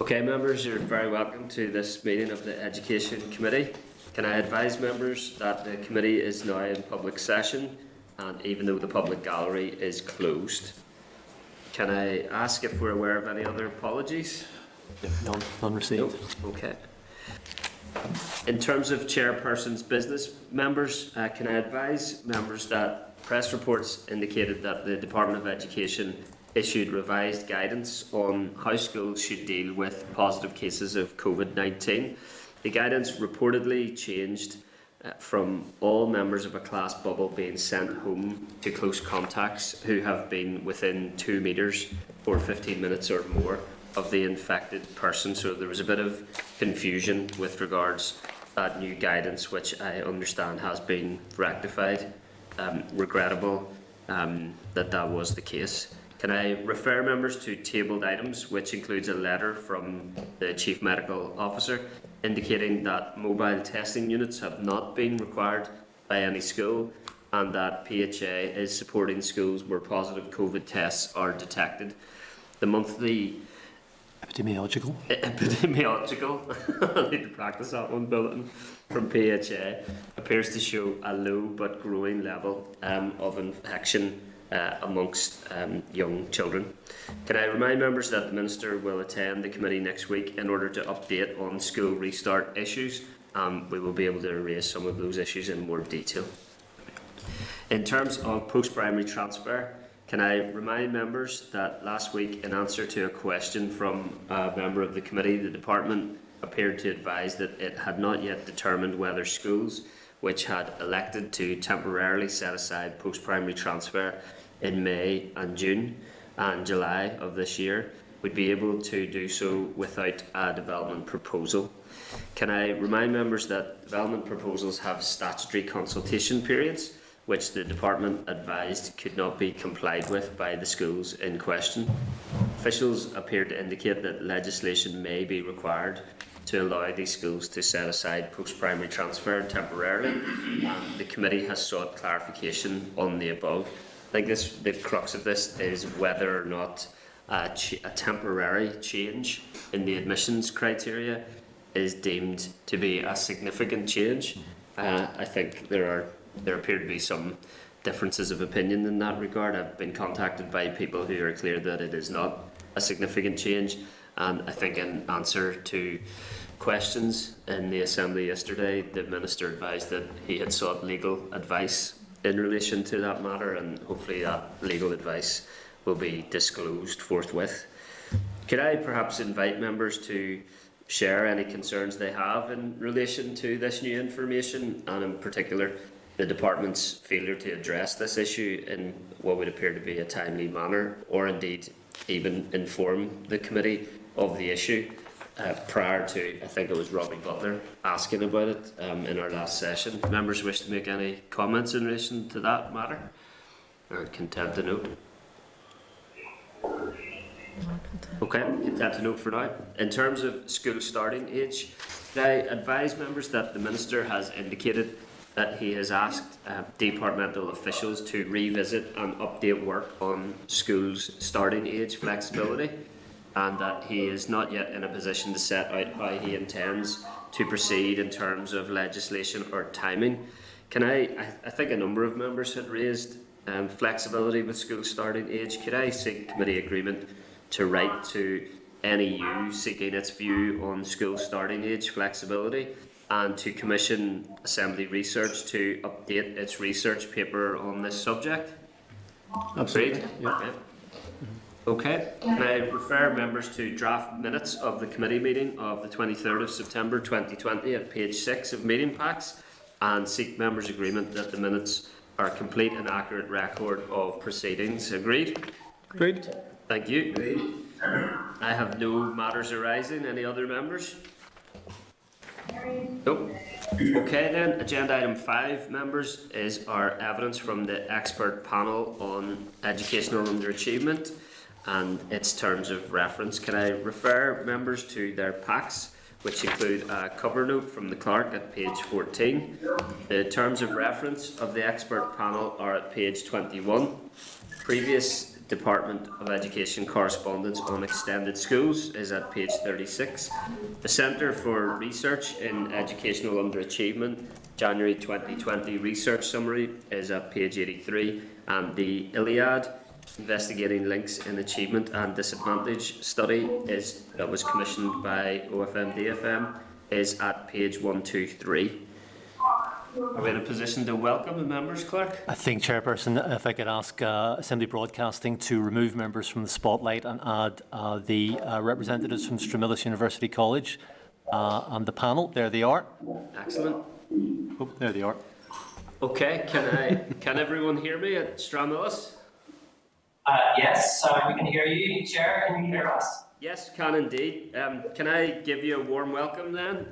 Okay, members, you're very welcome to this meeting of the Education Committee. Can I advise members that the committee is now in public session, and even though the public gallery is closed. Can I ask if we're aware of any other apologies? None received. No? Okay. In terms of chairperson's business, members, can I advise members that press reports indicated that the Department of Education issued revised guidance on how schools should deal with positive cases of COVID-19. The guidance reportedly changed from all members of a class bubble being sent home to close contacts who have been within 2 metres for 15 minutes or more of the infected person. So there was a bit of confusion with regards to that new guidance, which I understand has been rectified. Regrettable that was the case. Can I refer members to tabled items, which includes a letter from the Chief Medical Officer indicating that mobile testing units have not been required by any school, and that PHA is supporting schools where positive COVID tests are detected. The monthly Epidemiological, I need to practice that one, bulletin from PHA appears to show a low but growing level of infection amongst young children. Can I remind members that the Minister will attend the committee next week in order to update on school restart issues? We will be able to raise some of those issues in more detail. In terms of post-primary transfer, can I remind members that last week, in answer to a question from a member of the committee, the department appeared to advise that it had not yet determined whether schools which had elected to temporarily set aside post-primary transfer in May and June and July of this year would be able to do so without a development proposal. Can I remind members that development proposals have statutory consultation periods, which the department advised could not be complied with by the schools in question. Officials appear to indicate that legislation may be required to allow these schools to set aside post-primary transfer temporarily, and the committee has sought clarification on the above. I think the crux of this is whether or not a temporary change in the admissions criteria is deemed to be a significant change. I think there appear to be some differences of opinion in that regard. I've been contacted by people who are clear that it is not a significant change, and I think in answer to questions in the Assembly yesterday, the Minister advised that he had sought legal advice in relation to that matter, and hopefully that legal advice will be disclosed forthwith. Could I perhaps invite members to share any concerns they have in relation to this new information, and in particular the Department's failure to address this issue in what would appear to be a timely manner, or indeed even inform the committee of the issue prior to, I think it was Robbie Butler, asking about it in our last session. Members wish to make any comments in relation to that matter? Or content to note? Okay, content to note for now. In terms of school starting age, I advise members that the Minister has indicated that he has asked departmental officials to revisit and update work on schools' starting age flexibility, and that he is not yet in a position to set out how he intends to proceed in terms of legislation or timing. I think a number of members had raised flexibility with school starting age. Could I seek committee agreement to write to NEU seeking its view on school starting age flexibility, and to commission Assembly Research to update its research paper on this subject? Absolutely. Yeah. Okay. Can I refer members to draft minutes of the committee meeting of the 23rd of September 2020 at page 6 of meeting packs, and seek members' agreement that the minutes are a complete and accurate record of proceedings. Agreed? Agreed. Thank you. Agreed. I have no matters arising. Any other members? Nope. Okay then, agenda item 5, members, is our evidence from the expert panel on educational underachievement and its terms of reference. Can I refer members to their packs, which include a cover note from the clerk at page 14. The terms of reference of the expert panel are at page 21. Previous Department of Education correspondence on extended schools is at page 36. The Centre for Research in Educational Underachievement January 2020 research summary is at page 83, and the Iliad Investigating Links in Achievement and Disadvantage study that was commissioned by OFM-DFM is at page 123. Are we in a position to welcome the members, Clerk? I think, Chairperson, if I could ask Assembly Broadcasting to remove members from the spotlight and add the representatives from Stramillis University College and the panel. There they are. Excellent. Oh, there they are. Okay, can everyone hear me at Stramillis? Yes, we can hear you, Chair. Can you hear us? Yes, can indeed. Can I give you a warm welcome then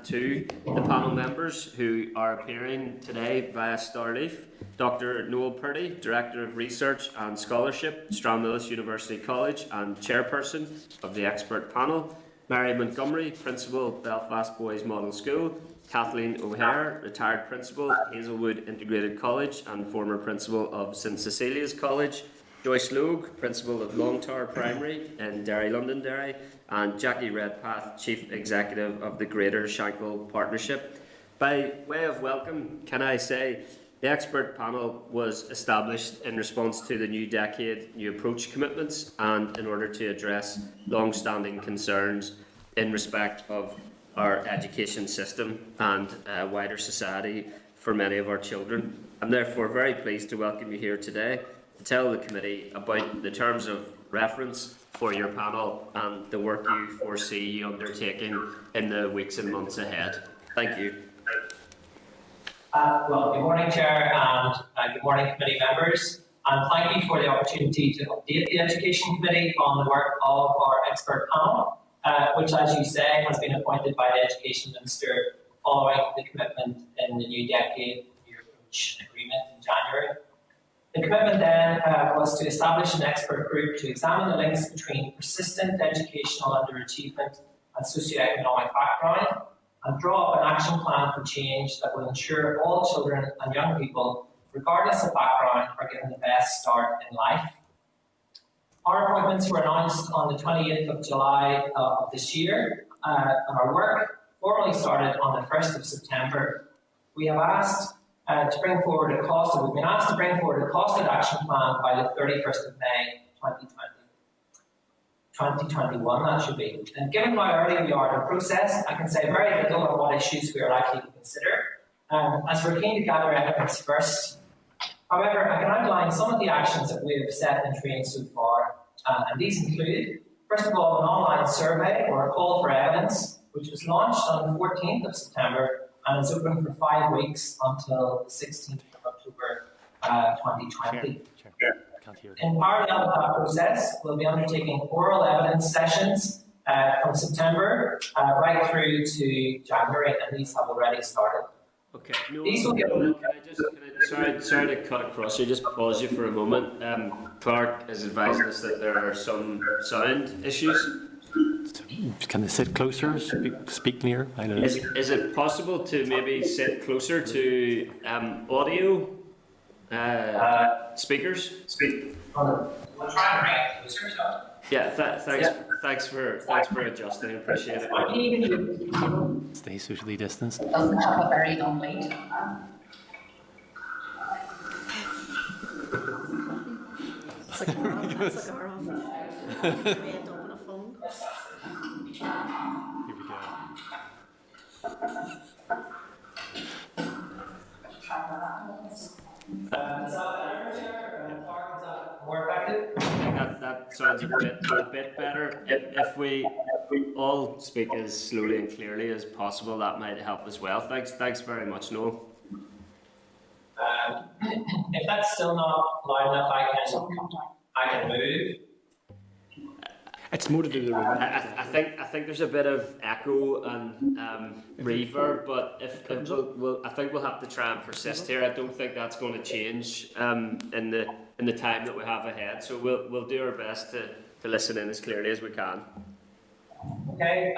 to the panel members who are appearing today via Starleaf. Dr. Noel Purdy, Director of Research and Scholarship, Stramillis University College and Chairperson of the expert panel. Mary Montgomery, Principal, Belfast Boys Model School. Kathleen O'Hare, Retired Principal, Hazelwood Integrated College and former Principal of St Cecilia's College. Joyce Logue, Principal of Longtower Primary in Derry, Londonderry, and Jackie Redpath, Chief Executive of the Greater Shankill Partnership. By way of welcome, can I say the expert panel was established in response to the New Decade New Approach commitments and in order to address long-standing concerns in respect of our education system and wider society for many of our children. I'm therefore very pleased to welcome you here today to tell the committee about the terms of reference for your panel and the work you foresee you undertaking in the weeks and months ahead. Thank you. Well, good morning, Chair, and good morning, committee members. And thank you for the opportunity to update the Education Committee on the work of our expert panel, which, as you say, has been appointed by the Education Minister following the commitment in the New Decade New Approach Agreement in January. The commitment then was to establish an expert group to examine the links between persistent educational underachievement and socioeconomic background and draw up an action plan for change that will ensure all children and young people, regardless of background, are given the best start in life. Our appointments were announced on the 28th of July of this year, and our work formally started on the 1st of September. We have asked we've been asked to bring forward a costed action plan by the 31st of May 2021, that should be. And given how early we are in the process, I can say very little on what issues we are likely to consider, as we're keen to gather evidence first. However, I can outline some of the actions that we have set in train so far, and these include, first of all, an online survey or a call for evidence, which was launched on the 14th of September and is open for 5 weeks until the 16th of October 2020. In parallel with that process, we'll be undertaking oral evidence sessions from September right through to January, and these have already started. Okay. Sorry to cut across you, just pause you for a moment. Clark is advising us that there are some sound issues. Can they sit closer, speak near? I don't know. Is it possible to maybe sit closer to audio speakers? We'll try and bring it closer to it. Yeah, thanks for adjusting. Appreciate it. Stay socially distanced. Doesn't have a very long lead. It's like our office. We had to open a phone. Here we go. Is that better, Chair? Clark, is that more effective? That sounds a bit better. If we all speak as slowly and clearly as possible, that might help as well. Thanks very much, Noel. If that's still not loud enough, I can move. It's more to do with the room. I think there's a bit of echo and reverb, but I think we'll have to try and persist here. I don't think that's going to change in the time that we have ahead. So we'll do our best to listen in as clearly as we can. Okay.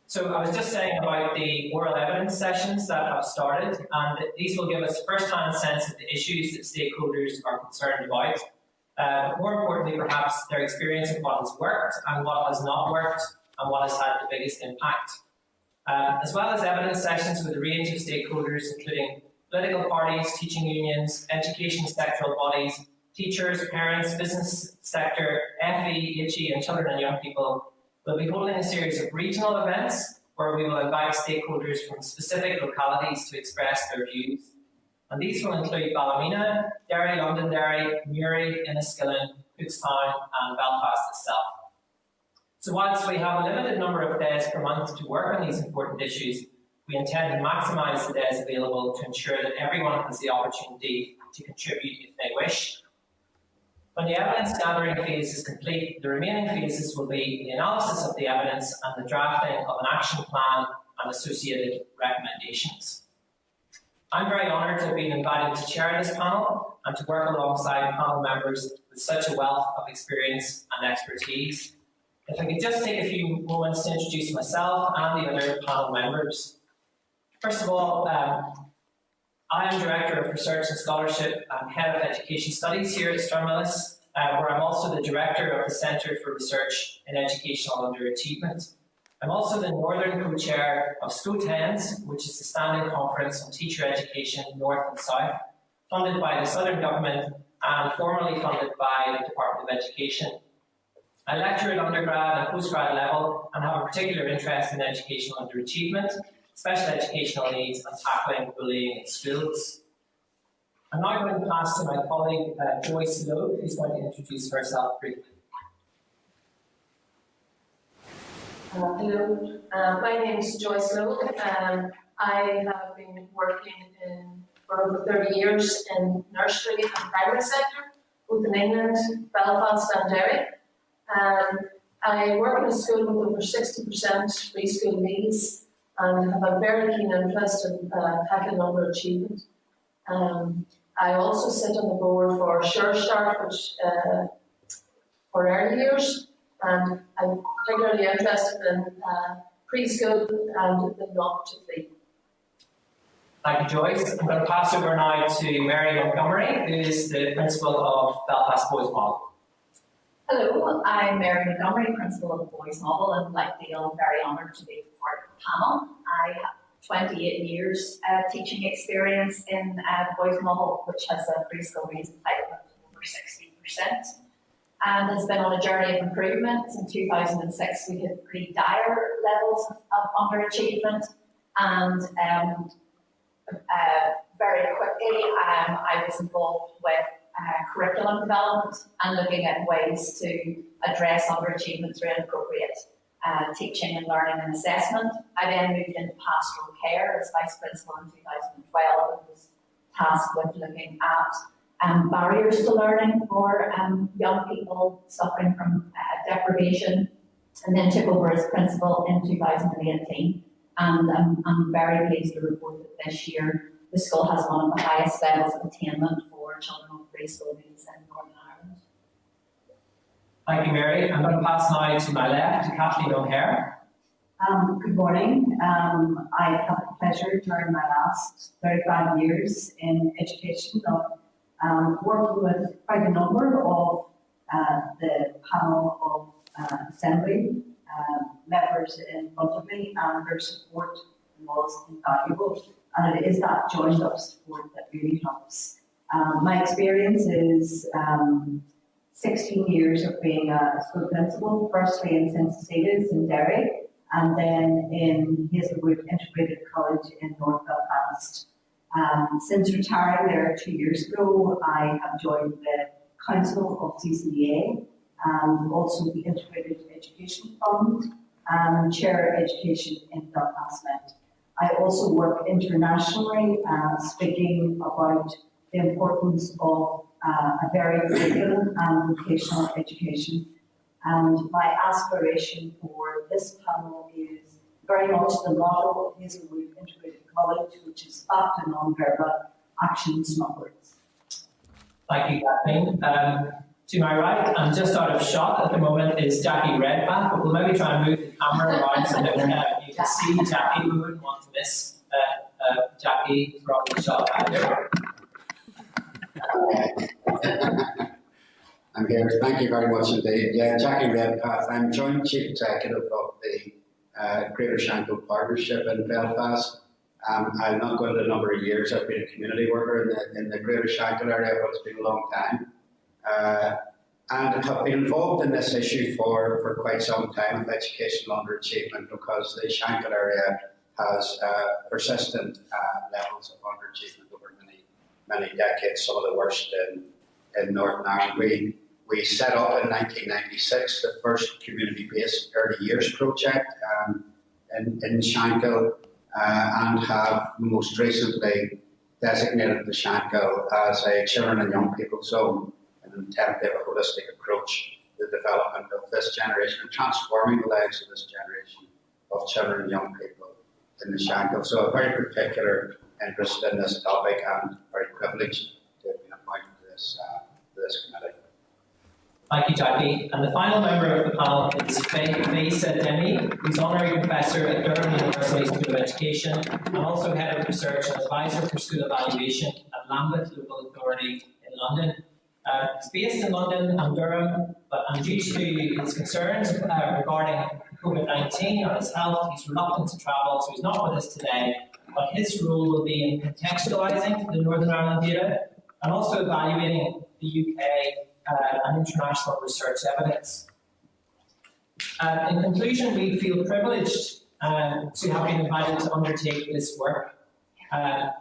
So I was just saying about the oral evidence sessions that have started, and these will give us first-hand sense of the issues that stakeholders are concerned about. More importantly, perhaps, their experience of what has worked and what has not worked and what has had the biggest impact. As well as evidence sessions with a range of stakeholders, including political parties, teaching unions, education sectoral bodies, teachers, parents, business sector, FE, HE, and children and young people. We'll be holding a series of regional events where we will invite stakeholders from specific localities to express their views. And these will include Ballymena, Derry, Londonderry, Newry, Enniskillen, Cookstown, and Belfast itself. So whilst we have a limited number of days per month to work on these important issues, we intend to maximise the days available to ensure that everyone has the opportunity to contribute if they wish. When the evidence gathering phase is complete, the remaining phases will be the analysis of the evidence and the drafting of an action plan and associated recommendations. I'm very honoured to have been invited to chair this panel and to work alongside panel members with such a wealth of experience and expertise. If I could just take a few moments to introduce myself and the other panel members. First of all, I am Director of Research and Scholarship and Head of Education Studies here at Stranmillis, where I'm also the Director of the Centre for Research in Educational Underachievement. I'm also the Northern Co-Chair of SCO-TENS, which is the Standing Conference on Teacher Education North and South, funded by the Southern Government and formerly funded by the Department of Education. I lecture at undergrad and postgrad level and have a particular interest in educational underachievement, special educational needs, and tackling bullying in schools. I'm now going to pass to my colleague Joyce Lowe, who's going to introduce herself briefly. Hello, my name is Joyce Lowe. I have been working for over 30 years in nursery and primary sector, both in England, Belfast and Derry. I work in a school with over 60% free school meals and have a very keen interest in tackling underachievement. I also sit on the board for Sure Start, which for early years, and I'm particularly interested in preschool and the not to free. Thank you, Joyce. I'm going to pass over now to Mary Montgomery, who is the principal of Belfast Boys Model. Hello, I'm Mary Montgomery, principal of the Boys Model, and like Dale, I'm very honoured to be part of the panel. I have 28 years teaching experience in the Boys Model, which has a preschool meals entitlement of over 60%, and has been on a journey of improvement. In 2006, we hit pretty dire levels of underachievement, and very quickly I was involved with curriculum development and looking at ways to address underachievement through appropriate teaching and learning and assessment. I then moved into pastoral care as vice principal in 2012 and was tasked with looking at barriers to learning for young people suffering from deprivation, and then took over as principal in 2018. And I'm very pleased to report that this year the school has one of the highest levels of attainment for children on free school meals in Northern Ireland. Thank you, Mary. I'm going to pass now to my left to Kathleen O'Hare. Good morning. I had the pleasure during my last 35 years in education of working with quite a number of the panel of assembly members in front of me, and their support was invaluable. And it is that joined up support that really helps. My experience is 16 years of being a school principal, firstly in St. Cecilia's in Derry, and then in Hazelwood Integrated College in North Belfast. Since retiring there 2 years ago, I have joined the Council of CCDA and also the Integrated Education Fund and chair education in Belfast Met. I also work internationally, speaking about the importance of a very curriculum and vocational education. And my aspiration for this panel is very much the motto of Hazelwood Integrated College, which is fact and non-verbal, actions not words. Thank you, Kathleen. To my right, and just out of shot at the moment, is Jackie Redpath, but we'll maybe try and move the camera around so that you can see Jackie. We wouldn't want to miss Jackie from the shot either. I'm here. Thank you very much indeed. Yeah, Jackie Redpath. I'm Joint Chief Executive of the Greater Shankill Partnership in Belfast. I've not gone a number of years. I've been a community worker in the Greater Shankill area, but it's been a long time. And have been involved in this issue for quite some time of educational underachievement, because the Shankill area has persistent levels of underachievement over many decades, some of the worst in Northern Ireland. We set up in 1996 the first community-based early years project in Shankill, and have most recently designated the Shankill as a children and young people zone, an attempt to have a holistic approach to the development of this generation and transforming the lives of this generation of children and young people in the Shankill. So a very particular interest in this topic, and very privileged to have been appointed to this committee. Thank you, Jackie. And the final member of the panel is Faisa Demi, who's Honorary Professor at Durham University School of Education and also Head of Research and Advisor for School Evaluation at Lambeth Local Authority in London. He's based in London and Durham, but due to his concerns regarding COVID-19 or his health, he's reluctant to travel, so he's not with us today. But his role will be in contextualising the Northern Ireland data and also evaluating the UK and international research evidence. In conclusion, we feel privileged to have been invited to undertake this work.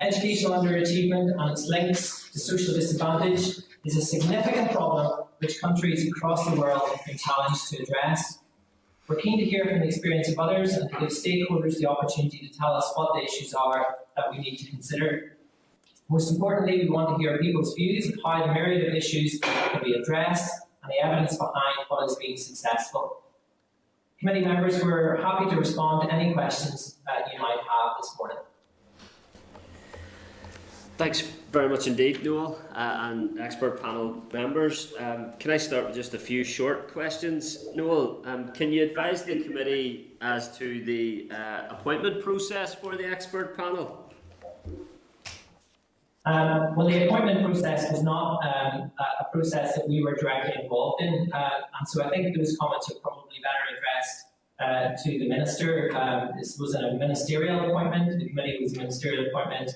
Educational underachievement and its links to social disadvantage is a significant problem which countries across the world have been challenged to address. We're keen to hear from the experience of others and to give stakeholders the opportunity to tell us what the issues are that we need to consider. Most importantly, we want to hear people's views of how the myriad of issues can be addressed and the evidence behind what is being successful. Committee members, we're happy to respond to any questions that you might have this morning. Thanks very much indeed, Noel, and expert panel members. Can I start with just a few short questions? Noel, can you advise the committee as to the appointment process for the expert panel? Well, the appointment process was not a process that we were directly involved in, and so I think those comments are probably better addressed to the Minister. This was a ministerial appointment, the committee was a ministerial appointment.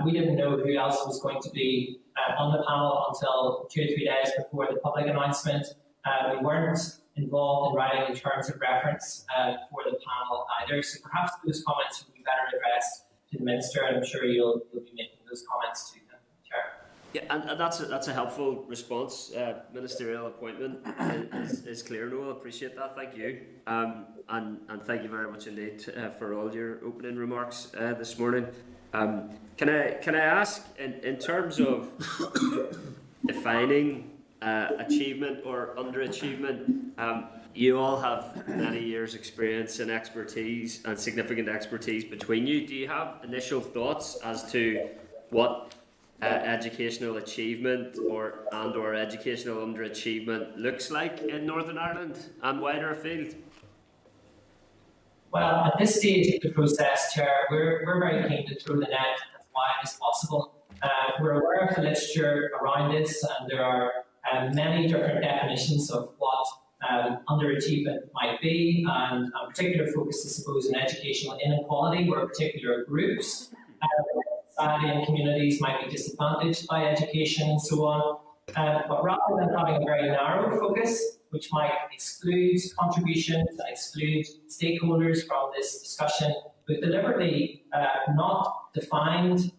We didn't know who else was going to be on the panel until 2 or 3 days before the public announcement. We weren't involved in writing in terms of reference for the panel either, so perhaps those comments would be better addressed to the Minister, and I'm sure you'll be making those comments to them, Chair. Yeah, and that's a helpful response. Ministerial appointment is clear, Noel. Appreciate that. Thank you, and thank you very much indeed for all your opening remarks this morning. Can I ask, in terms of defining achievement or underachievement, you all have many years' experience and expertise and significant expertise between you. Do you have initial thoughts as to what educational achievement or educational underachievement looks like in Northern Ireland and wider afield? Well, at this stage of the process, Chair, we're very keen to throw the net as wide as possible. We're aware of the literature around this, and there are many different definitions of what underachievement might be, and a particular focus, I suppose, on educational inequality, where particular groups, society and communities might be disadvantaged by education and so on. But rather than having a very narrow focus, which might exclude contributions and exclude stakeholders from this discussion, we've deliberately not defined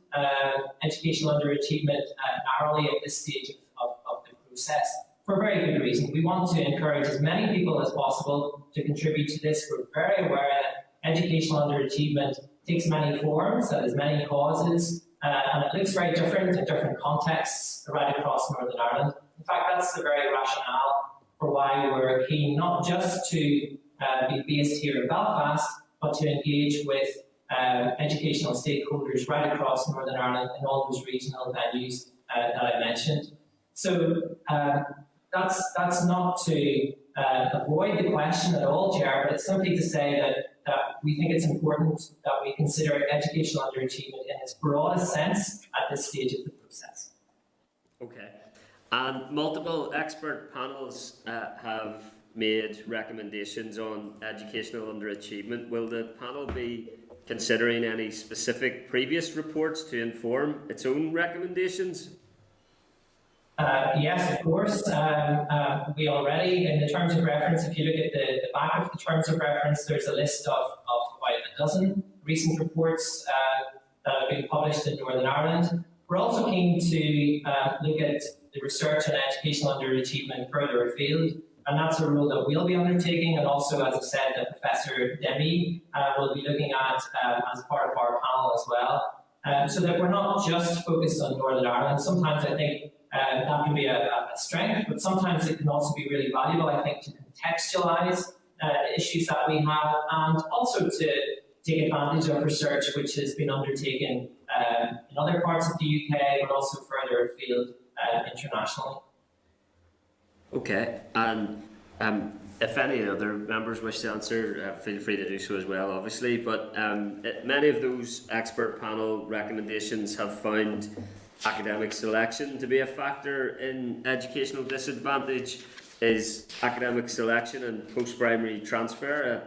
educational underachievement narrowly at this stage of the process, for a very good reason. We want to encourage as many people as possible to contribute to this. We're very aware that educational underachievement takes many forms, that has many causes, and it looks very different in different contexts right across Northern Ireland. In fact, that's the very rationale for why we're keen not just to be based here in Belfast, but to engage with educational stakeholders right across Northern Ireland in all those regional venues that I mentioned. So that's not to avoid the question at all, Chair, but it's simply to say that we think it's important that we consider educational underachievement in its broadest sense at this stage of the process. Okay. And multiple expert panels have made recommendations on educational underachievement. Will the panel be considering any specific previous reports to inform its own recommendations? Yes, of course. We already, in the terms of reference, if you look at the back of the terms of reference, there's a list of about a dozen recent reports that have been published in Northern Ireland. We're also keen to look at the research on educational underachievement further afield, and that's a role that we'll be undertaking, and also, as I said, that Professor Demi will be looking at as part of our panel as well, so that we're not just focused on Northern Ireland. Sometimes I think that can be a strength, but sometimes it can also be really valuable, I think, to contextualise the issues that we have, and also to take advantage of research which has been undertaken in other parts of the UK, but also further afield internationally. Okay, and if any other members wish to answer, feel free to do so as well, obviously. But many of those expert panel recommendations have found academic selection to be a factor in educational disadvantage. Is academic selection and post-primary transfer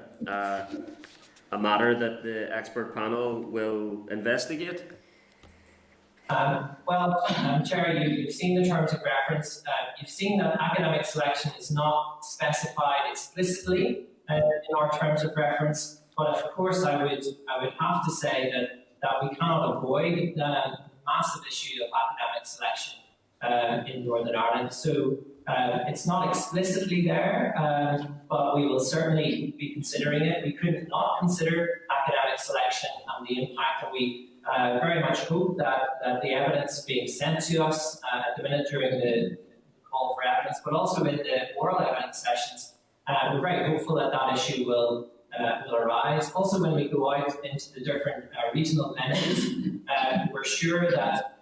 a matter that the expert panel will investigate? Chair, you've seen the terms of reference. You've seen that academic selection is not specified explicitly in our terms of reference, but of course I would have to say that we cannot avoid the massive issue of academic selection in Northern Ireland. So it's not explicitly there, but we will certainly be considering it. We could not consider academic selection and the impact, and we very much hope that the evidence being sent to us at the minute during the call for evidence, but also in the oral evidence sessions, we're very hopeful that that issue will arise. Also, when we go out into the different regional venues, we're sure that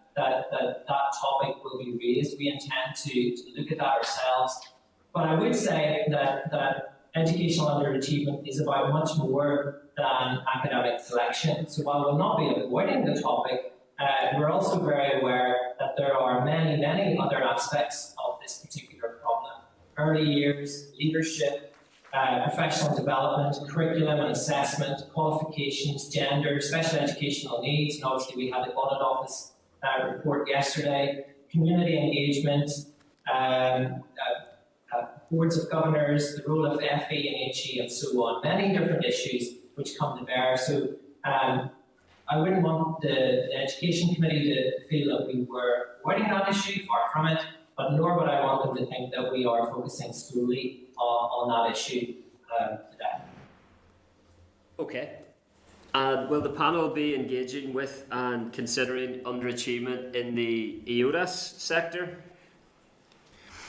topic will be raised. We intend to look at that ourselves. But I would say that educational underachievement is about much more than academic selection. So while we'll not be avoiding the topic, we're also very aware that there are many, many other aspects of this particular problem. Early years, leadership, professional development, curriculum and assessment, qualifications, gender, special educational needs, and obviously we had the Audit Office report yesterday, community engagement, boards of governors, the role of FE and HE, and so on. Many different issues which come to bear. So I wouldn't want the Education Committee to feel that we were avoiding that issue, far from it, but nor would I want them to think that we are focusing solely on that issue today. Okay. And will the panel be engaging with and considering underachievement in the EODAS sector?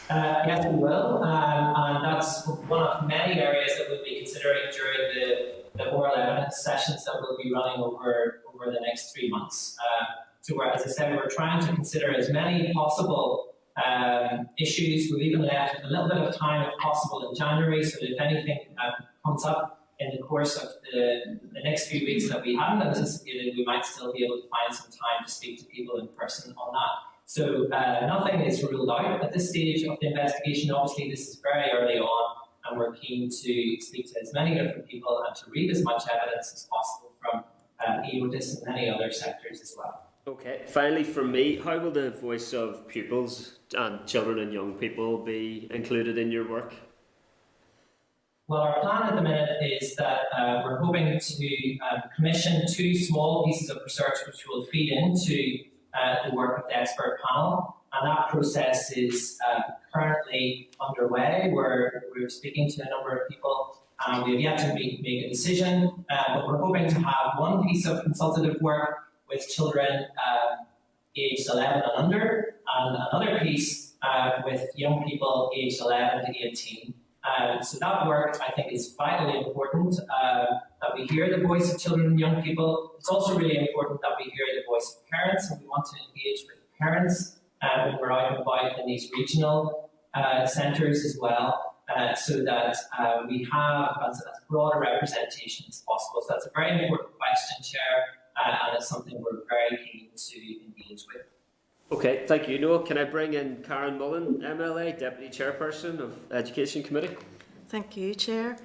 Yes, we will, and that's one of many areas that we'll be considering during the oral evidence sessions that we'll be running over the next 3 months. So, as I said, we're trying to consider as many possible issues. We've even left a little bit of time, if possible, in January, so that if anything comes up in the course of the next few weeks that we hadn't anticipated, we might still be able to find some time to speak to people in person on that. So nothing is ruled out at this stage of the investigation. Obviously, this is very early on, and we're keen to speak to as many different people and to read as much evidence as possible from EODIS and many other sectors as well. Okay, finally from me, how will the voice of pupils and children and young people be included in your work? Well, our plan at the minute is that we're hoping to commission 2 small pieces of research which will feed into the work of the expert panel, and that process is currently underway. We're speaking to a number of people, and we have yet to make a decision, but we're hoping to have 1 piece of consultative work with children aged 11 and under, and another piece with young people aged 11 to 18. So that work, I think, is vitally important, that we hear the voice of children and young people. It's also really important that we hear the voice of parents, and we want to engage with parents when we're out and about in these regional centres as well, so that we have as broad a representation as possible. So that's a very important question, Chair, and it's something we're very keen to engage with. Okay, thank you, Noel. Can I bring in Karen Mullen, MLA, Deputy Chairperson of Education Committee? Thank you, Chair.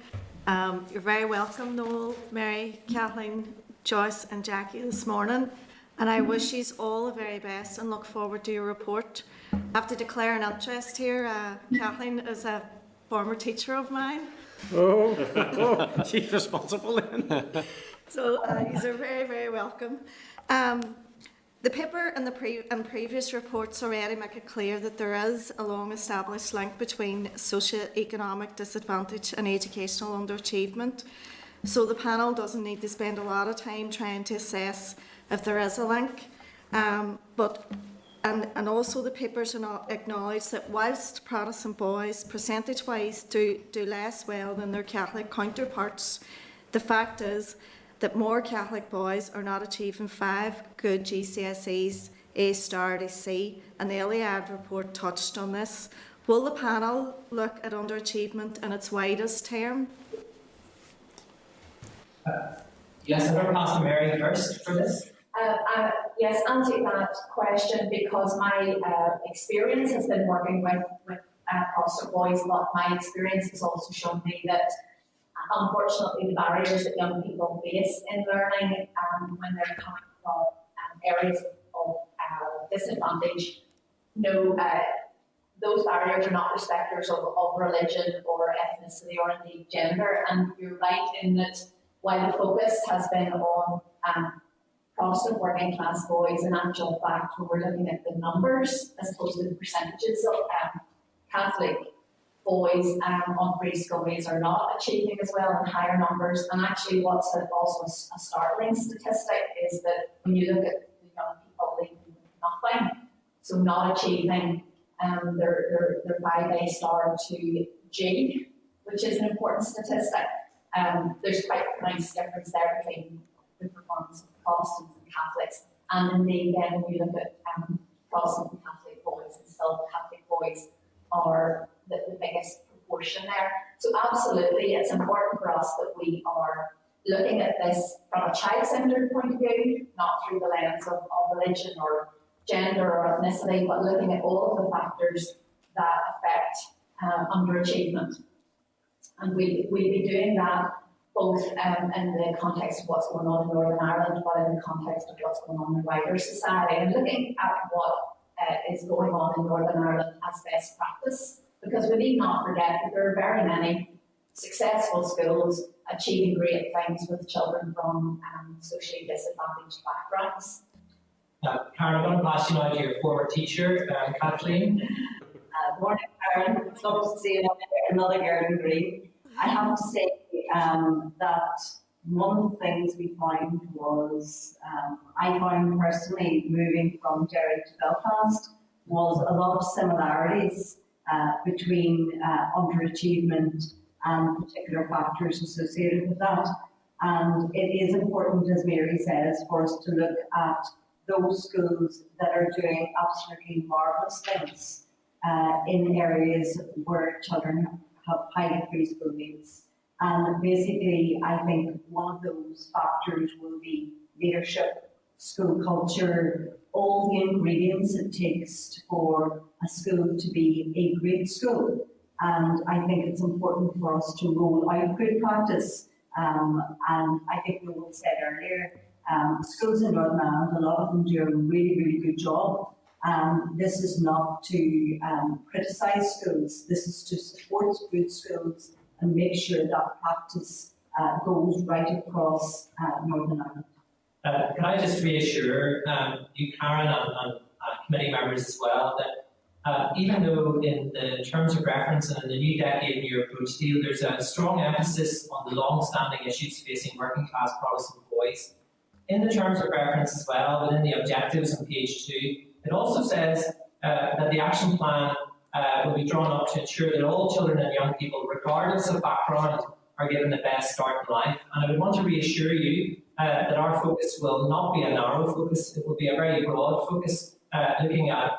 You're very welcome, Noel, Mary, Kathleen, Joyce and Jackie this morning, and I wish you all the very best and look forward to your report. I have to declare an interest here. Kathleen is a former teacher of mine. She's responsible then. So these are very, very welcome. The paper and previous reports already make it clear that there is a long-established link between socio-economic disadvantage and educational underachievement. So the panel doesn't need to spend a lot of time trying to assess if there is a link. And also the papers acknowledge that whilst Protestant boys percentage-wise do less well than their Catholic counterparts, the fact is that more Catholic boys are not achieving 5 good GCSEs, A star to C, and the Iliad report touched on this. Will the panel look at underachievement in its widest term? Yes, I'm going to pass to Mary first for this. Yes, I'll take that question because my experience has been working with foster boys, but my experience has also shown me that unfortunately the barriers that young people face in learning when they're coming from areas of disadvantage, those barriers are not respecters of religion or ethnicity or indeed gender. And you're right in that while the focus has been on Protestant working class boys, in actual fact, when we're looking at the numbers as opposed to the percentages of Catholic boys on free school days are not achieving as well in higher numbers. And actually what's also a startling statistic is that when you look at the young people leaving with nothing, so not achieving their 5 A star to G, which is an important statistic. There's quite a pronounced difference there between the performance of Protestants and Catholics. And indeed then when you look at Protestant and Catholic boys, and still Catholic boys are the biggest proportion there. So absolutely, it's important for us that we are looking at this from a child-centred point of view, not through the lens of religion or gender or ethnicity, but looking at all of the factors that affect underachievement. And we'll be doing that both in the context of what's going on in Northern Ireland, but in the context of what's going on in wider society, and looking at what is going on in Northern Ireland as best practice, because we need not forget that there are very many successful schools achieving great things with children from socially disadvantaged backgrounds. Karen, I'm going to pass you now to your former teacher, Kathleen. Morning, Karen. It's lovely to see another girl in green. I have to say that one of the things we found was, I found personally moving from Derry to Belfast was a lot of similarities between underachievement and particular factors associated with that. And it is important, as Mary says, for us to look at those schools that are doing absolutely marvellous things in areas where children have highly free school needs. And basically, I think one of those factors will be leadership, school culture, all the ingredients it takes for a school to be a great school. And I think it's important for us to roll out good practice. And I think Noel said earlier, schools in Northern Ireland, a lot of them do a really, really good job. This is not to criticise schools, this is to support good schools and make sure that practice goes right across Northern Ireland. Can I just reassure you, Karen, and committee members as well, that even though in the terms of reference and in the new decade new approach deal, there's a strong emphasis on the long-standing issues facing working class Protestant boys, in the terms of reference as well, within the objectives on page 2, it also says that the action plan will be drawn up to ensure that all children and young people, regardless of background, are given the best start in life. And I would want to reassure you that our focus will not be a narrow focus, it will be a very broad focus, looking at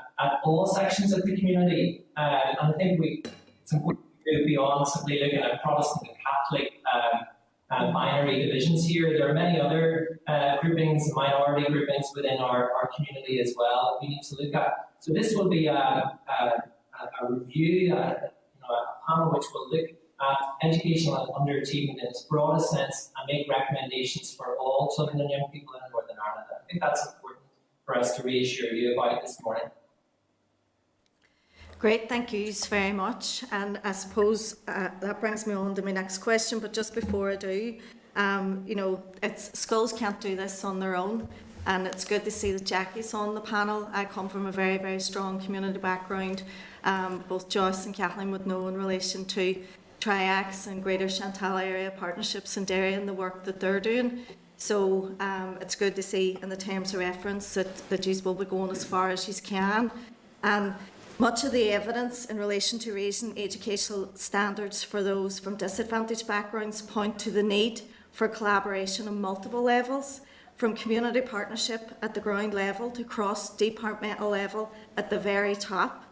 all sections of the community. And I think it's important to go beyond simply looking at Protestant and Catholic binary divisions here. There are many other groupings, minority groupings within our community as well that we need to look at. So this will be a review, a panel which will look at educational underachievement in its broadest sense and make recommendations for all children and young people in Northern Ireland. I think that's important for us to reassure you about this morning. Great, thank you very much. And I suppose that brings me on to my next question, but just before I do, schools can't do this on their own, and it's good to see that Jackie's on the panel. I come from a very, very strong community background. Both Joyce and Kathleen would know in relation to Triax and Greater Chantal area partnerships in Derry and the work that they're doing. So it's good to see in the terms of reference that you will be going as far as you can. Much of the evidence in relation to raising educational standards for those from disadvantaged backgrounds point to the need for collaboration on multiple levels, from community partnership at the ground level to cross-departmental level at the very top.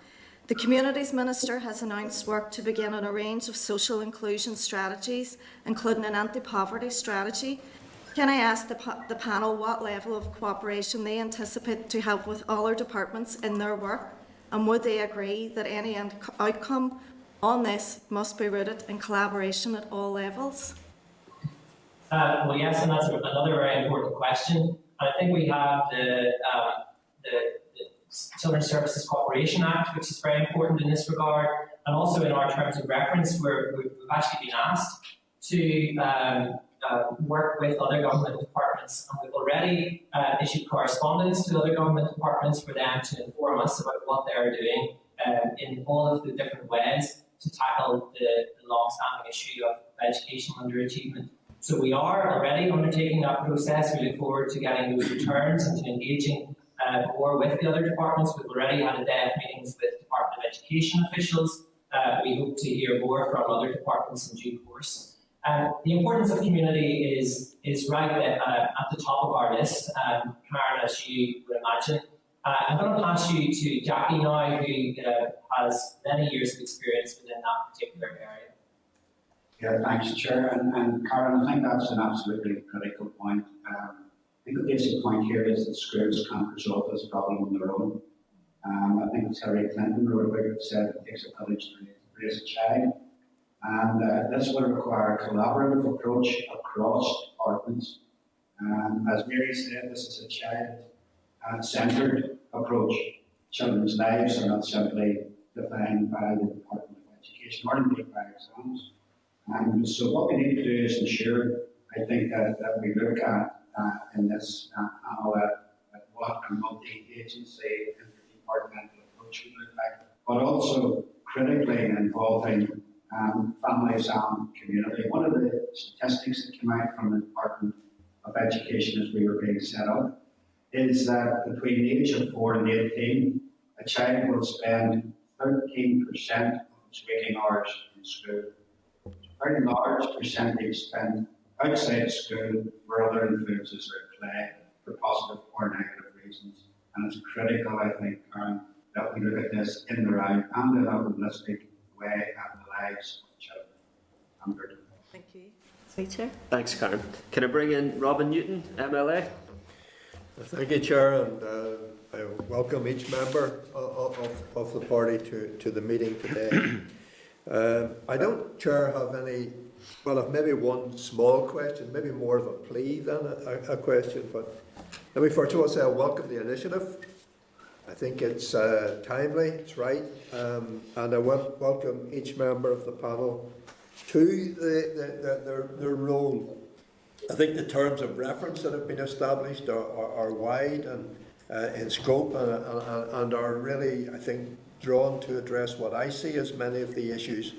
The Communities Minister has announced work to begin on a range of social inclusion strategies, including an anti-poverty strategy. Can I ask the panel what level of cooperation they anticipate to have with other departments in their work? And would they agree that any outcome on this must be rooted in collaboration at all levels? Well, yes, and that's another very important question. I think we have the Children's Services Cooperation Act, which is very important in this regard, and also in our terms of reference, where we've actually been asked to work with other government departments, and we've already issued correspondence to other government departments for them to inform us about what they are doing in all of the different ways to tackle the long-standing issue of education underachievement. So we are already undertaking that process. We look forward to getting those returns and to engaging more with the other departments. We've already had a day of meetings with Department of Education officials. We hope to hear more from other departments in due course. The importance of community is right at the top of our list, Karen, as you would imagine. I'm going to pass you to Jackie now, who has many years of experience within that particular area. Yeah, thanks, Chair. And Karen, I think that's an absolutely critical point. I think the basic point here is that schools can't resolve this problem on their own. I think it's Hillary Clinton wrote about it, said it takes a village to raise a child. And this will require a collaborative approach across departments. As Mary said, this is a child-centred approach. Children's lives are not simply defined by the Department of Education or indeed by exams. So what we need to do is ensure, I think, that we look at in this panel at what a multi-agency interdepartmental approach would look like, but also critically involving families and community. One of the statistics that came out from the Department of Education as we were being set up is that between the age of 4 and 18, a child will spend 13% of its waking hours in school. A very large percentage spent outside school where other influences are at play for positive or negative reasons. And it's critical, I think, Karen, that we look at this in the right and in a holistic way at the lives of children. I'm very grateful. Thank you. Sweet Chair. Thanks, Karen. Can I bring in Robin Newton, MLA? Thank you, Chair, and I welcome each member of the party to the meeting today. I don't, Chair, have any, well, I've maybe one small question, maybe more of a plea than a question, but let me first of all say I welcome the initiative. I think it's timely, it's right, and I welcome each member of the panel to their role. I think the terms of reference that have been established are wide and in scope and are really, I think, drawn to address what I see as many of the issues.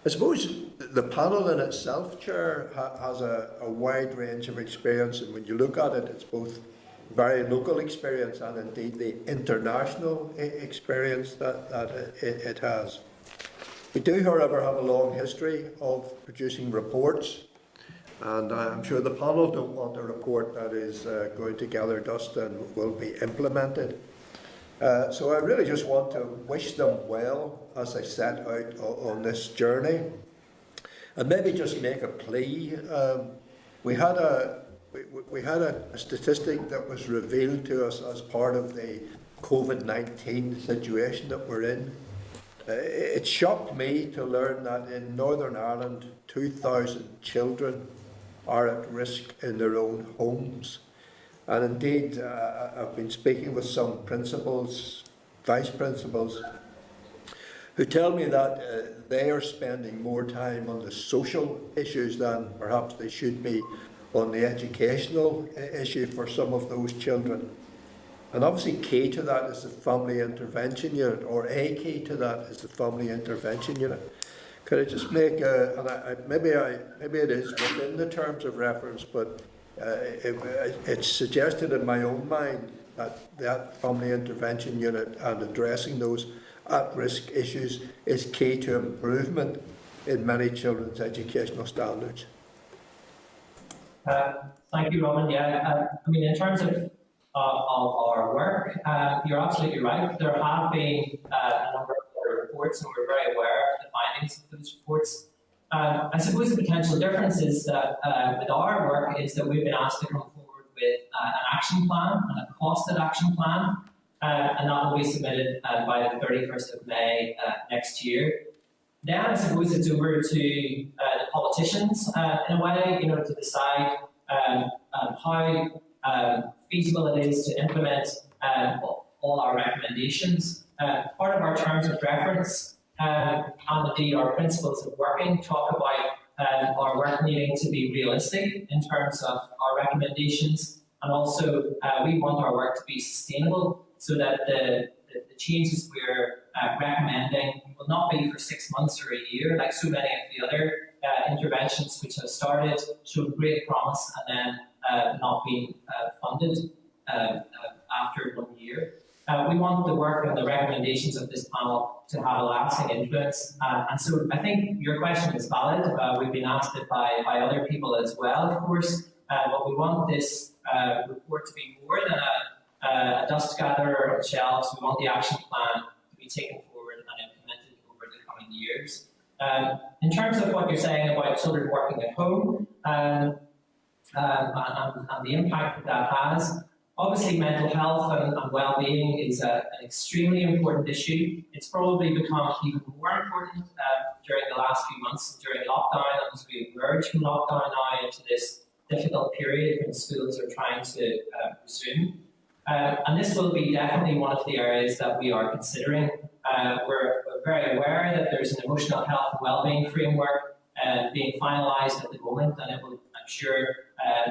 I suppose the panel in itself, Chair, has a wide range of experience, and when you look at it, it's both very local experience and indeed the international experience that it has. We do, however, have a long history of producing reports, and I'm sure the panel don't want a report that is going to gather dust and will be implemented. So I really just want to wish them well as they set out on this journey. And maybe just make a plea. We had a statistic that was revealed to us as part of the COVID-19 situation that we're in. It shocked me to learn that in Northern Ireland, 2,000 children are at risk in their own homes. And indeed, I've been speaking with some principals, vice principals, who tell me that they are spending more time on the social issues than perhaps they should be on the educational issue for some of those children. And obviously key to that is the family intervention unit, or a key to that is the family intervention unit. Could I just make maybe it is within the terms of reference, but it's suggested in my own mind that that family intervention unit and addressing those at-risk issues is key to improvement in many children's educational standards. Thank you, Robin. Yeah, I mean, in terms of our work, you're absolutely right. There have been a number of reports, and we're very aware of the findings of those reports. I suppose the potential difference is that with our work is that we've been asked to come forward with an action plan and a costed action plan, and that will be submitted by the 31st of May next year. Then I suppose it's over to the politicians in a way, to decide how feasible it is to implement all our recommendations. Part of our terms of reference and indeed our principles of working talk about our work needing to be realistic in terms of our recommendations, and also we want our work to be sustainable so that the changes we're recommending will not be for 6 months or a year, like so many of the other interventions which have started, showed great promise, and then not being funded after 1 year. We want the work and the recommendations of this panel to have a lasting influence. And so I think your question is valid. We've been asked it by other people as well, of course. But we want this report to be more than a dust gatherer on shelves. We want the action plan to be taken forward and implemented over the coming years. In terms of what you're saying about children working at home and the impact that has, obviously mental health and well-being is an extremely important issue. It's probably become even more important during the last few months during lockdown, and as we emerge from lockdown now into this difficult period when schools are trying to resume. And this will be definitely one of the areas that we are considering. We're very aware that there's an emotional health and well-being framework being finalised at the moment, and it will, I'm sure,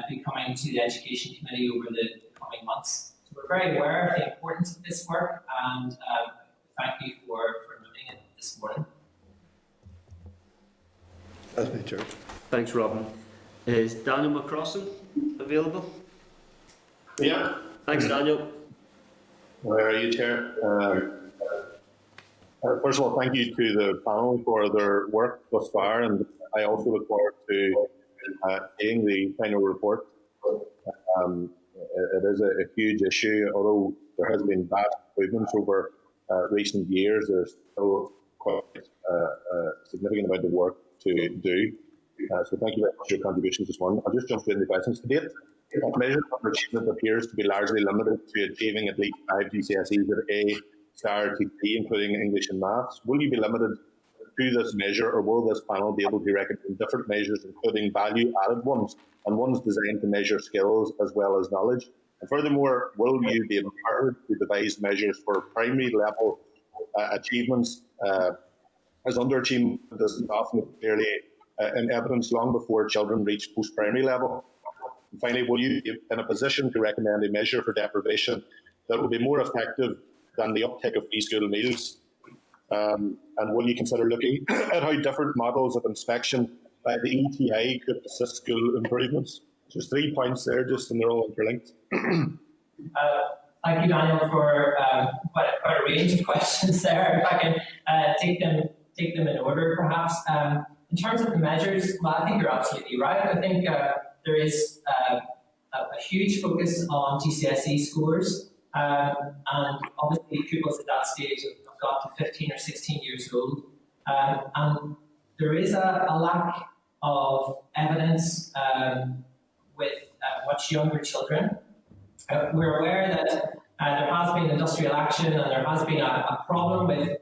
be coming to the Education Committee over the coming months. So we're very aware of the importance of this work, and thank you for noting it this morning. That's me, Chair. Thanks, Robin. Is Daniel McCrossan available? Yeah. Thanks, Daniel. Where are you, Chair? First of all, thank you to the panel for their work thus far, and I also look forward to seeing the final report. It is a huge issue, although there has been vast improvements over recent years. There's still quite a significant amount of work to do. So thank you very much for your contributions this morning. I'll just jump straight into the questions. To date, measure of underachievement appears to be largely limited to achieving at least 5 GCSEs at A star to D, including English and Maths. Will you be limited to this measure, or will this panel be able to recommend different measures, including value-added ones, and ones designed to measure skills as well as knowledge? And furthermore, will you be empowered to devise measures for primary level achievements, as underachievement is often clearly in evidence long before children reach post-primary level? And finally, will you be in a position to recommend a measure for deprivation that will be more effective than the uptake of free school meals? And will you consider looking at how different models of inspection by the ETI could assist school improvements? So there's 3 points there, just and they're all interlinked. Thank you, Daniel, for quite a range of questions there. If I can take them in order, perhaps. In terms of the measures, well, I think you're absolutely right. I think there is a huge focus on GCSE scores, and obviously pupils at that stage have got to 15 or 16 years old, and there is a lack of evidence with much younger children. We're aware that there has been industrial action and there has been a problem with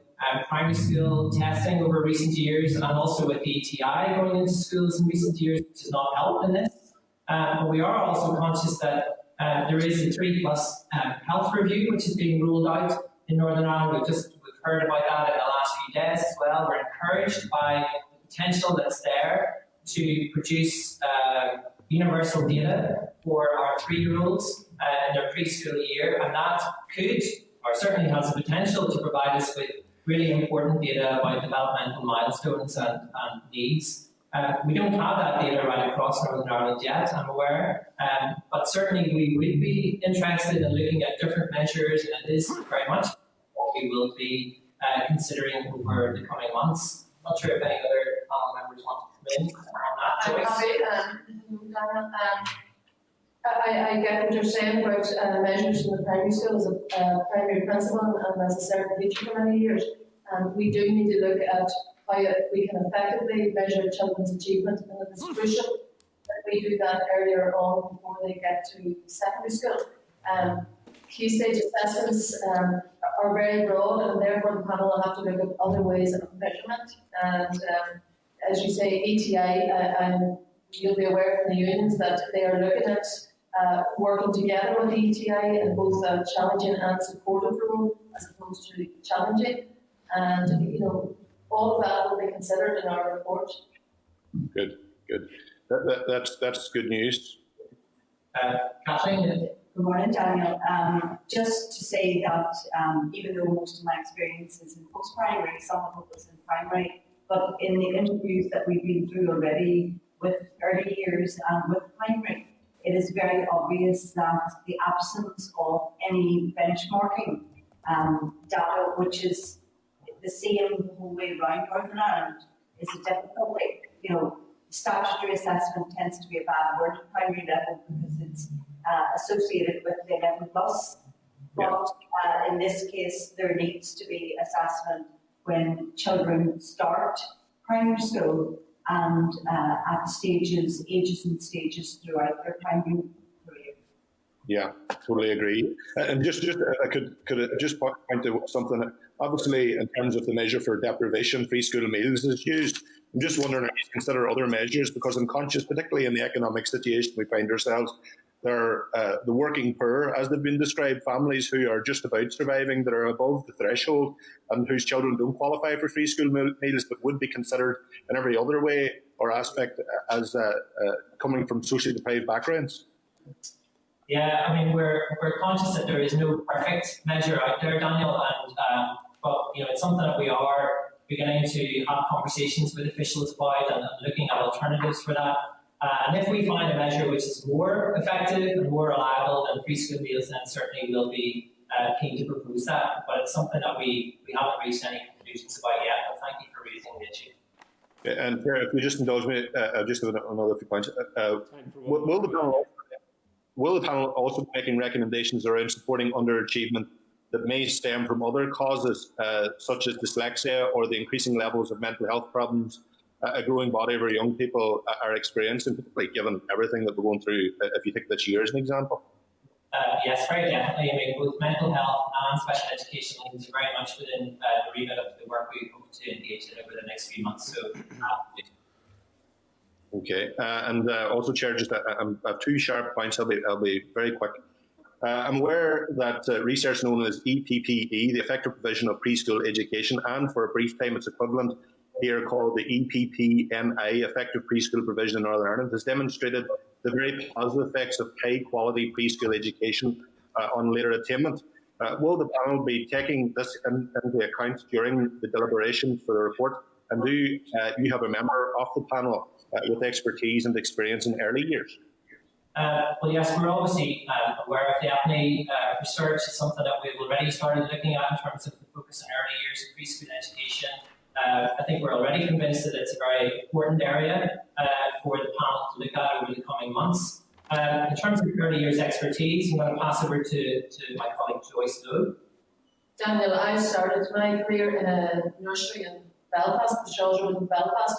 primary school testing over recent years, and also with the ETI going into schools in recent years, which has not helped in this. But we are also conscious that there is a 3+ health review which is being rolled out in Northern Ireland. We've heard about that in the last few days as well. We're encouraged by the potential that's there to produce universal data for our 3-year-olds in their preschool year, and that could, or certainly has the potential to provide us with really important data about developmental milestones and needs. We don't have that data right across Northern Ireland yet, I'm aware, but certainly we would be interested in looking at different measures, and it is very much what we will be considering over the coming months. Not sure if any other panel members want to come in on that, Joyce. I get what you're saying about measures in the primary school as a primary principal and as a servant teacher for many years. We do need to look at how we can effectively measure children's achievement, and it is crucial that we do that earlier on before they get to secondary school. Key stage assessments are very broad, and therefore the panel will have to look at other ways of measurement. And as you say, ETI, and you'll be aware from the unions that they are looking at working together with ETI in both a challenging and supportive role, as opposed to challenging. And, you know, all of that will be considered in our report. Good. That's good news. Kathleen? Good morning, Daniel. Just to say that even though most of my experience is in post-primary, some of it was in primary, but in the interviews that we've been through already with early years and with primary, it is very obvious that the absence of any benchmarking data, which is the same the whole way around Northern Ireland, is a difficulty. You know, statutory assessment tends to be a bad word at primary level because it's associated with the 11+. But in this case, there needs to be assessment when children start primary school and at ages and stages throughout their primary career. Yeah, totally agree. And just I could just point to something. Obviously, in terms of the measure for deprivation, free school meals is used. I'm just wondering if you consider other measures, because I'm conscious, particularly in the economic situation we find ourselves, there are the working poor, as they've been described, families who are just about surviving, that are above the threshold and whose children don't qualify for free school meals but would be considered in every other way or aspect as coming from socially deprived backgrounds. Yeah, I mean, we're conscious that there is no perfect measure out there, Daniel, and but you know, it's something that we are beginning to have conversations with officials about and looking at alternatives for that. And if we find a measure which is more effective and more reliable than free school meals, then certainly we'll be keen to propose that. But it's something that we haven't reached any conclusions about yet. But thank you for raising the issue. And if you just indulge me, just another few points. Will the panel also be making recommendations around supporting underachievement that may stem from other causes, such as dyslexia or the increasing levels of mental health problems a growing body of our young people are experiencing, particularly given everything that we're going through, if you take this year as an example? Yes, very definitely. I mean, both mental health and special education needs are very much within the remit of the work we hope to engage in over the next few months. So, okay, and also, Chair, just I have two sharp points. I'll be very quick. I'm aware that research known as EPPE, the effective provision of preschool education, and for a brief time its equivalent here called the EPPMI, effective preschool provision in Northern Ireland, has demonstrated the very positive effects of high quality preschool education on later attainment. Will the panel be taking this into account during the deliberations for the report? And do you have a member of the panel with expertise and experience in early years? Well, yes, we're obviously aware of the APNI research. It's something that we've already started looking at in terms of the focus on early years of preschool education. I think we're already convinced that it's a very important area for the panel to look at over the coming months. In terms of early years expertise, I'm going to pass over to my colleague Joyce Lowe. Daniel, I started my career in a nursery in Belfast, the Shaw's Road in Belfast,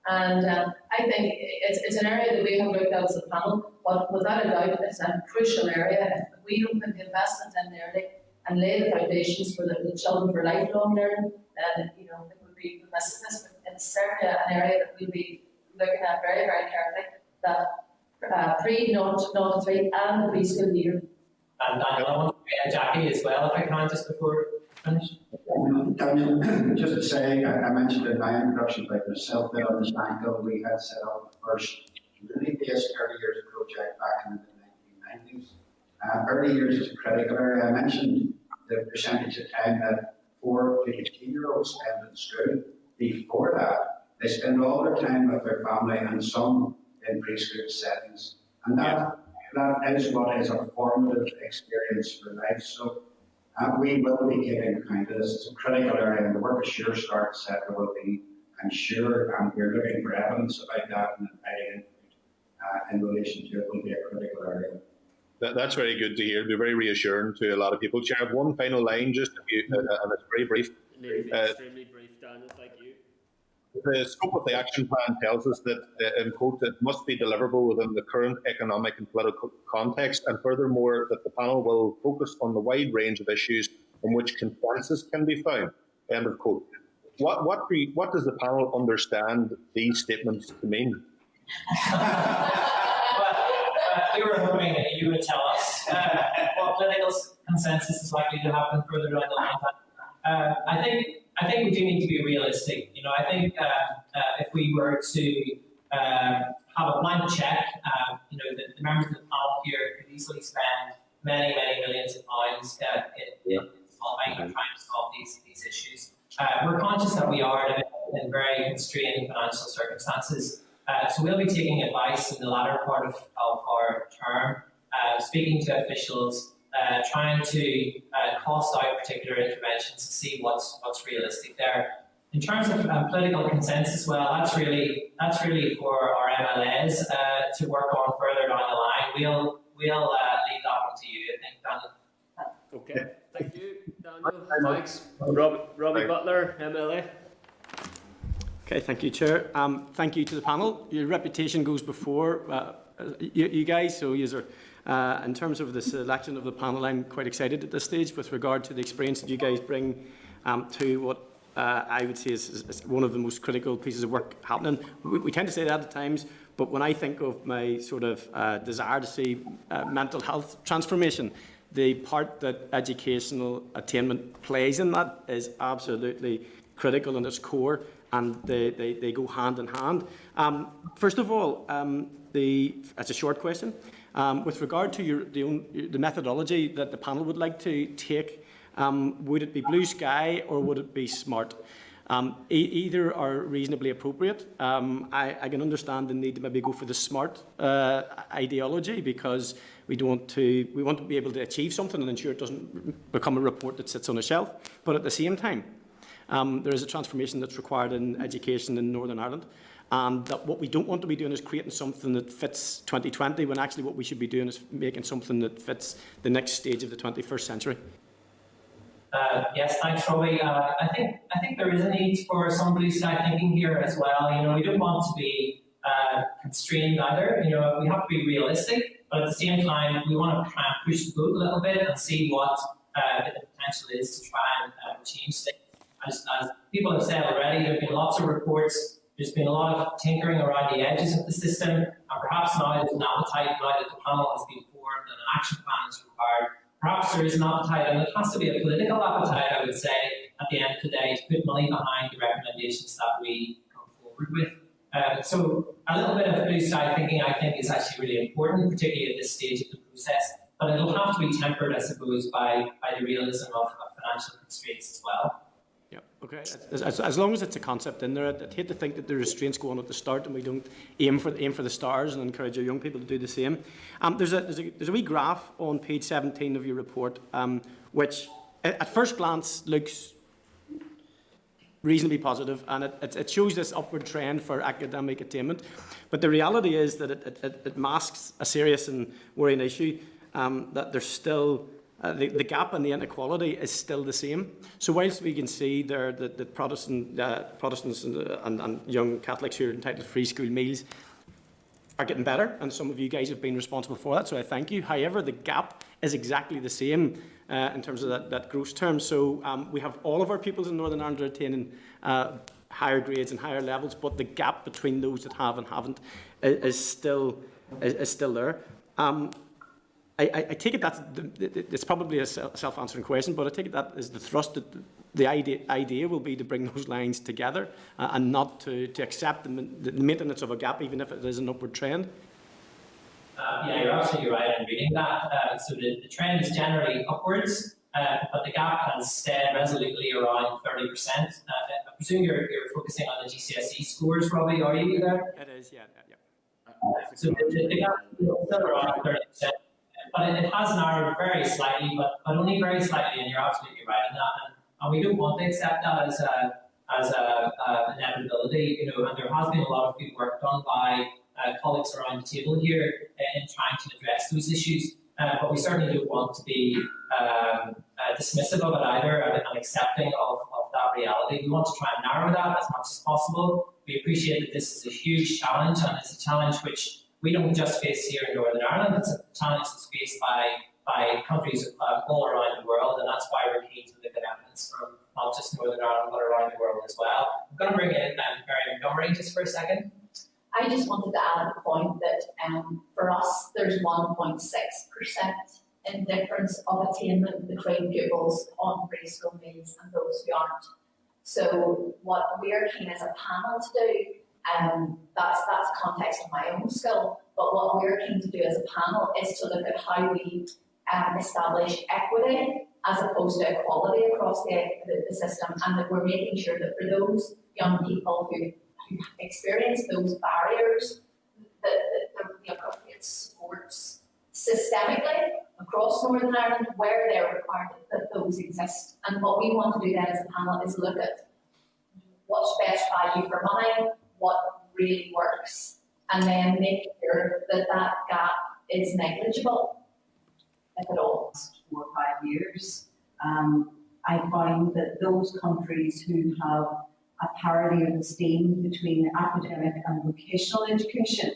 And I think it's an area that we have looked at as a panel, but without a doubt, it's a crucial area. If we don't put the investment in early and lay the foundations for the children for lifelong learning, then it would be missing this. But it's certainly an area that we'll be looking at very, very carefully. That pre, not three, and the preschool year. And Daniel, I want to Jackie as well, if I can, just before I finish. Daniel, just to say, I mentioned in my introduction about myself there on the Shankill, we had set up the first community-based early years project back in the 1990s. Early years is a critical area. I mentioned the percentage of time that 4 to 15-year-olds spend in school. Before that, they spend all their time with their family and some in preschool settings. And that is what is a formative experience for life. So we will be taking account of this. It's a critical area, and the work of Sure Start, etc. will be, I'm sure, we're looking for evidence about that and inviting input in relation to it will be a critical area. That's very good to hear. It'll be very reassuring to a lot of people. Chair, one final line, just and it's very brief. Extremely brief, Daniel. Thank you. The scope of the action plan tells us that, in quote, it must be deliverable within the current economic and political context, and furthermore, that the panel will focus on the wide range of issues in which consensus can be found. End of quote. What does the panel understand these statements to mean? We were hoping that you would tell us what political consensus is likely to happen further down the line. I think we do need to be realistic. I think if we were to have a blank check, the members of the panel here could easily spend many, many millions of pounds in trying to solve these issues. We're conscious that we are in very constrained financial circumstances. So we'll be taking advice in the latter part of our term, speaking to officials, trying to cost out particular interventions to see what's realistic there. In terms of political consensus, well, that's really for our MLAs to work on further down the line. We'll leave that one to you, I think, Daniel. Okay, thank you, Daniel. Thanks. Robbie Butler, MLA. Okay, thank you, Chair. Thank you to the panel. Your reputation goes before you guys, so you are, in terms of the selection of the panel, I'm quite excited at this stage with regard to the experience that you guys bring to what I would say is one of the most critical pieces of work happening. We tend to say that at times, but when I think of my sort of desire to see mental health transformation, the part that educational attainment plays in that is absolutely critical in its core, and they go hand in hand. First of all, it's a short question. With regard to the methodology that the panel would like to take, would it be blue sky or would it be SMART? Either are reasonably appropriate. I can understand the need to maybe go for the SMART ideology, because we want to be able to achieve something and ensure it doesn't become a report that sits on a shelf. But at the same time, there is a transformation that's required in education in Northern Ireland, and that what we don't want to be doing is creating something that fits 2020, when actually what we should be doing is making something that fits the next stage of the 21st century. Yes, thanks, Robbie. I think there is a need for some blue sky thinking here as well. We don't want to be constrained either. We have to be realistic, but at the same time, we want to try and push the boat a little bit and see what the potential is to try and change things. As people have said already, there have been lots of reports. There's been a lot of tinkering around the edges of the system, and perhaps now there's an appetite, now that the panel has been formed and an action plan is required. Perhaps there is an appetite, and it has to be a political appetite, I would say, at the end of the day, to put money behind the recommendations that we come forward with. So a little bit of blue sky thinking, I think, is actually really important, particularly at this stage of the process. But it'll have to be tempered, I suppose, by the realism of financial constraints as well. Yeah, okay. As long as it's a concept in there, I'd hate to think that the restraints go on at the start and we don't aim for the stars and encourage our young people to do the same. There's a wee graph on page 17 of your report, which at first glance looks reasonably positive, and it shows this upward trend for academic attainment. But the reality is that it masks a serious and worrying issue, that there's still the gap and the inequality is still the same. So whilst we can see there that the Protestants and young Catholics who are entitled to free school meals are getting better, and some of you guys have been responsible for that, so I thank you. However, the gap is exactly the same in terms of that gross term. So we have all of our pupils in Northern Ireland are attaining higher grades and higher levels, but the gap between those that have and haven't is still there. I take it that it's probably a self-answering question, but I take it that is the thrust that the idea will be to bring those lines together and not to accept the maintenance of a gap, even if it is an upward trend. Yeah, you're absolutely right in reading that. So the trend is generally upwards, but the gap has stayed resolutely around 30%. I presume you're focusing on the GCSE scores, Robbie, are you there? It is, yeah. So the gap is still around 30%. But it has narrowed very slightly, but only very slightly, and you're absolutely right in that. And we don't want to accept that as a inevitability, you know. And there has been a lot of good work done by colleagues around the table here in trying to address those issues. But we certainly don't want to be dismissive of it either and accepting of that reality. We want to try and narrow that as much as possible. We appreciate that this is a huge challenge, and it's a challenge which we don't just face here in Northern Ireland. It's a challenge that's faced by countries all around the world, and that's why we're keen to look at evidence from not just Northern Ireland, but around the world as well. I'm going to bring in Mary Montgomery just for a second. I just wanted to add a point that for us, there's 1.6% in difference of attainment between pupils on free school meals and those who aren't. So what we're keen as a panel to do, that's the context of my own skill, but what we're keen to do as a panel is to look at how we establish equity as opposed to equality across the system, and that we're making sure that for those young people who experience those barriers, that the appropriate supports systemically across Northern Ireland where they're required, that those exist. And what we want to do then as a panel is look at what's best value for money, what really works, and then make sure that that gap is negligible, if at all. 4 or 5 years, I find that those countries who have a parity of esteem between academic and vocational education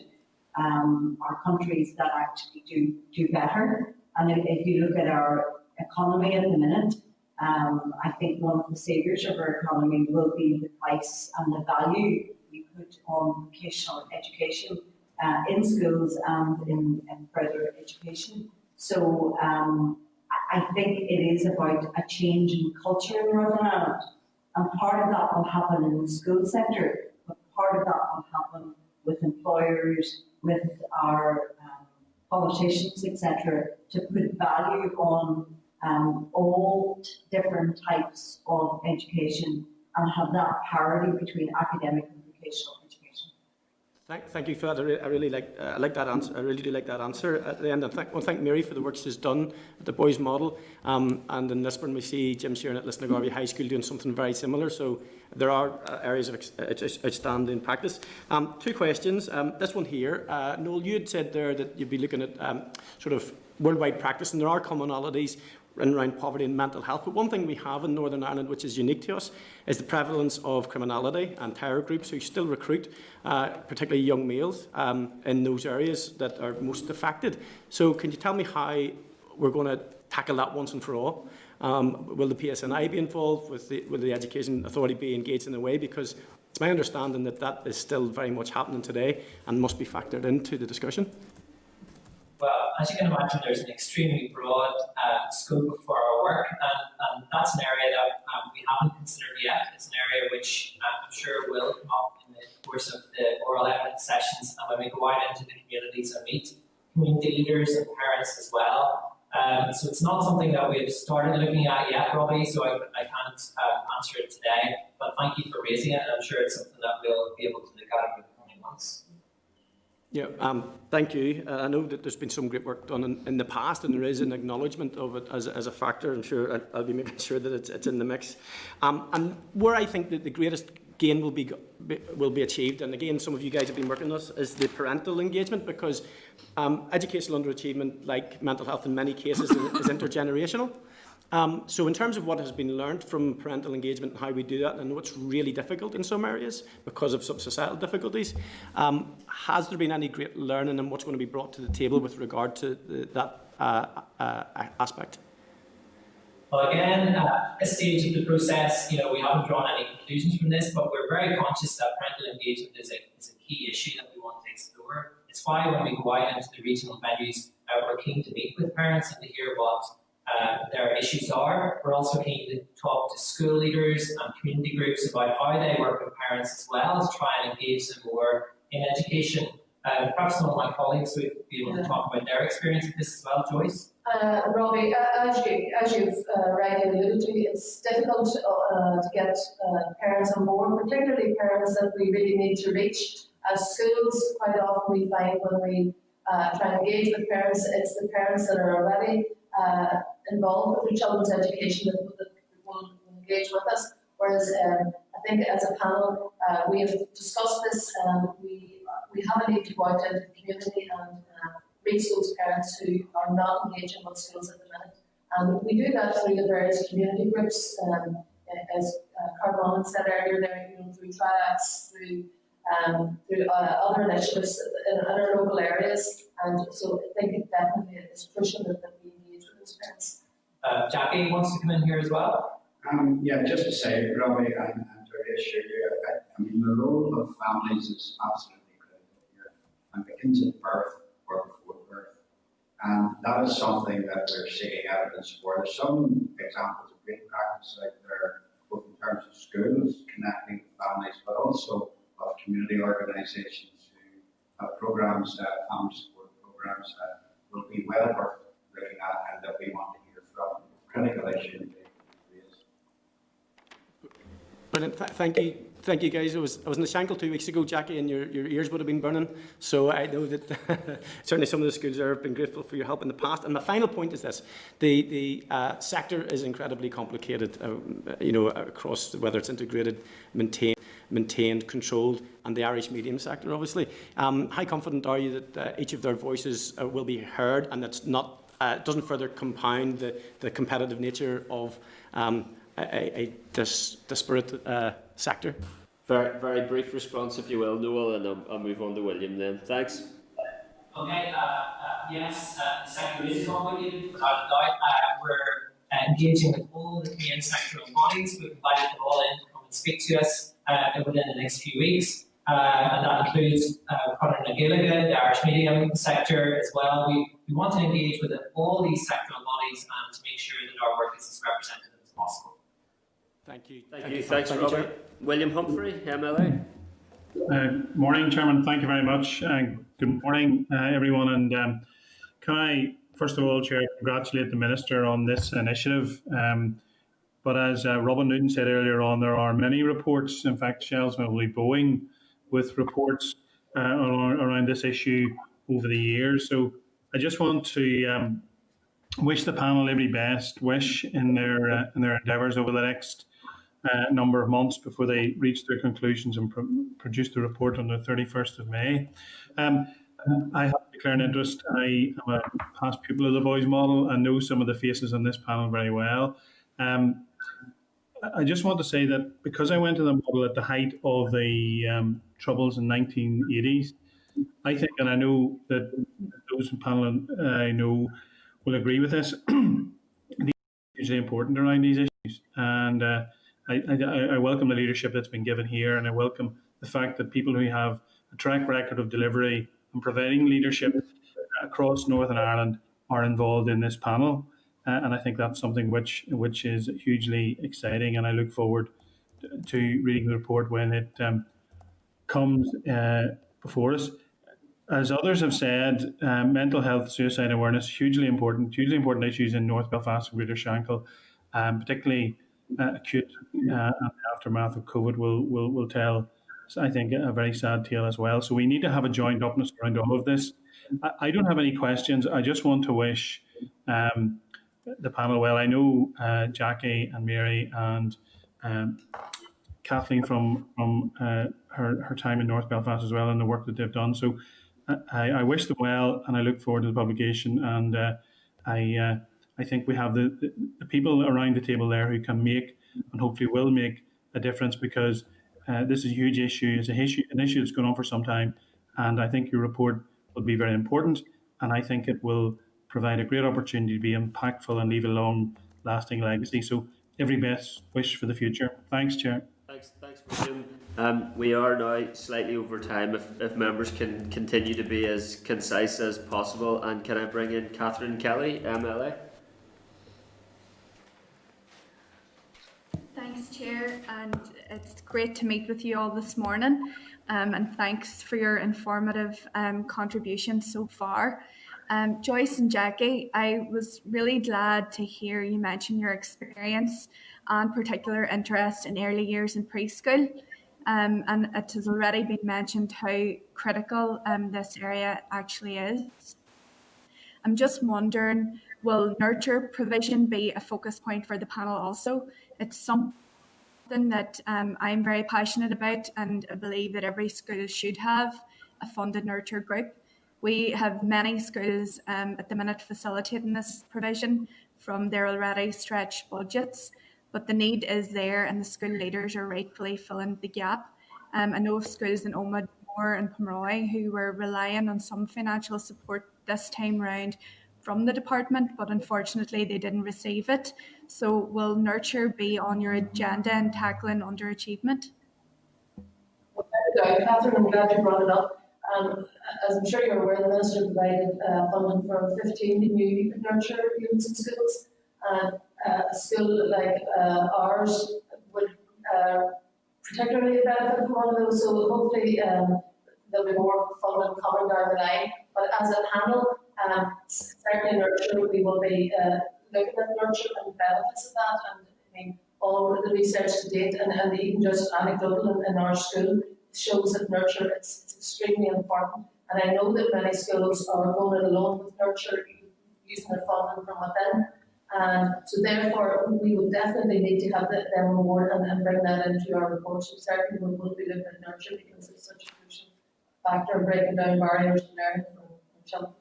are countries that actually do better. And if you look at our economy at the minute, I think one of the saviours of our economy will be the price and the value we put on vocational education in schools and in further education. So I think it is about a change in culture in Northern Ireland. And part of that will happen in the school sector, but part of that will happen with employers, with our politicians, etc., to put value on all different types of education and have that parity between academic and vocational education. Thank you for that. I really like that answer. I really do like that answer at the end. I want to thank Mary for the work she's done at the boys' model. And in Lisburn, we see Jim Sheeran at Lisnagarvey High School doing something very similar. So there are areas of outstanding practice. 2 questions. This one here. Noel, you had said there that you'd be looking at sort of worldwide practice, and there are commonalities around poverty and mental health. But one thing we have in Northern Ireland, which is unique to us, is the prevalence of criminality and terror groups who still recruit, particularly young males, in those areas that are most affected. So can you tell me how we're going to tackle that once and for all? Will the PSNI be involved? Will the Education Authority be engaged in a way? Because it's my understanding that is still very much happening today and must be factored into the discussion. Well, as you can imagine, there's an extremely broad scope for our work, and that's an area that we haven't considered yet. It's an area which I'm sure will come up in the course of the oral evidence sessions, and when we go out into the communities and meet community leaders and parents as well. So it's not something that we've started looking at yet, Robbie, so I can't answer it today, but thank you for raising it, and I'm sure it's something that we'll be able to look at over the coming months. Yeah, thank you. I know that there's been some great work done in the past, and there is an acknowledgement of it as a factor. I'm sure I'll be making sure that it's in the mix. And where I think that the greatest gain will be achieved. And again, some of you guys have been working on this, is the parental engagement, because educational underachievement, like mental health in many cases, is intergenerational. So in terms of what has been learned from parental engagement and how we do that, and what's really difficult in some areas because of some societal difficulties, has there been any great learning and what's going to be brought to the table with regard to that aspect? Well, again, at this stage of the process, we haven't drawn any conclusions from this, but we're very conscious that parental engagement is a key issue that we want to explore. It's why when we go out into the regional venues, we're keen to meet with parents and to hear what their issues are. We're also keen to talk to school leaders and community groups about how they work with parents as well, to try and engage them more in education. Perhaps some of my colleagues would be able to talk about their experience with this as well. Joyce? Robbie, as you've rightly alluded to, it's difficult to get parents on board, particularly parents that we really need to reach. As schools, quite often we find when we try and engage with parents, it's the parents that are already involved with their children's education that will engage with us. Whereas I think as a panel, we have discussed this and we have a need to go out into the community and reach those parents who are not engaging with schools at the minute. And we do that through the various community groups, as Carbon said earlier there, through triads, through other initiatives in our local areas. And so I think it definitely is crucial that we engage with those parents. Jackie wants to come in here as well. Yeah, just to say, Robbie, and to reassure you, I mean, the role of families is absolutely critical here, and begins at birth or before birth. And that is something that we're seeking evidence for. There's some examples of great practice out there, both in terms of schools connecting families, but also of community organisations who have programs, family support programs that will be well worth looking at and that we want to hear from. Critical issue. Brilliant. Thank you guys. I was in the Shankill 2 weeks ago, Jackie, and your ears would have been burning. So I know that certainly some of the schools there have been grateful for your help in the past. And my final point is this: the sector is incredibly complicated. Across whether it's integrated, maintained, controlled, and the Irish medium sector, obviously. How confident are you that each of their voices will be heard, and that's not doesn't further compound the competitive nature of a disparate sector? Very, very brief response, if you will, Noel, and I'll move on to William then. Thanks. Okay, yes, the sector is complicated, without a doubt. We're engaging with all the main sectoral bodies. We've invited them all in to come and speak to us within the next few weeks. And that includes Conor na Gaeilge, the Irish medium sector as well. We want to engage with all these sectoral bodies and to make sure that our work is as representative as possible. Thank you. Thanks, Robert. William Humphrey, MLA. Morning, Chairman. Thank you very much. Good morning, everyone. And can I, first of all, Chair, congratulate the Minister on this initiative. But as Robin Newton said earlier on, there are many reports. In fact, Shell's will be Boeing with reports around this issue over the years. So I just want to wish the panel every best wish in their endeavours over the next number of months before they reach their conclusions and produce the report on the 31st of May. I have to declare an interest. I am a past pupil of the boys model and know some of the faces on this panel very well. I just want to say that because I went to the model at the height of the troubles in 1980s, I think, and I know that those in the panel I know will agree with this, it's hugely important around these issues. And I welcome the leadership that's been given here, and I welcome the fact that people who have a track record of delivery and providing leadership across Northern Ireland are involved in this panel. And I think that's something which is hugely exciting, and I look forward to reading the report when it comes before us. As others have said, mental health, suicide awareness, hugely important issues in North Belfast and Greater Shankill, particularly acute and the aftermath of COVID will tell, I think, a very sad tale as well. So we need to have a joined upness around all of this. I don't have any questions. I just want to wish the panel well. I know Jackie and Mary and Kathleen from her time in North Belfast as well, and the work that they've done. So I wish them well, and I look forward to the publication. And I think we have the people around the table there who can make, and hopefully will make, a difference, because this is a huge issue. It's an issue that's gone on for some time, and I think your report will be very important, and I think it will provide a great opportunity to be impactful and leave a long-lasting legacy. So every best wish for the future. Thanks, Chair. Thanks, William. We are now slightly over time. If members can continue to be as concise as possible, and can I bring in Catherine Kelly, MLA? Thanks, Chair, and it's great to meet with you all this morning, and thanks for your informative contributions so far. Joyce and Jackie, I was really glad to hear you mention your experience and particular interest in early years and preschool, and it has already been mentioned how critical this area actually is. I'm just wondering, will nurture provision be a focus point for the panel also? It's something that I'm very passionate about, and I believe that every school should have a funded nurture group. We have many schools at the minute facilitating this provision from their already stretched budgets, but the need is there and the school leaders are rightfully filling the gap. I know of schools in Omagh and Pomeroy who were relying on some financial support this time round from the department, but unfortunately they didn't receive it. So will nurture be on your agenda in tackling underachievement? Well, Catherine, I'm glad you brought it up. As I'm sure you're aware, the Minister provided funding for 15 new nurture units in schools. And a school like ours would particularly benefit from one of those. So hopefully there'll be more funding coming down the line. But as a panel, certainly nurture, we will be looking at nurture and benefits of that. And I mean, all of the research to date, and even just anecdotal in our school, shows that nurture it's extremely important. And I know that many schools are going it alone with nurture, using their funding from within. And so therefore, we will definitely need to have them on board and bring that into our report. So certainly we will be looking at nurture because it's such a crucial factor in breaking down barriers to learning for children.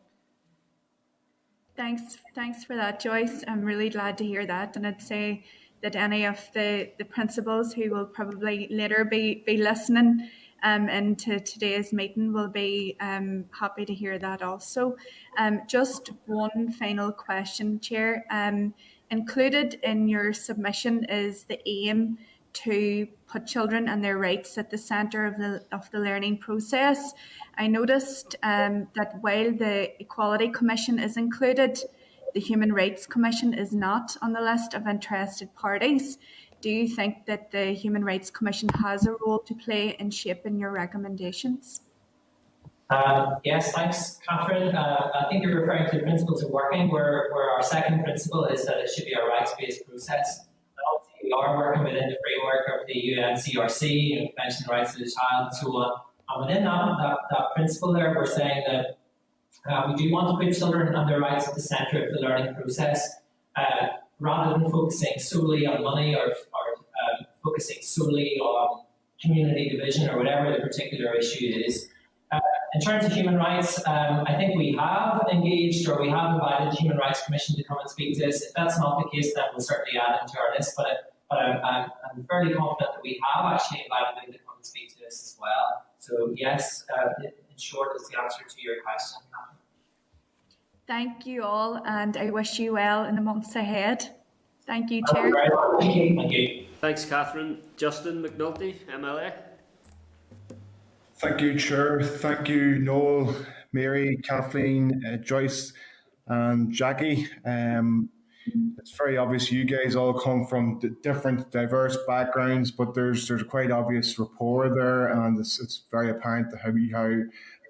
Thanks for that, Joyce. I'm really glad to hear that, and I'd say that any of the principals who will probably later be listening into today's meeting will be happy to hear that also. Just one final question, Chair. Included in your submission is the aim to put children and their rights at the centre of the learning process. I noticed that while the Equality Commission is included, the Human Rights Commission is not on the list of interested parties. Do you think that the Human Rights Commission has a role to play in shaping your recommendations? Yes, thanks, Catherine. I think you're referring to the principles of working, where our second principle is that it should be a rights-based process. We are working within the framework of the UNCRC and Convention on the Rights of the Child and so on. And within that principle there, we're saying that we do want to put children and their rights at the centre of the learning process, rather than focusing solely on money or focusing solely on community division or whatever the particular issue is. In terms of human rights, I think we have engaged or we have invited the Human Rights Commission to come and speak to us. If that's not the case, then we'll certainly add it to our list. But I'm fairly confident that we have actually invited them to come and speak to us as well. So yes, in short, is the answer to your question. Thank you all, and I wish you well in the months ahead. Thank you, Chair. Thank you. Thanks, Catherine. Justin McNulty, MLA. Thank you, Chair. Thank you, Noel, Mary, Kathleen, Joyce, and Jackie. It's very obvious you guys all come from different, diverse backgrounds, but there's a quite obvious rapport there, and it's very apparent how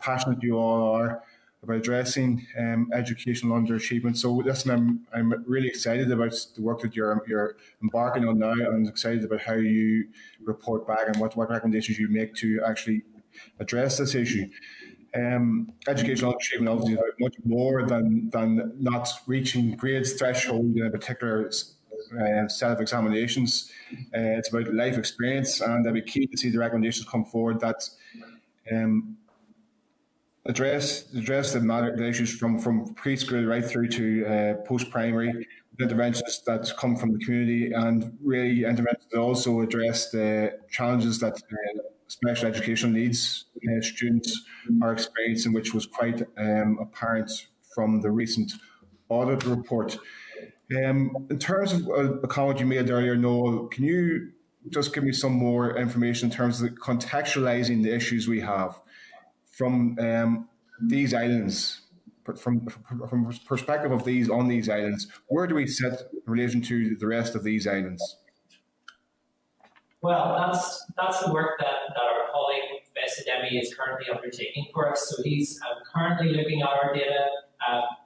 passionate you all are about addressing educational underachievement. So listen, I'm really excited about the work that you're embarking on now, and I'm excited about how you report back and what recommendations you make to actually address this issue. Educational underachievement obviously is about much more than not reaching grades threshold in a particular set of examinations. It's about life experience, and I'd be keen to see the recommendations come forward that address the issues from preschool right through to post-primary, interventions that come from the community, and really interventions that also address the challenges that special educational needs students are experiencing, which was quite apparent from the recent audit report. In terms of a comment you made earlier, Noel, can you just give me some more information in terms of contextualizing the issues we have from these islands, from perspective of these on these islands? Where do we sit in relation to the rest of these islands? Well, that's the work that our colleague Demi is currently undertaking for us. So he's currently looking at our data.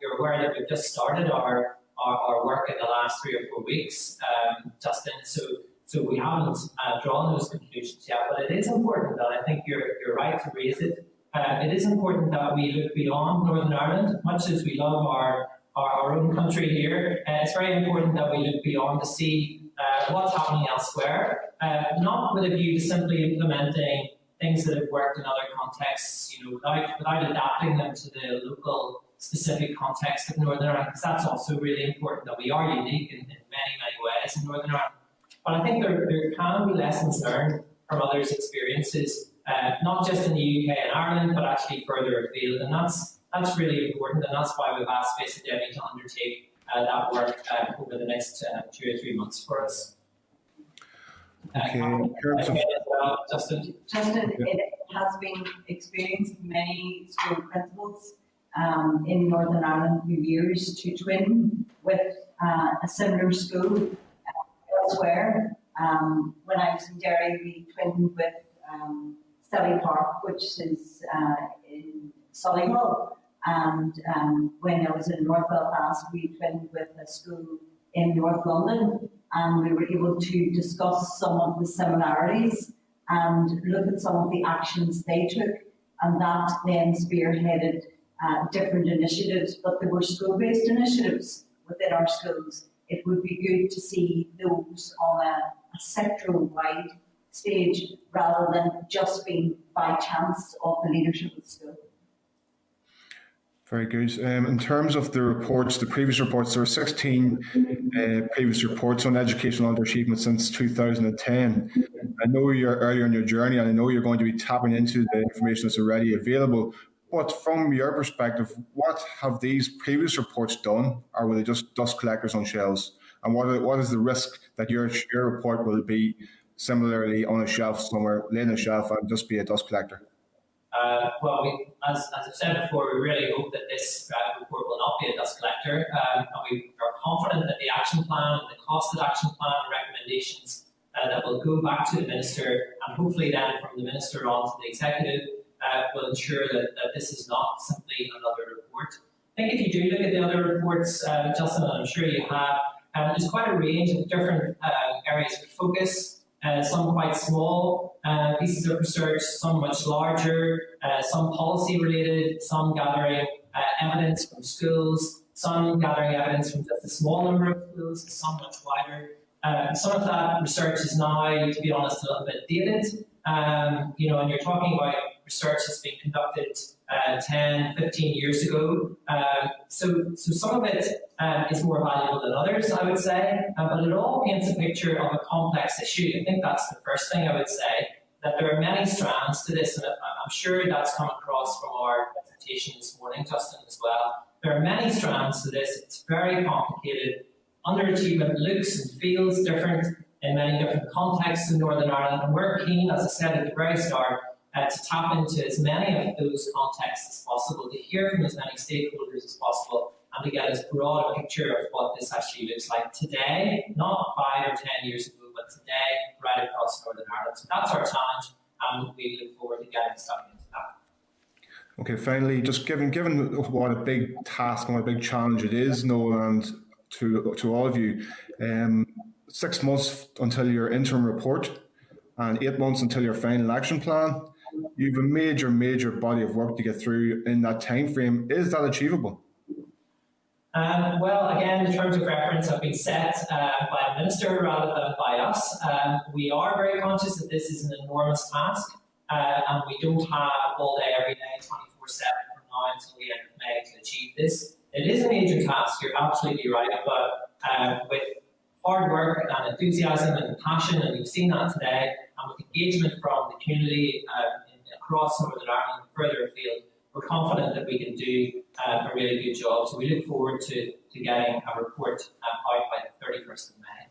You're aware that we've just started our work in the last 3 or 4 weeks, Justin. So we haven't drawn those conclusions yet. But it is important, and I think you're right to raise it. It is important that we look beyond Northern Ireland, much as we love our own country here. It's very important that we look beyond to see what's happening elsewhere, not with a view to simply implementing things that have worked in other contexts, without adapting them to the local specific context of Northern Ireland, because that's also really important, that we are unique in many, many ways in Northern Ireland. But I think there can be lessons learned from others' experiences, not just in the UK and Ireland, but actually further afield. And that's really important, and that's why we've asked Demi to undertake that work over the next 2 or 3 months for us. Justin, it has been experienced many school principals in Northern Ireland for years to twin with a similar school elsewhere. When I was in Derry, we twinned with Sally Park, which is in Solihull. And when I was in North Belfast, we twinned with a school in North London, and we were able to discuss some of the similarities and look at some of the actions they took, and that then spearheaded different initiatives, but there were school-based initiatives within our schools. It would be good to see those on a sectoral-wide stage rather than just being by chance of the leadership of the school. Very good. In terms of the reports, the previous reports, there were 16 previous reports on educational underachievement since 2010. I know you're earlier in your journey, and I know you're going to be tapping into the information that's already available. But from your perspective, what have these previous reports done, or were they just dust collectors on shelves? And what is the risk that your report will be similarly on a shelf somewhere, lay on a shelf and just be a dust collector? As I've said before, we really hope that this report will not be a dust collector, and we are confident that the action plan, the costed action plan and recommendations that will go back to the Minister, and hopefully then from the Minister on to the Executive, will ensure that this is not simply another report. I think if you do look at the other reports, Justin, and I'm sure you have, there's quite a range of different areas of focus. Some quite small pieces of research, some much larger, some policy related, some gathering evidence from schools, some gathering evidence from just a small number of schools, some much wider. Some of that research is now, to be honest, a little bit dated. And you're talking about research that's been conducted 10, 15 years ago. So some of it is more valuable than others, I would say, but it all paints a picture of a complex issue. I think that's the first thing I would say, that there are many strands to this, and I'm sure that's come across from our presentation this morning, Justin, as well. There are many strands to this. It's very complicated. Underachievement looks and feels different in many different contexts in Northern Ireland, and we're keen, as I said at the very start, to tap into as many of those contexts as possible, to hear from as many stakeholders as possible, and to get as broad a picture of what this actually looks like today, not 5 or 10 years ago, but today, right across Northern Ireland. So that's our challenge, and we look forward to getting stuck into that. Okay, finally, just given what a big task and what a big challenge it is, Noel, and to all of you, 6 months until your interim report and 8 months until your final action plan, you have a major body of work to get through in that time frame. Is that achievable? Well, again, the terms of reference have been set by a minister rather than by us. We are very conscious that this is an enormous task, and we don't have all day, every day, 24/7 from now until the end of May to achieve this. It is a major task, you're absolutely right, but with hard work and enthusiasm and passion, and we've seen that today, and with engagement from the community across Northern Ireland and further afield, we're confident that we can do a really good job. So we look forward to getting a report out by the 31st of May.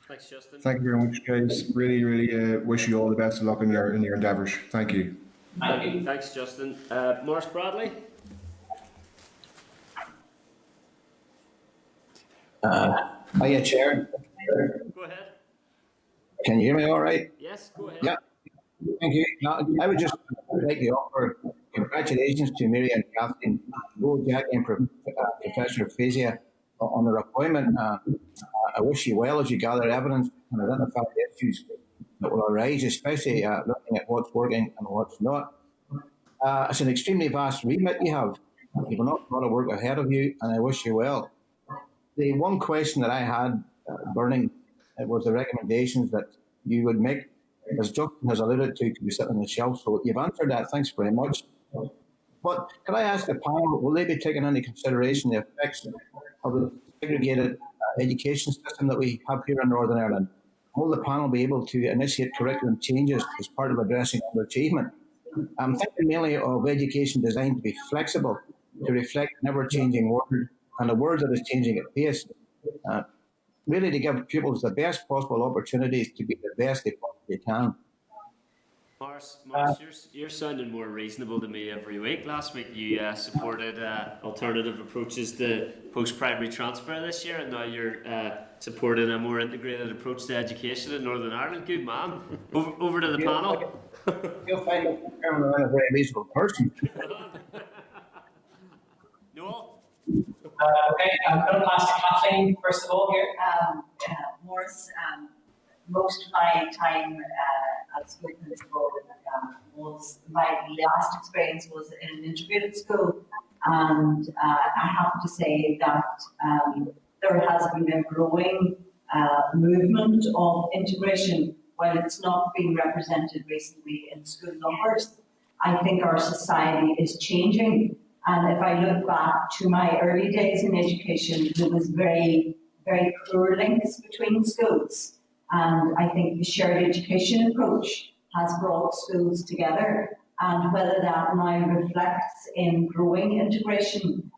Thanks, Justin. Thank you very much, guys. Really wish you all the best of luck in your endeavours. Thank you. Thank you. Thanks, Justin. Morris Bradley. Hiya, Chair. Go ahead. Can you hear me all right? Yes, go ahead. Yeah. Thank you. Now, I would just like to offer congratulations to Mary and Kathleen, Jack and Professor Fazia on their appointment. I wish you well as you gather evidence and identify the issues that will arise, especially looking at what's working and what's not. It's an extremely vast remit you have. You've got a lot of work ahead of you, and I wish you well. The one question that I had burning was the recommendations that you would make, as Justin has alluded to, could be sitting on the shelf. So you've answered that. Thanks very much. But can I ask the panel, will they be taking into consideration the effects of the segregated education system that we have here in Northern Ireland? Will the panel be able to initiate curriculum changes as part of addressing underachievement? I'm thinking mainly of education designed to be flexible, to reflect an ever-changing world, and a world that is changing at pace. Really to give pupils the best possible opportunities to be the best they possibly can. Morris, you're sounding more reasonable to me every week. Last week you supported alternative approaches to post-primary transfer this year, and now you're supporting a more integrated approach to education in Northern Ireland. Good man. Over to the panel. You'll find I'm a very reasonable person. Noel? Okay, I'm going to pass to Kathleen first of all here. Morris, most of my time at school principal was, my last experience was in an integrated school, and I have to say that there has been a growing movement of integration. While it's not been represented recently in school numbers, I think our society is changing. And if I look back to my early days in education, there was very, very poor links between schools. And I think the shared education approach has brought schools together. And whether that now reflects in growing integration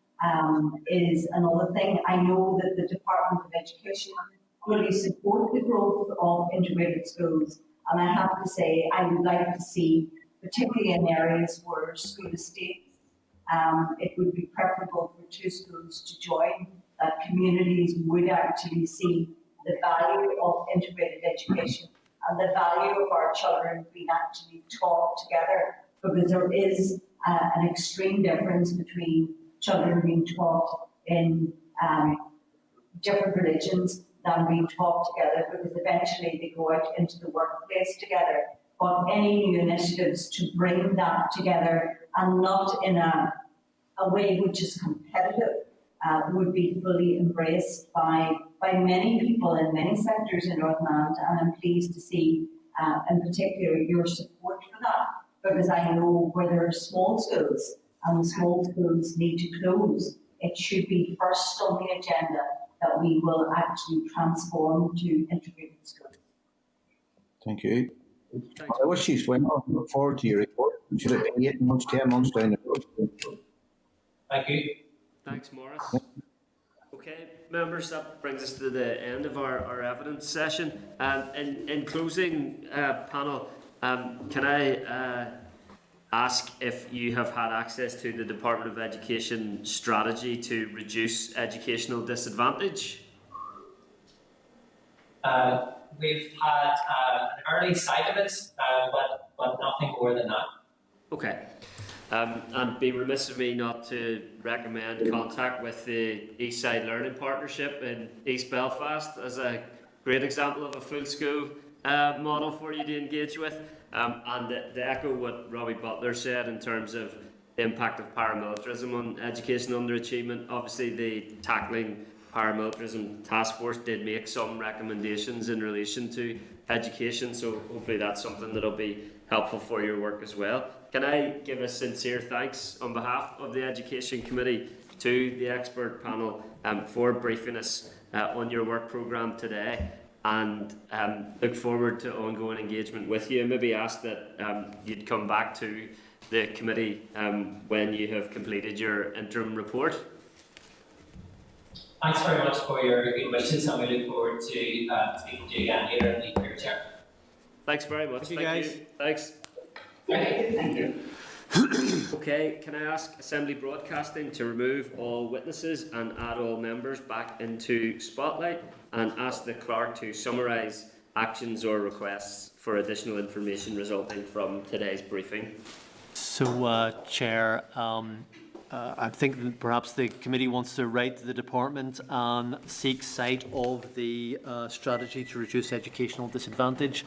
is another thing. I know that the Department of Education fully support the growth of integrated schools. And I have to say, I would like to see, particularly in areas where school estates, it would be preferable for two schools to join, that communities would actually see the value of integrated education and the value of our children being actually taught together, because there is an extreme difference between children being taught in different religions than being taught together, because eventually they go out into the workplace together. But any new initiatives to bring that together, and not in a way which is competitive, would be fully embraced by many people in many sectors in Northern Ireland. And I'm pleased to see, in particular, your support for that, because I know where there are small schools and the small schools need to close, it should be first on the agenda that we will actually transform to integrated schools. Thank you. I wish you well. I look forward to your report. Should it be 8 months, 10 months down the road? Thank you. Thanks, Morris. Okay, members, that brings us to the end of our evidence session. In closing, panel, can I ask if you have had access to the Department of Education strategy to reduce educational disadvantage? We've had an early sight of it, but nothing more than that. Okay. And be remiss of me not to recommend contact with the Eastside Learning Partnership in East Belfast as a great example of a full school model for you to engage with. And to echo what Robbie Butler said in terms of the impact of paramilitarism on education underachievement. Obviously, the Tackling Paramilitarism Task Force did make some recommendations in relation to education, so hopefully that's something that'll be helpful for your work as well. Can I give a sincere thanks on behalf of the Education Committee to the expert panel for briefing us on your work programme today, and look forward to ongoing engagement with you, and maybe ask that you'd come back to the committee when you have completed your interim report. Thanks very much for your good wishes, and we look forward to speaking to you again later in the year, Chair. Thanks very much. Thank you, guys. Thanks. Thank you. Okay, can I ask Assembly Broadcasting to remove all witnesses and add all members back into Spotlight, and ask the clerk to summarise actions or requests for additional information resulting from today's briefing? So, Chair, I think that perhaps the committee wants to write to the department and seek sight of the strategy to reduce educational disadvantage,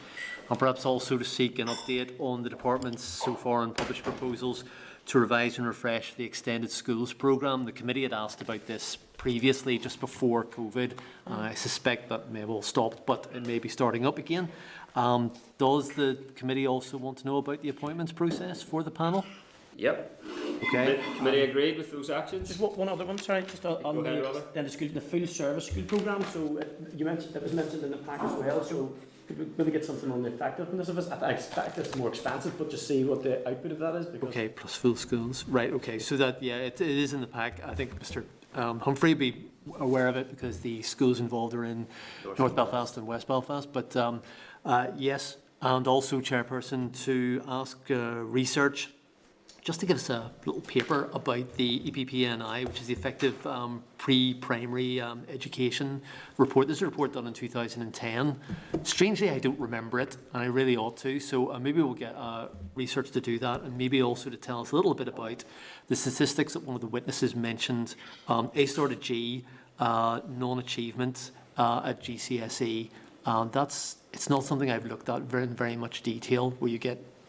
and perhaps also to seek an update on the department's so far unpublished proposals to revise and refresh the extended schools programme. The committee had asked about this previously, just before COVID. I suspect that may well stop, but it may be starting up again. Does the committee also want to know about the appointments process for the panel? Yep. Okay. Committee agreed with those actions? Just one other one, sorry, just on the full service school programme. So you mentioned, it was mentioned in the pack as well, so could we maybe get something on the effectiveness of it? I expect it's more expensive, but just see what the output of that is. Okay, plus full schools. Right, okay, so that, yeah, it is in the pack. I think Mr. Humphrey will be aware of it because the schools involved are in North Belfast and West Belfast. But yes, and also, Chairperson, to ask research, just to give us a little paper about the EPPNI, which is the Effective Pre-Primary Education Report. This is a report done in 2010. Strangely, I don't remember it, and I really ought to, so maybe we'll get research to do that, and maybe also to tell us a little bit about the statistics that one of the witnesses mentioned, A star to G, non-achievement at GCSE. It's not something I've looked at in very much detail, where you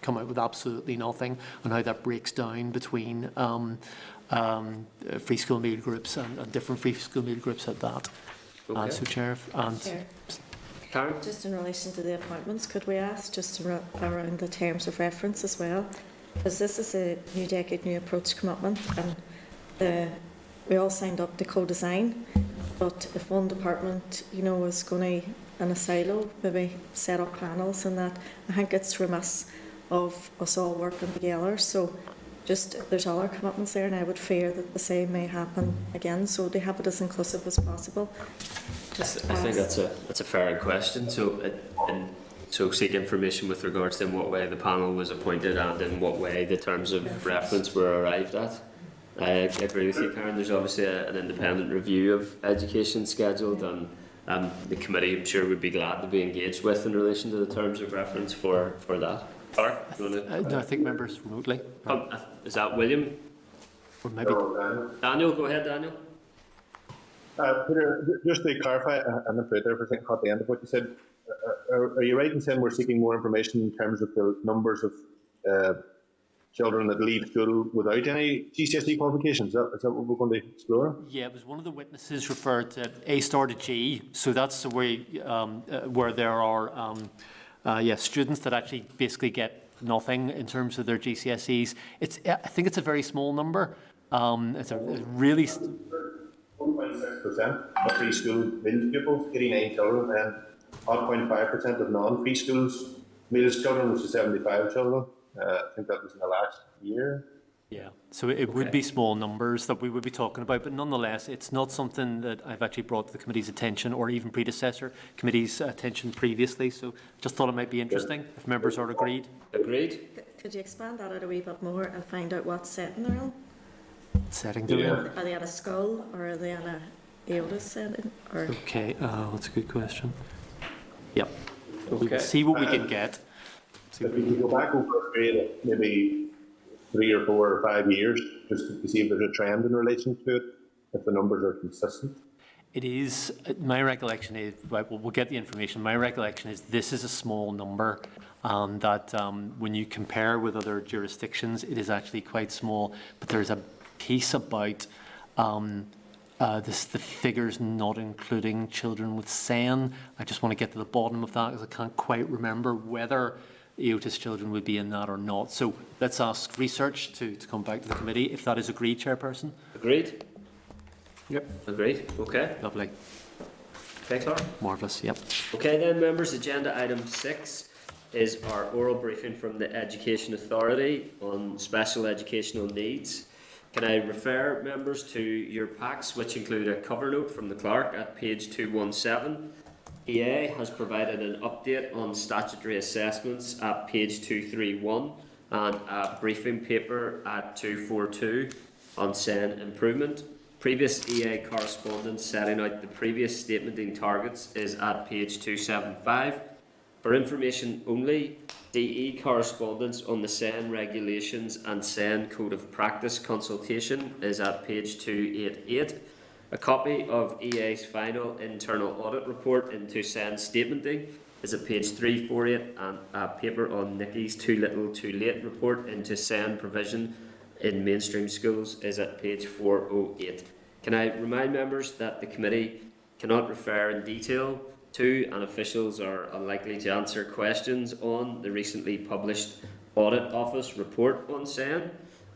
come out with absolutely nothing, and how that breaks down between free school meal groups and different free school meal groups at that. Okay. So, Chair, and Karen? Just in relation to the appointments, could we ask just around the terms of reference as well? Because this is a New Decade, New Approach commitment, and we all signed up to co-design, but if one department, is going to, in a silo, maybe set up panels and that, I think it's remiss of us all working together. So just there's other commitments there, and I would fear that the same may happen again. So to have it as inclusive as possible. I think that's a fair question. So seek information with regards to in what way the panel was appointed and in what way the terms of reference were arrived at. I agree with you, Karen. There's obviously an independent review of education scheduled, and the committee, I'm sure, would be glad to be engaged with in relation to the terms of reference for that. Clark, do you want to? No, I think members remotely. Is that William? Or maybe Daniel, go ahead, Daniel. Peter, just to clarify, I'm not there for a second, caught the end of what you said. Are you right in saying we're seeking more information in terms of the numbers of children that leave school without any GCSE qualifications? Is that what we're going to explore? Yeah, it was one of the witnesses referred to A star to G, so that's the way where there are students that actually basically get nothing in terms of their GCSEs. I think it's a very small number. It's a really 1.6% of free school meals pupils, 89 children, and 0.5% of non-free schools meals children, which is 75 children. I think that was in the last year. Yeah, so it would be small numbers that we would be talking about, but nonetheless, it's not something that I've actually brought to the committee's attention or even predecessor committee's attention previously. So just thought it might be interesting if members are agreed. Agreed. Could you expand that out a wee bit more and find out what setting they're in? Setting they're in? Are they at a school or are they in a EODIS setting? Or? Okay, that's a good question. Yep. Okay. We'll see what we can get. If we can go back over a period of maybe 3 or 4 or 5 years, just to see if there's a trend in relation to it, if the numbers are consistent. It is, my recollection is, right, we'll get the information. My recollection is this is a small number, that when you compare with other jurisdictions, it is actually quite small. But there's a piece about the figures not including children with SEN. I just want to get to the bottom of that because I can't quite remember whether EOTIS children would be in that or not. So let's ask research to come back to the committee if that is agreed, Chairperson. Agreed? Yep. Agreed. Okay. Lovely. Okay, Clark? Marvellous, yep. Okay then, members, agenda item 6 is our oral briefing from the Education Authority on special educational needs. Can I refer members to your packs, which include a cover note from the clerk at page 217. EA has provided an update on statutory assessments at page 231 and a briefing paper at 242 on SEN improvement. Previous EA correspondence setting out the previous statementing targets is at page 275. For information only, DE correspondence on the SEN regulations and SEN code of practice consultation is at page 288. A copy of EA's final internal audit report into SEN statementing is at page 348, and a paper on Nicky's Too Little Too Late report into SEN provision in mainstream schools is at page 408. Can I remind members that the committee cannot refer in detail to, and officials are unlikely to answer questions on, the recently published Audit Office report on SEN?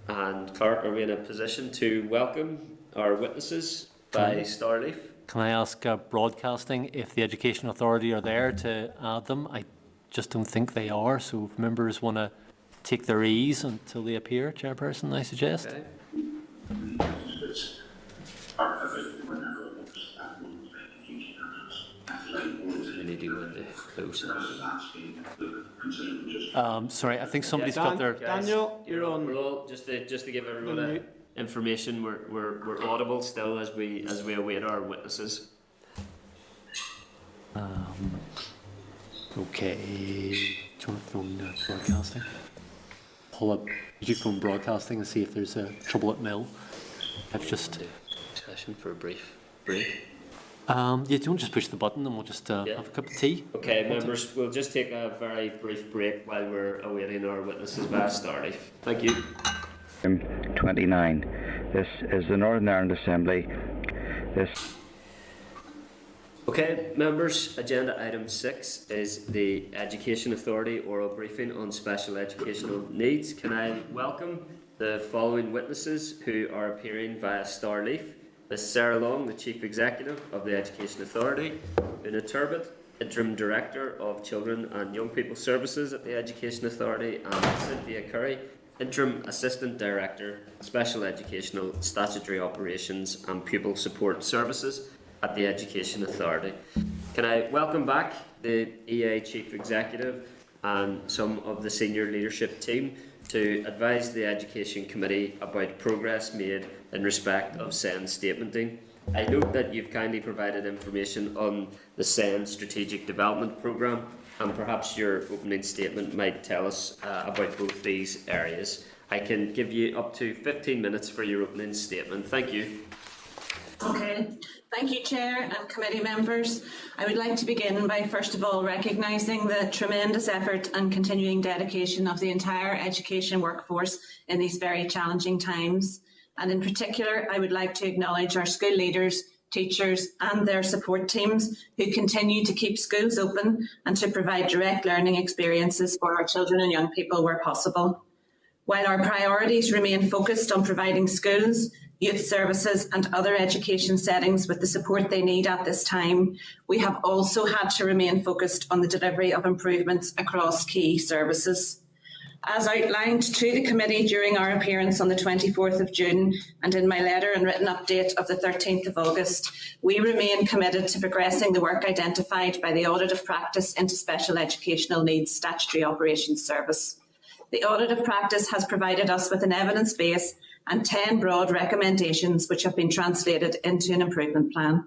And Clerk, are we in a position to welcome our witnesses by Starleaf? Can I ask Broadcasting if the Education Authority are there to add them? I just don't think they are, so if members want to take their ease until they appear, Chairperson, I suggest. Okay. We need to go into close. Sorry, I think somebody's got their... Daniel, you're on. We're all, just to give everyone information, we're audible still as we await our witnesses. Okay. Do you want to phone Broadcasting? Pull up. Did you phone Broadcasting and see if there's trouble at Mill? I've just... Session for a brief break. Yeah, do you want to just push the button and we'll just have a cup of tea? Okay, members, we'll just take a very brief break while we're awaiting our witnesses via Starleaf. Thank you. 29. This is the Northern Ireland Assembly. Okay, members, agenda item 6 is the Education Authority oral briefing on special educational needs. Can I welcome the following witnesses who are appearing via Starleaf? Ms. Sarah Long, the Chief Executive of the Education Authority, Una Turbot, Interim Director of Children and Young People Services at the Education Authority, and Cynthia Curry, Interim Assistant Director, Special Educational Statutory Operations and Pupil Support Services at the Education Authority. Can I welcome back the EA Chief Executive and some of the senior leadership team to advise the Education Committee about progress made in respect of SEN statementing. I note that you've kindly provided information on the SEN Strategic Development Programme, and perhaps your opening statement might tell us about both these areas. I can give you up to 15 minutes for your opening statement. Thank you. Okay. Thank you, Chair and committee members. I would like to begin by first of all recognising the tremendous effort and continuing dedication of the entire education workforce in these very challenging times. And in particular, I would like to acknowledge our school leaders, teachers and their support teams who continue to keep schools open and to provide direct learning experiences for our children and young people where possible. While our priorities remain focused on providing schools, youth services and other education settings with the support they need at this time, we have also had to remain focused on the delivery of improvements across key services. As outlined to the committee during our appearance on the 24th of June and in my letter and written update of the 13th of August, we remain committed to progressing the work identified by the Audit of Practice into Special Educational Needs Statutory Operations Service. The Audit of Practice has provided us with an evidence base and 10 broad recommendations which have been translated into an improvement plan.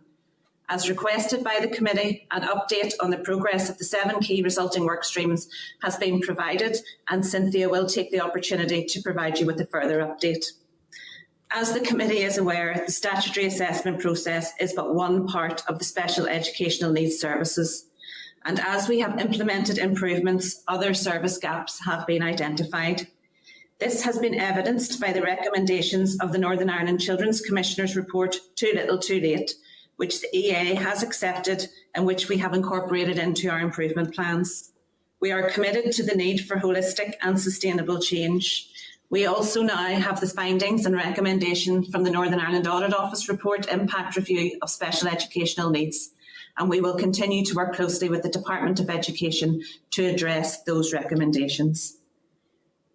As requested by the committee, an update on the progress of the 7 key resulting work streams has been provided, and Cynthia will take the opportunity to provide you with a further update. As the committee is aware, the statutory assessment process is but one part of the special educational needs services. and as we have implemented improvements, other service gaps have been identified. This has been evidenced by the recommendations of the Northern Ireland Children's Commissioner's report, Too Little Too Late, which the EA has accepted and which we have incorporated into our improvement plans. We are committed to the need for holistic and sustainable change. We also now have the findings and recommendations from the Northern Ireland Audit Office report, Impact Review of Special Educational Needs, and we will continue to work closely with the Department of Education to address those recommendations.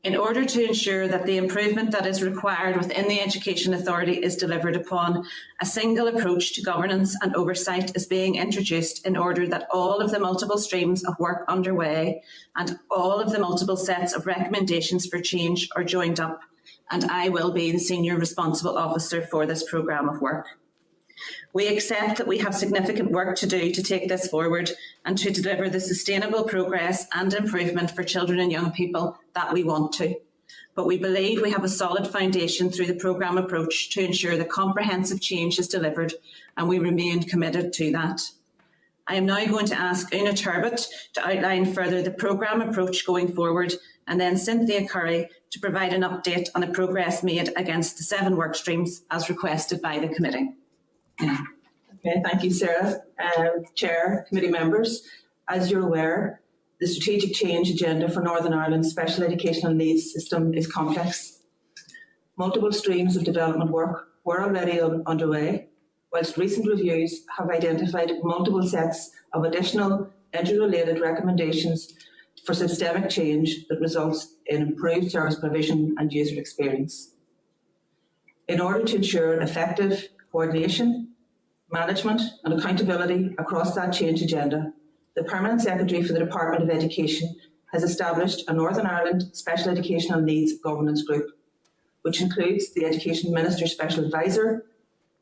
In order to ensure that the improvement that is required within the Education Authority is delivered upon, a single approach to governance and oversight is being introduced in order that all of the multiple streams of work underway and all of the multiple sets of recommendations for change are joined up, and I will be the Senior Responsible Officer for this programme of work. We accept that we have significant work to do to take this forward and to deliver the sustainable progress and improvement for children and young people that we want to. But we believe we have a solid foundation through the programme approach to ensure that comprehensive change is delivered, and we remain committed to that. I am now going to ask Una Turbot to outline further the programme approach going forward, and then Cynthia Curry to provide an update on the progress made against the 7 work streams as requested by the committee. Okay, thank you, Sarah. Chair, committee members, as you're aware, the strategic change agenda for Northern Ireland's special educational needs system is complex. Multiple streams of development work were already underway, whilst recent reviews have identified multiple sets of additional interrelated recommendations for systemic change that results in improved service provision and user experience. In order to ensure effective coordination, management and accountability across that change agenda, the Permanent Secretary for the Department of Education has established a Northern Ireland Special Educational Needs Governance Group, which includes the Education Minister's Special Advisor,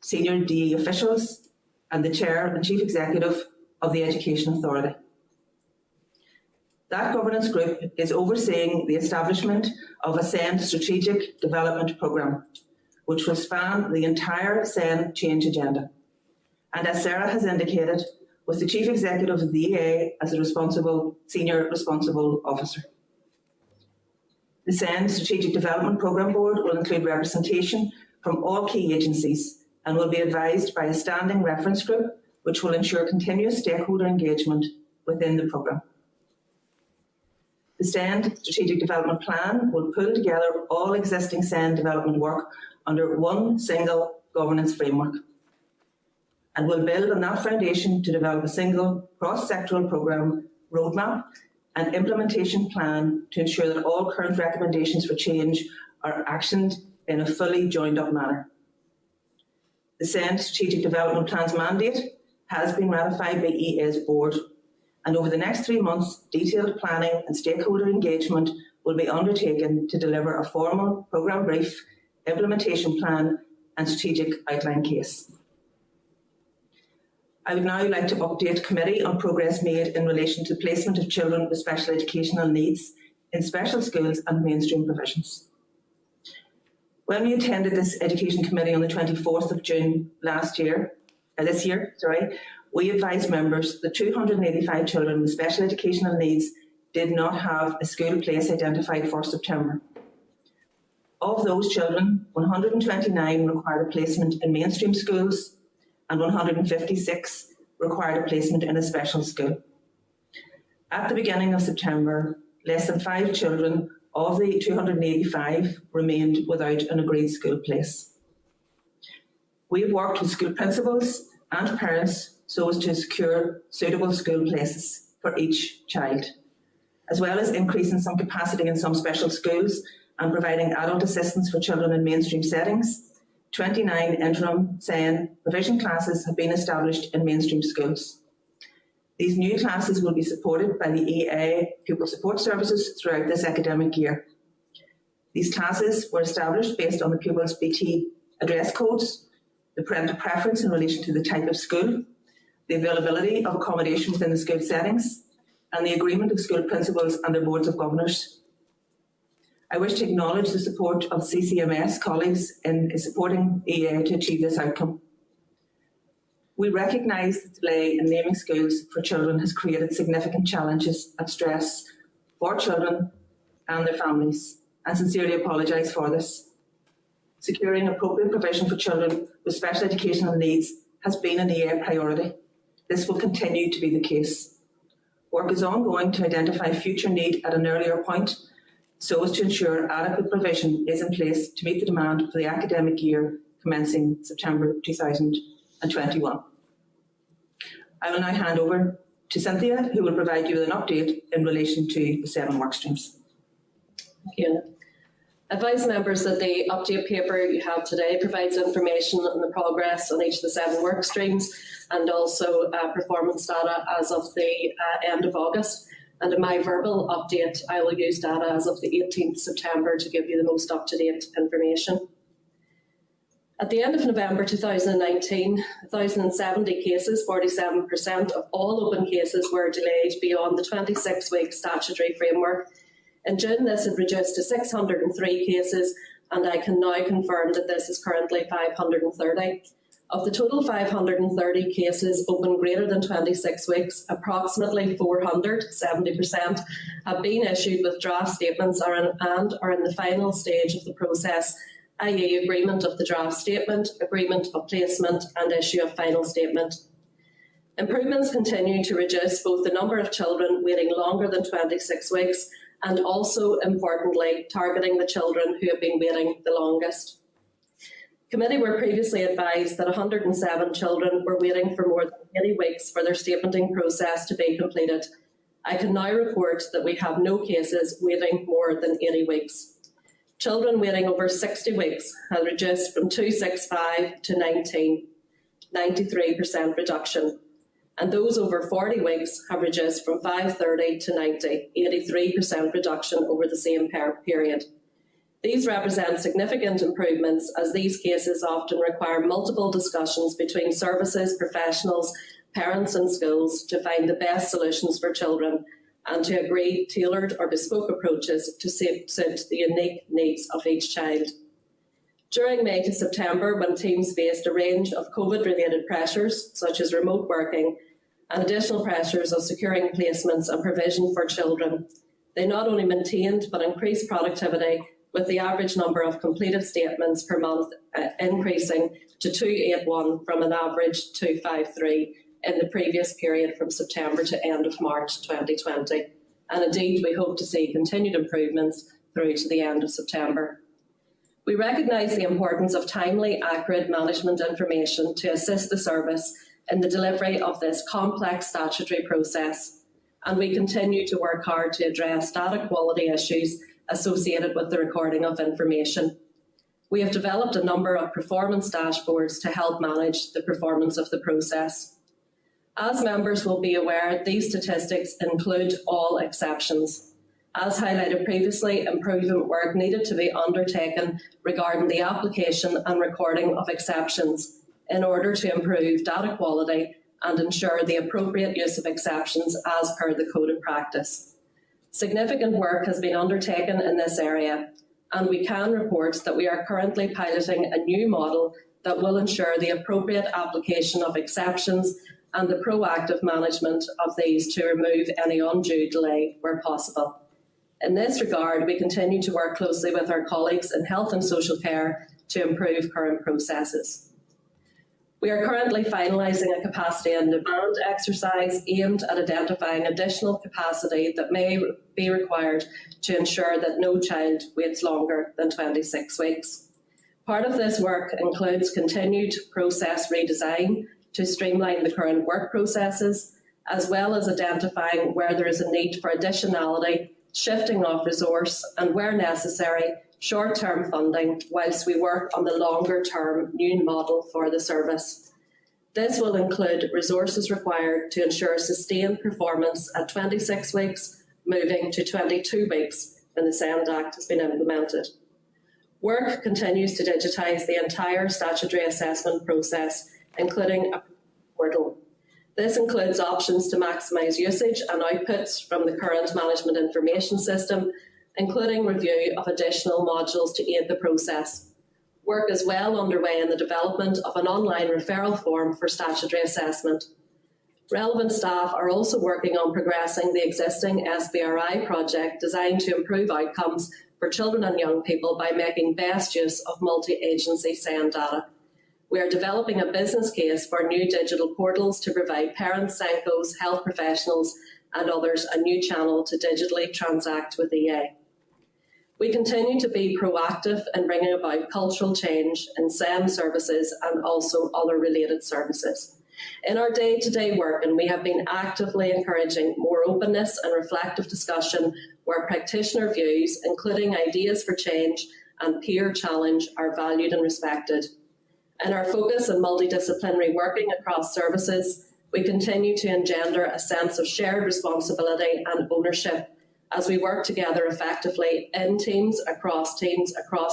senior DE officials and the Chair and Chief Executive of the Education Authority. That governance group is overseeing the establishment of a SEND Strategic Development Programme, which will span the entire SEND change agenda. And as Sarah has indicated, with the Chief Executive of the EA as a Senior Responsible Officer. The SEND Strategic Development Programme Board will include representation from all key agencies and will be advised by a standing reference group which will ensure continuous stakeholder engagement within the programme. The SEND Strategic Development Plan will pull together all existing SEND development work under one single governance framework, and will build on that foundation to develop a single cross-sectoral programme roadmap and implementation plan to ensure that all current recommendations for change are actioned in a fully joined-up manner. The SEND Strategic Development Plan's mandate has been ratified by EA's board, and over the next 3 months, detailed planning and stakeholder engagement will be undertaken to deliver a formal programme brief, implementation plan and strategic outline case. I would now like to update committee on progress made in relation to placement of children with special educational needs in special schools and mainstream provisions. When we attended this Education Committee on the 24th of June this year, we advised members that 285 children with special educational needs did not have a school place identified for September. Of those children, 129 required a placement in mainstream schools and 156 required a placement in a special school. At the beginning of September, less than 5 children of the 285 remained without an agreed school place. We have worked with school principals and parents so as to secure suitable school places for each child, as well as increasing some capacity in some special schools and providing adult assistance for children in mainstream settings. 29 interim SEN provision classes have been established in mainstream schools. These new classes will be supported by the EA Pupil Support Services throughout this academic year. These classes were established based on the pupils' BT address codes, the parental preference in relation to the type of school, the availability of accommodation within the school settings, and the agreement of school principals and their boards of governors. I wish to acknowledge the support of CCMS colleagues in supporting EA to achieve this outcome. We recognise the delay in naming schools for children has created significant challenges and stress for children and their families, and sincerely apologise for this. Securing appropriate provision for children with special educational needs has been an EA priority. This will continue to be the case. Work is ongoing to identify future need at an earlier point, so as to ensure adequate provision is in place to meet the demand for the academic year commencing September 2021. I will now hand over to Cynthia, who will provide you with an update in relation to the 7 work streams. Thank you. Advise members that the update paper you have today provides information on the progress on each of the 7 work streams and also performance data as of the end of August. And in my verbal update, I will use data as of the 18th September to give you the most up-to-date information. At the end of November 2019, 1,070 cases, 47% of all open cases, were delayed beyond the 26-week statutory framework. In June, this had reduced to 603 cases, and I can now confirm that this is currently 530. Of the total 530 cases open greater than 26 weeks, approximately 400, 70%, have been issued with draft statements and are in the final stage of the process, i.e. agreement of the draft statement, agreement of placement and issue of final statement. Improvements continue to reduce both the number of children waiting longer than 26 weeks and also, importantly, targeting the children who have been waiting the longest. Committee were previously advised that 107 children were waiting for more than 80 weeks for their statementing process to be completed. I can now report that we have no cases waiting more than 80 weeks. Children waiting over 60 weeks have reduced from 265 to 19, 93% reduction. And those over 40 weeks have reduced from 530 to 90, 83% reduction over the same period. These represent significant improvements as these cases often require multiple discussions between services, professionals, parents and schools to find the best solutions for children and to agree tailored or bespoke approaches to suit the unique needs of each child. During May to September, when teams faced a range of COVID-related pressures, such as remote working, and additional pressures of securing placements and provision for children, they not only maintained but increased productivity, with the average number of completed statements per month increasing to 281 from an average 253 in the previous period from September to end of March 2020. And indeed, we hope to see continued improvements through to the end of September. We recognise the importance of timely, accurate management information to assist the service in the delivery of this complex statutory process, and we continue to work hard to address data quality issues associated with the recording of information. We have developed a number of performance dashboards to help manage the performance of the process. As members will be aware, these statistics include all exceptions. As highlighted previously, improvement work needed to be undertaken regarding the application and recording of exceptions in order to improve data quality and ensure the appropriate use of exceptions as per the Code of Practice. Significant work has been undertaken in this area, and we can report that we are currently piloting a new model that will ensure the appropriate application of exceptions and the proactive management of these to remove any undue delay where possible. In this regard, we continue to work closely with our colleagues in health and social care to improve current processes. We are currently finalising a capacity and demand exercise aimed at identifying additional capacity that may be required to ensure that no child waits longer than 26 weeks. Part of this work includes continued process redesign to streamline the current work processes, as well as identifying where there is a need for additionality, shifting of resource, and where necessary, short-term funding whilst we work on the longer-term new model for the service. This will include resources required to ensure sustained performance at 26 weeks, moving to 22 weeks when the SEND Act has been implemented. Work continues to digitise the entire statutory assessment process, including a portal. This includes options to maximise usage and outputs from the current management information system, including review of additional modules to aid the process. Work is well underway in the development of an online referral form for statutory assessment. Relevant staff are also working on progressing the existing SBRI project designed to improve outcomes for children and young people by making best use of multi-agency SEND data. We are developing a business case for new digital portals to provide parents, SENCOs, health professionals and others a new channel to digitally transact with EA. We continue to be proactive in bringing about cultural change in SEND services and also other related services. In our day-to-day work, and we have been actively encouraging more openness and reflective discussion where practitioner views, including ideas for change and peer challenge, are valued and respected. In our focus on multidisciplinary working across services, we continue to engender a sense of shared responsibility and ownership as we work together effectively in teams across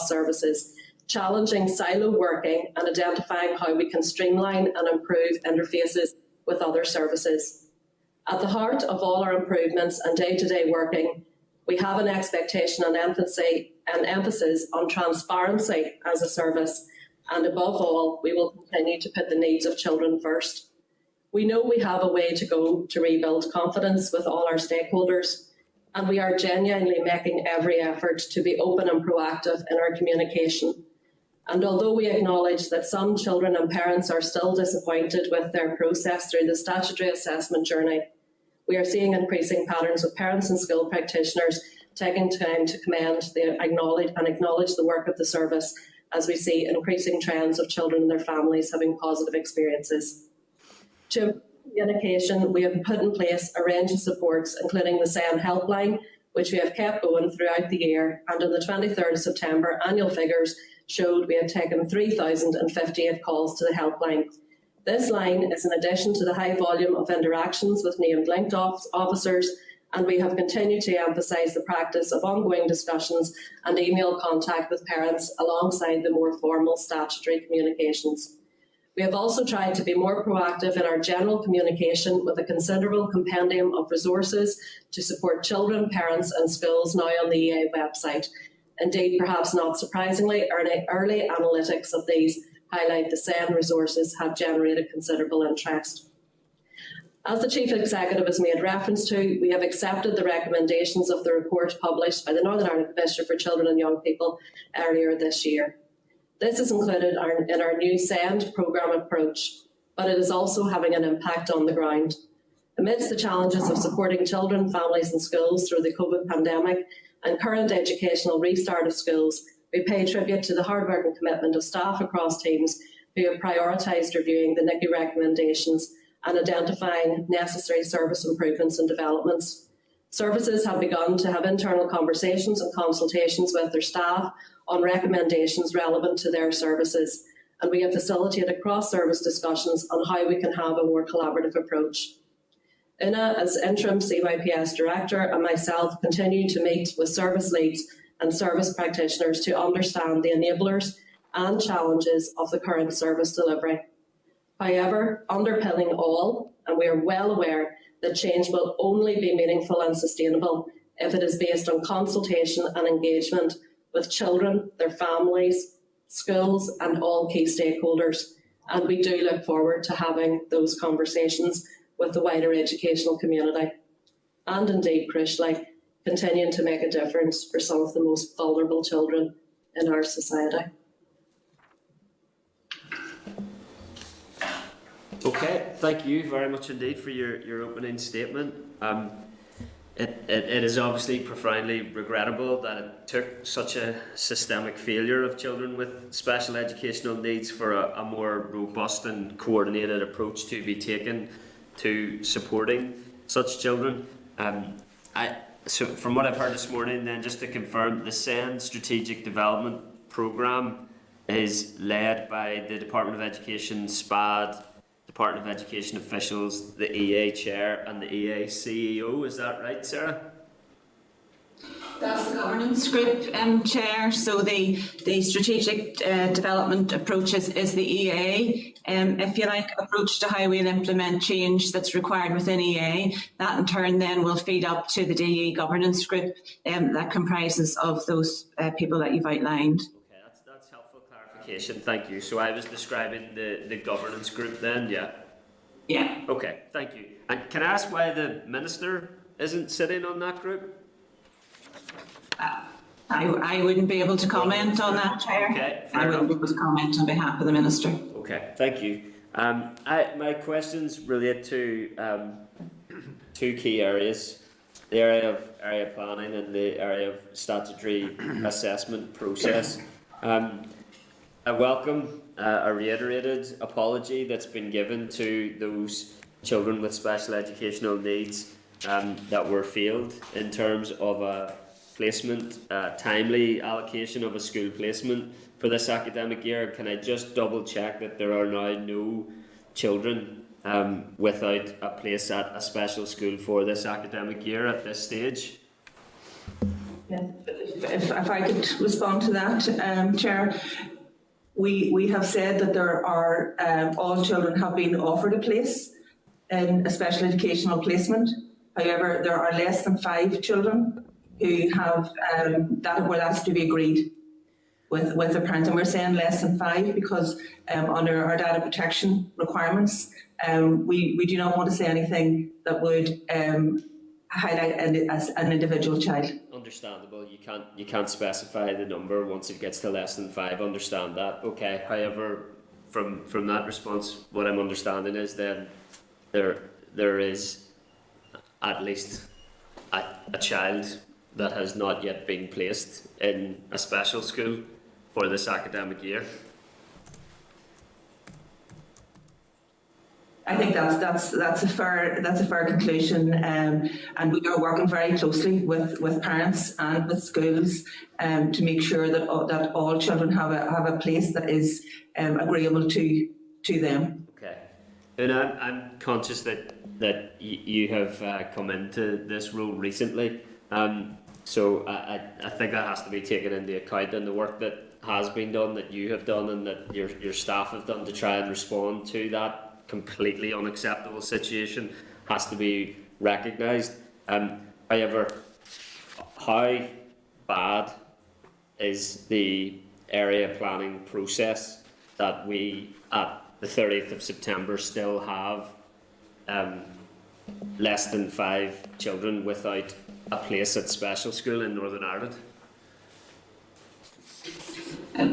services, challenging silo working and identifying how we can streamline and improve interfaces with other services. At the heart of all our improvements and day-to-day working, we have an expectation and emphasis on transparency as a service, and above all, we will continue to put the needs of children first. We know we have a way to go to rebuild confidence with all our stakeholders, and we are genuinely making every effort to be open and proactive in our communication. And although we acknowledge that some children and parents are still disappointed with their process through the statutory assessment journey, we are seeing increasing patterns of parents and school practitioners taking time to commend and acknowledge the work of the service as we see increasing trends of children and their families having positive experiences. To improve communication, we have put in place a range of supports, including the SEN helpline, which we have kept going throughout the year, and on the 23rd of September, annual figures showed we have taken 3,058 calls to the helpline. This line is in addition to the high volume of interactions with named linked officers, and we have continued to emphasise the practice of ongoing discussions and email contact with parents alongside the more formal statutory communications. We have also tried to be more proactive in our general communication with a considerable compendium of resources to support children, parents and schools now on the EA website. Indeed, perhaps not surprisingly, early analytics of these highlight the SEN resources have generated considerable interest. As the Chief Executive has made reference to, we have accepted the recommendations of the report published by the Northern Ireland Commissioner for Children and Young People earlier this year. This is included in our new SEND programme approach, but it is also having an impact on the ground. Amidst the challenges of supporting children, families and schools through the COVID pandemic and current educational restart of schools, we pay tribute to the hard work and commitment of staff across teams who have prioritised reviewing the NICU recommendations and identifying necessary service improvements and developments. Services have begun to have internal conversations and consultations with their staff on recommendations relevant to their services, and we have facilitated cross-service discussions on how we can have a more collaborative approach. Una, as Interim CYPS Director, and myself continue to meet with service leads and service practitioners to understand the enablers and challenges of the current service delivery. However, underpinning all, and we are well aware that change will only be meaningful and sustainable if it is based on consultation and engagement with children, their families, schools and all key stakeholders. And we do look forward to having those conversations with the wider educational community. And indeed, crucially, continuing to make a difference for some of the most vulnerable children in our society. Okay, thank you very much indeed for your opening statement. It is obviously profoundly regrettable that it took such a systemic failure of children with special educational needs for a more robust and coordinated approach to be taken to supporting such children. So from what I've heard this morning, then just to confirm, the SEND Strategic Development Programme is led by the Department of Education, SPAD, Department of Education officials, the EA Chair and the EA CEO. Is that right, Sarah? That's the governance group, Chair. So the strategic development approach is the EA, if you like, approach to how we'll implement change that's required within EA. That in turn then will feed up to the DE governance group that comprises of those people that you've outlined. Okay, that's helpful clarification. clarification. Thank you. So I was describing the governance group then, yeah? Yeah. Okay, thank you. And can I ask why the Minister isn't sitting on that group? I wouldn't be able to comment on that, Chair. Okay, I wouldn't be able to comment on behalf of the Minister. Okay, thank you. My questions relate to two key areas. The area of area planning and the area of statutory assessment process. I welcome a reiterated apology that's been given to those children with special educational needs that were failed in terms of a placement, timely allocation of a school placement for this academic year. Can I just double check that there are now no children without a place at a special school for this academic year at this stage? Yes, if I could respond to that, Chair. We have said that there are all children have been offered a place in a special educational placement. However, there are less than 5 children who have where that's to be agreed with the parent, and we're saying less than 5 because under our data protection requirements, we do not want to say anything that would highlight as an individual child. Understandable. You can't specify the number once it gets to less than 5. Understand that. Okay. However, from that response, what I'm understanding is then there is at least a child that has not yet been placed in a special school for this academic year. I think that's a fair conclusion, and we are working very closely with parents and with schools to make sure that all children have a place that is agreeable to them. Okay, and I'm conscious that you have come into this role recently, so I think that has to be taken into account, and the work that has been done, that you have done, and that your staff have done to try and respond to that completely unacceptable situation has to be recognised. However, how bad is the area planning process that we at the 30th of September still have less than 5 children without a place at special school in Northern Ireland? I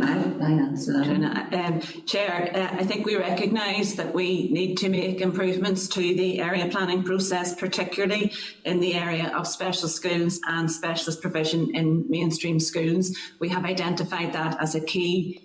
answer that. Chair, I think we recognise that we need to make improvements to the area planning process, particularly in the area of special schools and specialist provision in mainstream schools. We have identified that as a key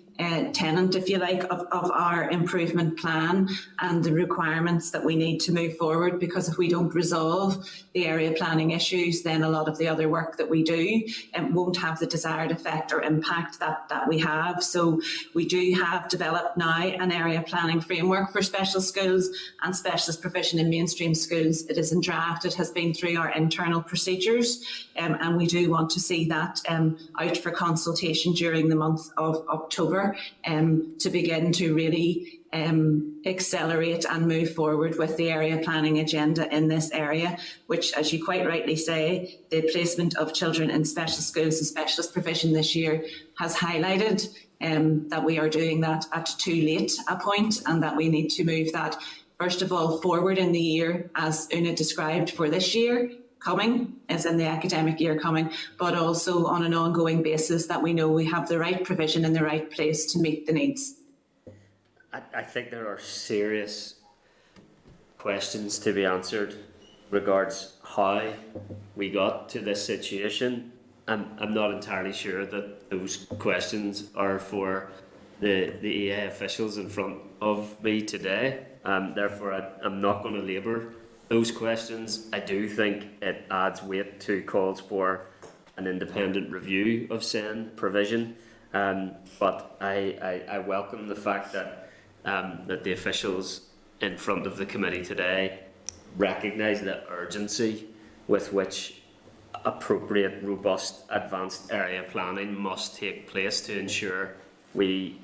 tenant, if you like, of our improvement plan and the requirements that we need to move forward, because if we don't resolve the area planning issues, then a lot of the other work that we do won't have the desired effect or impact that we have. So we do have developed now an area planning framework for special schools and specialist provision in mainstream schools. It is in draft. It has been through our internal procedures, and we do want to see that out for consultation during the month of October. To begin to really accelerate and move forward with the area planning agenda in this area, which, as you quite rightly say, the placement of children in special schools and specialist provision this year has highlighted that we are doing that at too late a point, and that we need to move that, first of all, forward in the year, as Una described, for this year coming, as in the academic year coming, but also on an ongoing basis, that we know we have the right provision in the right place to meet the needs. I think there are serious questions to be answered regards how we got to this situation. I'm not entirely sure that those questions are for the EA officials in front of me today. Therefore, I'm not going to labour those questions. I do think it adds weight to calls for an independent review of SEN provision, but I welcome the fact that the officials in front of the committee today recognise the urgency with which appropriate, robust, advanced area planning must take place to ensure we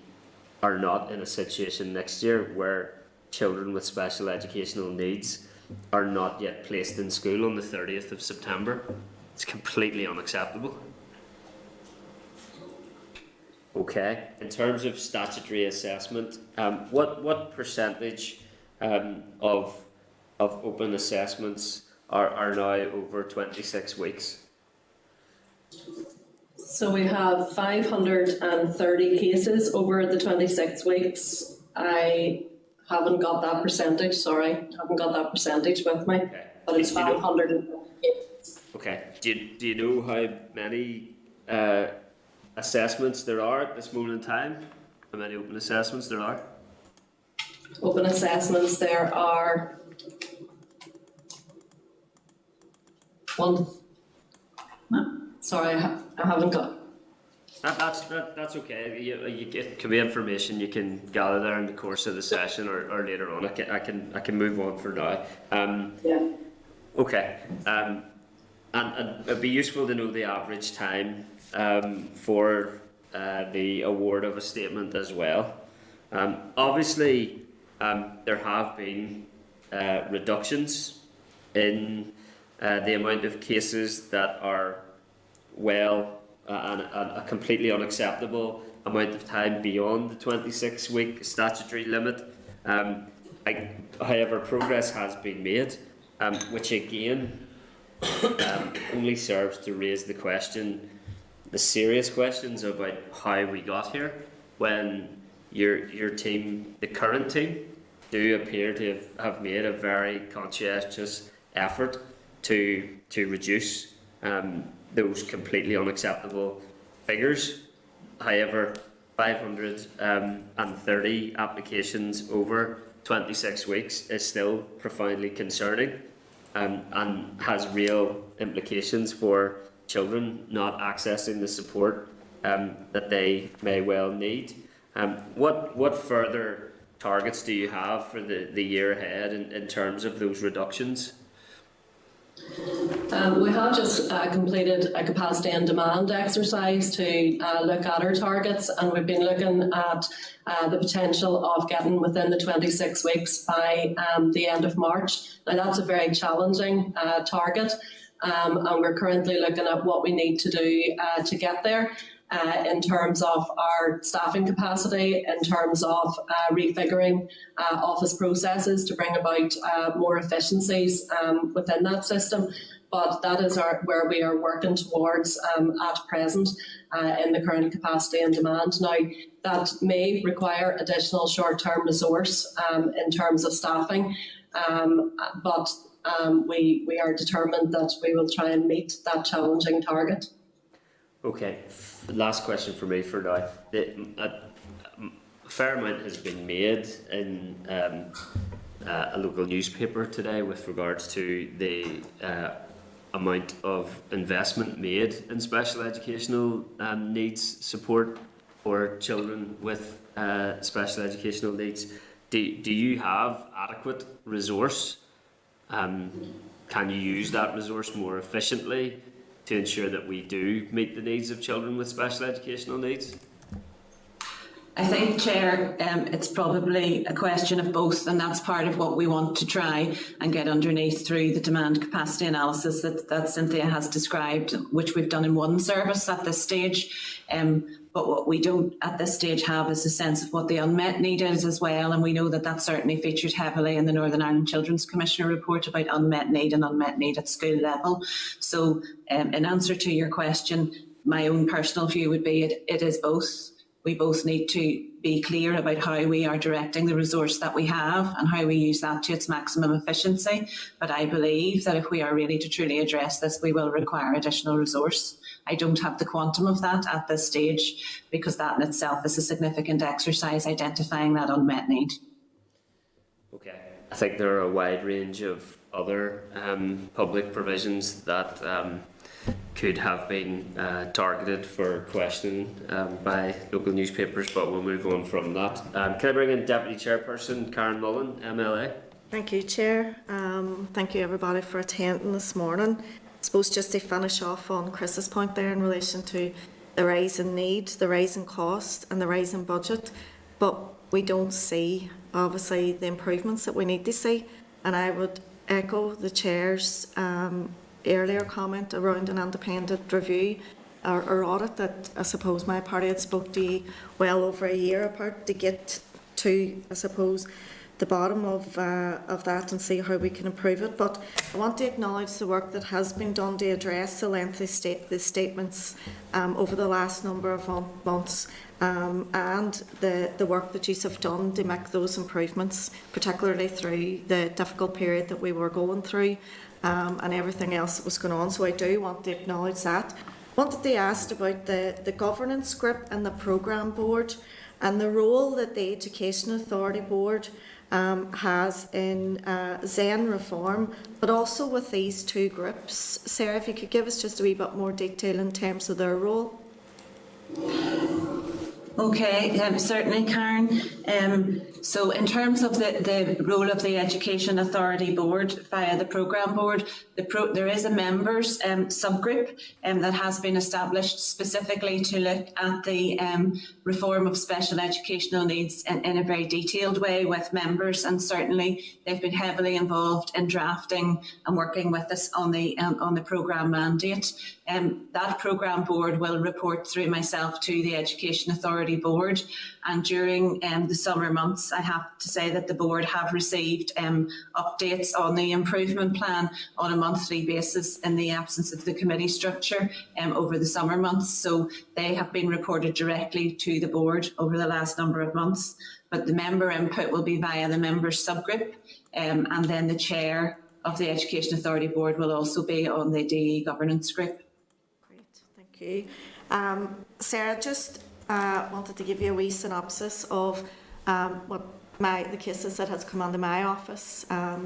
are not in a situation next year where children with special educational needs are not yet placed in school on the 30th of September. It's completely unacceptable. Okay. In terms of statutory assessment, what percentage of open assessments are now over 26 weeks? So we have 530 cases over the 26 weeks. I haven't got that percentage, sorry, haven't got that percentage with me, but it's 500. Okay. Do you know how many assessments there are at this moment in time? How many open assessments there are? Open assessments, there are one. Sorry, I haven't got. That's okay. It can be information you can gather there in the course of the session or later on. I can move on for now. Yeah. Okay. And it'd be useful to know the average time for the award of a statement as well. Obviously, there have been reductions in the amount of cases that are and a completely unacceptable amount of time beyond the 26-week statutory limit. However, progress has been made, which again only serves to raise the serious questions about how we got here, when your team, the current team, do appear to have made a very conscientious effort to reduce those completely unacceptable figures. However, 530 applications over 26 weeks is still profoundly concerning, and has real implications for children not accessing the support that they may well need. What further targets do you have for the year ahead in terms of those reductions? We have just completed a capacity and demand exercise to look at our targets, and we've been looking at the potential of getting within the 26 weeks by the end of March. Now that's a very challenging target, and we're currently looking at what we need to do to get there. In terms of our staffing capacity, in terms of refiguring office processes to bring about more efficiencies within that system. But that is where we are working towards at present in the current capacity and demand. Now, that may require additional short-term resource in terms of staffing, but we are determined that we will try and meet that challenging target. Okay, last question for me for now. A fair amount has been made in a local newspaper today with regards to the amount of investment made in special educational needs support for children with special educational needs. Do you have adequate resource? Can you use that resource more efficiently to ensure that we do meet the needs of children with special educational needs? I think, Chair, it's probably a question of both, and that's part of what we want to try and get underneath through the demand capacity analysis that Cynthia has described, which we've done in one service at this stage. But what we don't at this stage have is a sense of what the unmet need is as well, and we know that that certainly featured heavily in the Northern Ireland Children's Commissioner report about unmet need and unmet need at school level. So in answer to your question, my own personal view would be it is both. We both need to be clear about how we are directing the resource that we have and how we use that to its maximum efficiency. But I believe that if we are really to truly address this, we will require additional resource. I don't have the quantum of that at this stage, because that in itself is a significant exercise identifying that unmet need. Okay. I think there are a wide range of other public provisions that could have been targeted for questioning by local newspapers, but we'll move on from that. Can I bring in Deputy Chairperson Karen Mullen, MLA? Thank you, Chair. Thank you, everybody, for attending this morning. I suppose just to finish off on Chris's point there in relation to the rise in need, the rise in cost and the rise in budget, but we don't see, obviously, the improvements that we need to see. And I would echo the Chair's earlier comment around an independent review our audit that I suppose my party had spoke to you well over a year apart to get to, I suppose, the bottom of that and see how we can improve it. But I want to acknowledge the work that has been done to address the lengthy statements over the last number of months, and the work that you have done to make those improvements, particularly through the difficult period that we were going through and everything else that was going on. So I do want to acknowledge that. I wanted to ask about the governance group and the programme board and the role that the Education Authority Board has in Zen reform, but also with these two groups. Sarah, if you could give us just a wee bit more detail in terms of their role. Okay, certainly, Karen. So in terms of the role of the Education Authority Board via the Programme Board, there is a members subgroup that has been established specifically to look at the reform of special educational needs in a very detailed way with members, and certainly they've been heavily involved in drafting and working with us on the programme mandate. That Programme Board will report through myself to the Education Authority Board, and during the summer months I have to say that the board have received updates on the improvement plan on a monthly basis in the absence of the committee structure over the summer months. So they have been reported directly to the board over the last number of months, but the member input will be via the members subgroup, and then the chair of the Education Authority Board will also be on the DE governance group. Great, thank you. Sarah, just wanted to give you a wee synopsis of the cases that has come onto my office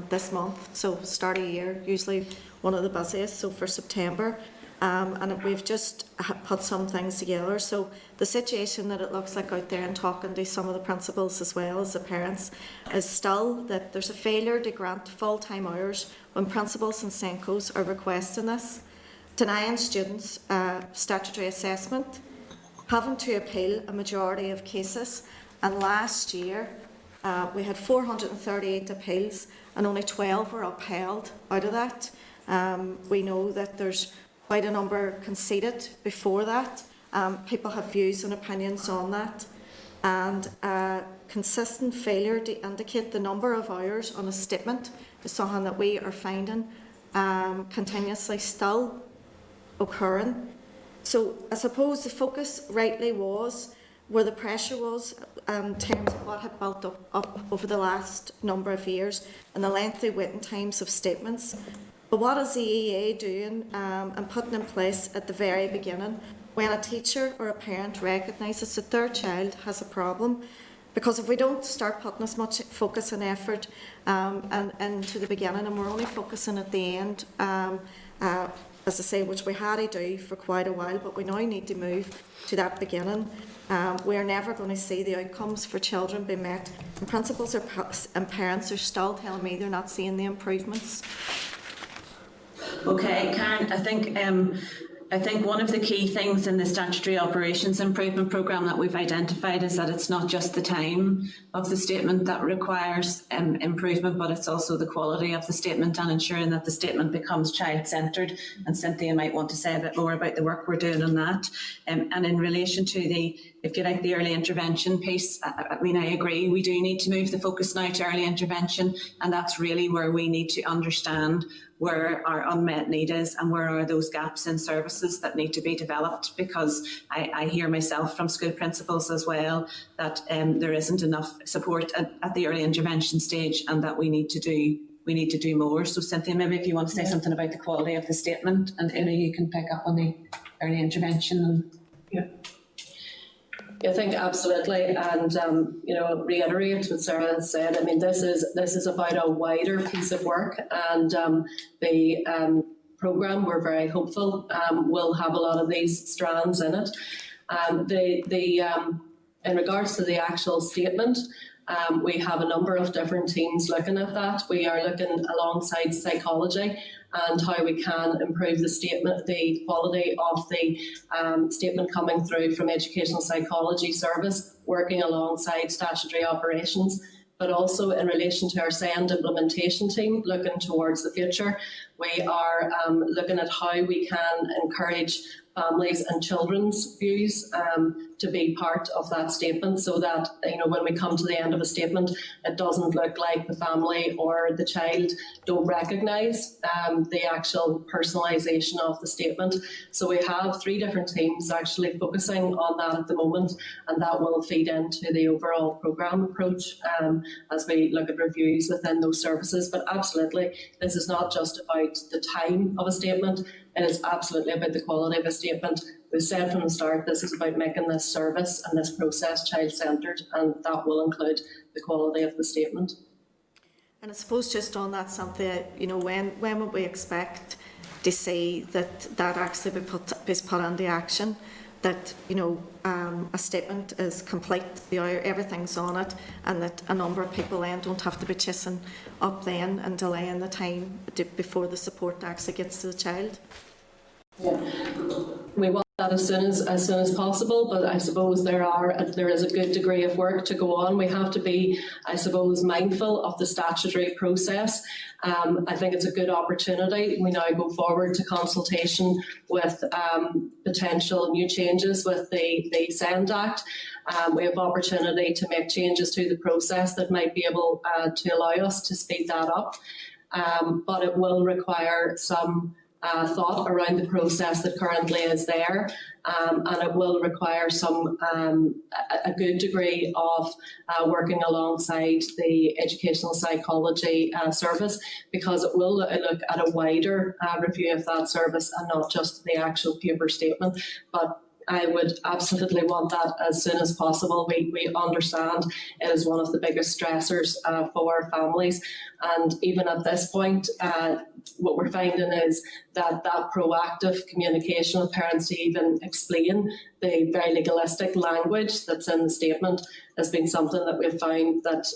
this month. So start of year, usually one of the busiest, so for September. And we've just put some things together. So the situation that it looks like out there, and talking to some of the principals as well as the parents, is still that there's a failure to grant full-time hours when principals and SENCOs are requesting this, denying students statutory assessment, having to appeal a majority of cases. And last year we had 438 appeals and only 12 were upheld out of that. We know that there's quite a number conceded before that. People have views and opinions on that, and consistent failure to indicate the number of hours on a statement is something that we are finding continuously still occurring. So I suppose the focus rightly was where the pressure was in terms of what had built up over the last number of years and the lengthy waiting times of statements. But what is the EA doing and putting in place at the very beginning when a teacher or a parent recognises that their child has a problem? Because if we don't start putting as much focus and effort into the beginning, and we're only focusing at the end, as I say, which we had to do for quite a while, but we now need to move to that beginning. We're never going to see the outcomes for children be met. And principals and parents are still telling me they're not seeing the improvements. Okay, Karen, I think one of the key things in the Statutory Operations Improvement Programme that we've identified is that it's not just the time of the statement that requires improvement, but it's also the quality of the statement and ensuring that the statement becomes child-centred. And Cynthia might want to say a bit more about the work we're doing on that. And in relation to the, if you like, the early intervention piece, I mean, I agree, we do need to move the focus now to early intervention, and that's really where we need to understand where our unmet need is and where are those gaps in services that need to be developed, because I hear myself from school principals as well that there isn't enough support at the early intervention stage, and that we need to do more. So Cynthia, maybe if you want to say something about the quality of the statement, and Illy, you can pick up on the early intervention. I think absolutely, and reiterate what Sarah has said. I mean, this is about a wider piece of work, and the programme, we're very hopeful, will have a lot of these strands in it. In regards to the actual statement, we have a number of different teams looking at that. We are looking alongside psychology and how we can improve the statement, the quality of the statement coming through from Educational Psychology Service, working alongside statutory operations, but also in relation to our SEND implementation team, looking towards the future. We are looking at how we can encourage families and children's views to be part of that statement, so that when we come to the end of a statement, it doesn't look like the family or the child don't recognise the actual personalisation of the statement. So we have 3 different teams actually focusing on that at the moment, and that will feed into the overall programme approach as we look at reviews within those services. But absolutely, this is not just about the time of a statement, it is absolutely about the quality of a statement. We said from the start, this is about making this service and this process child-centred, and that will include the quality of the statement. And I suppose just on that, Cynthia, when would we expect to see that actually is put into action? That a statement is complete, everything's on it, and that a number of people then don't have to be chasing up then and delaying the time before the support actually gets to the child. Yeah. We want that as soon as possible, but I suppose there is a good degree of work to go on. We have to be, I suppose, mindful of the statutory process. I think it's a good opportunity. We now go forward to consultation with potential new changes with the SEND Act. We have opportunity to make changes to the process that might be able to allow us to speed that up, but it will require some thought around the process that currently is there, and it will require a good degree of working alongside the educational psychology service, because it will look at a wider review of that service and not just the actual paper statement. But I would absolutely want that as soon as possible. We understand it is one of the biggest stressors for families, and even at this point, what we're finding is that proactive communication with parents to even explain the very legalistic language that's in the statement has been something that we've found that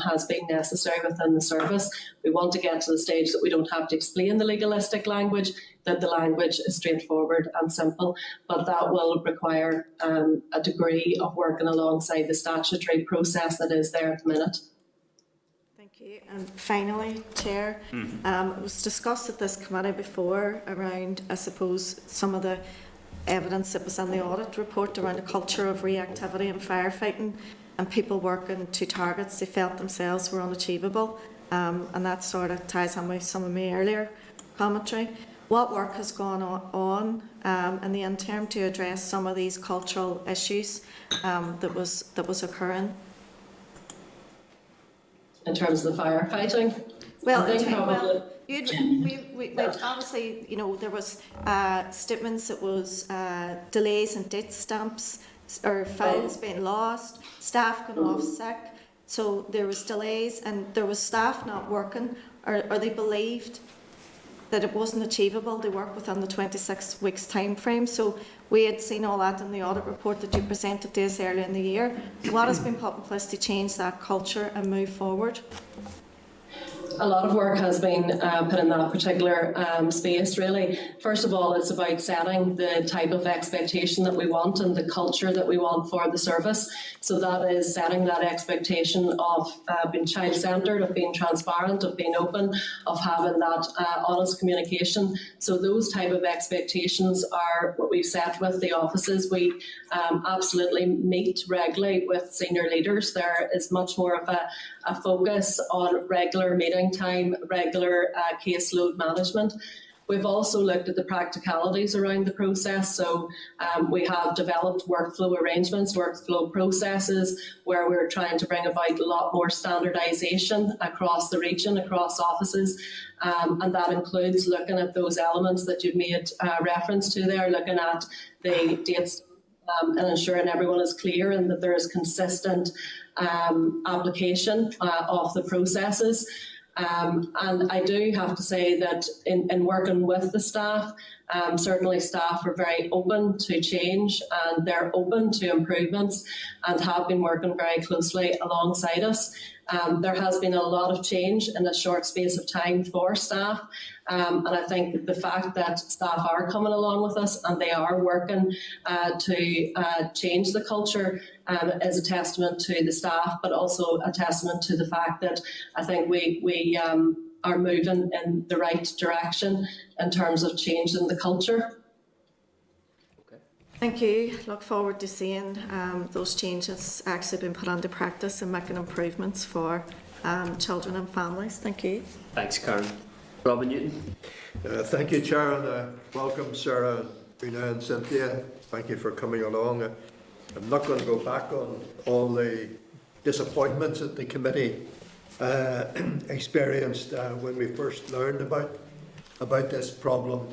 has been necessary within the service. We want to get to the stage that we don't have to explain the legalistic language, that the language is straightforward and simple, but that will require a degree of working alongside the statutory process that is there at the minute. Thank you. And finally, Chair, it was discussed at this committee before around, I suppose, some of the evidence that was in the audit report around a culture of reactivity and firefighting, and people working to targets they felt themselves were unachievable, and that sort of ties in with some of my earlier commentary. What work has gone on in the interim to address some of these cultural issues that was occurring? In terms of the firefighting? Well, obviously, there was statements, it was delays in date stamps or files being lost, staff going off sick, so there was delays and there was staff not working, or they believed that it wasn't achievable to work within the 26 weeks time frame. So we had seen all that in the audit report that you presented to us earlier in the year. So what has been put in place to change that culture and move forward? A lot of work has been put in that particular space, really. First of all, it's about setting the type of expectation that we want and the culture that we want for the service. So that is setting that expectation of being child-centred, of being transparent, of being open, of having that honest communication. So those type of expectations are what we've set with the offices. We absolutely meet regularly with senior leaders. There is much more of a focus on regular meeting time, regular caseload management. We've also looked at the practicalities around the process. So we have developed workflow arrangements, workflow processes, where we're trying to bring about a lot more standardisation across the region, across offices. And that includes looking at those elements that you've made reference to there, looking at the dates and ensuring everyone is clear and that there is consistent application of the processes. And I do have to say that in working with the staff, certainly staff are very open to change and they're open to improvements and have been working very closely alongside us. There has been a lot of change in a short space of time for staff, and I think the fact that staff are coming along with us and they are working to change the culture is a testament to the staff, but also a testament to the fact that I think we are moving in the right direction in terms of changing the culture. Thank you. Look forward to seeing those changes actually being put into practice and making improvements for children and families. Thank you. Thanks, Karen. Robin Newton. Thank you, Chair, and welcome, Sarah, Una and Cynthia. Thank you for coming along. I'm not going to go back on all the disappointments that the committee experienced when we first learned about this problem.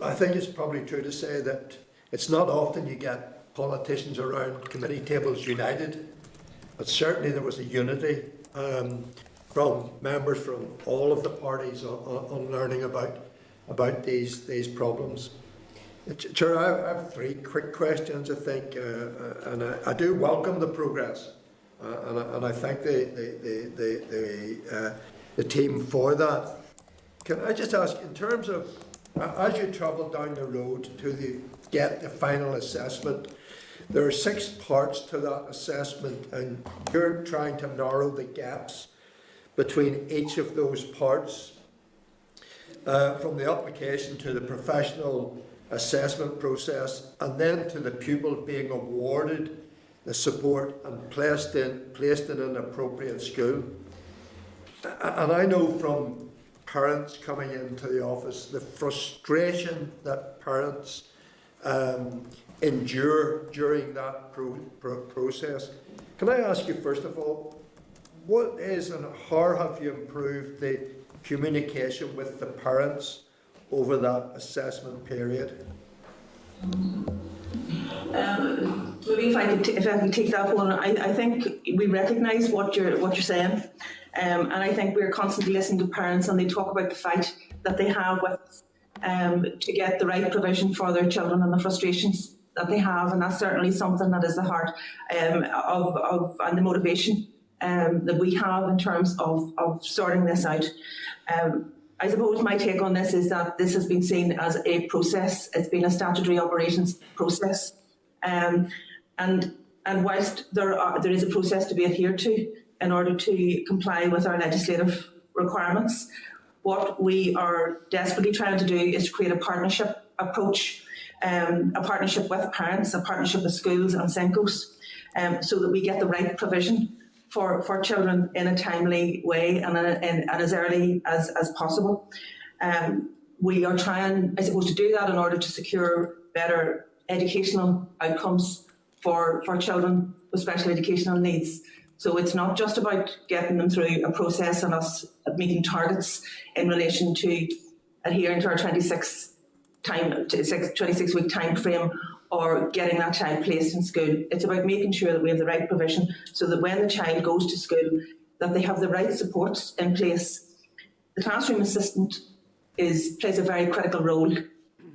I think it's probably true to say that it's not often you get politicians around committee tables united, but certainly there was a unity from members from all of the parties on learning about these problems. Chair, I have three quick questions, I think, and I do welcome the progress, and I thank the team for that. Can I just ask, in terms of, as you travel down the road to get the final assessment, there are 6 parts to that assessment, and you're trying to narrow the gaps between each of those parts, from the application to the professional assessment process, and then to the pupil being awarded the support and placed in an appropriate school. And I know from parents coming into the office the frustration that parents endure during that process. Can I ask you, first of all, what is and how have you improved the communication with the parents over that assessment period? Maybe if I could take that one, I think we recognise what you're saying, and I think we're constantly listening to parents, and they talk about the fight that they have with to get the right provision for their children and the frustrations that they have, and that's certainly something that is the heart of and the motivation that we have in terms of sorting this out. I suppose my take on this is that this has been seen as a process. It's been a statutory operations process, and whilst there is a process to be adhered to in order to comply with our legislative requirements, what we are desperately trying to do is to create a partnership approach, a partnership with parents, a partnership with schools and SENCOs, so that we get the right provision for children in a timely way and as early as possible. We are trying, I suppose, to do that in order to secure better educational outcomes for children with special educational needs. So it's not just about getting them through a process and us meeting targets in relation to adhering to our 26-week time frame or getting that child placed in school. It's about making sure that we have the right provision so that when the child goes to school, that they have the right supports in place. The classroom assistant plays a very critical role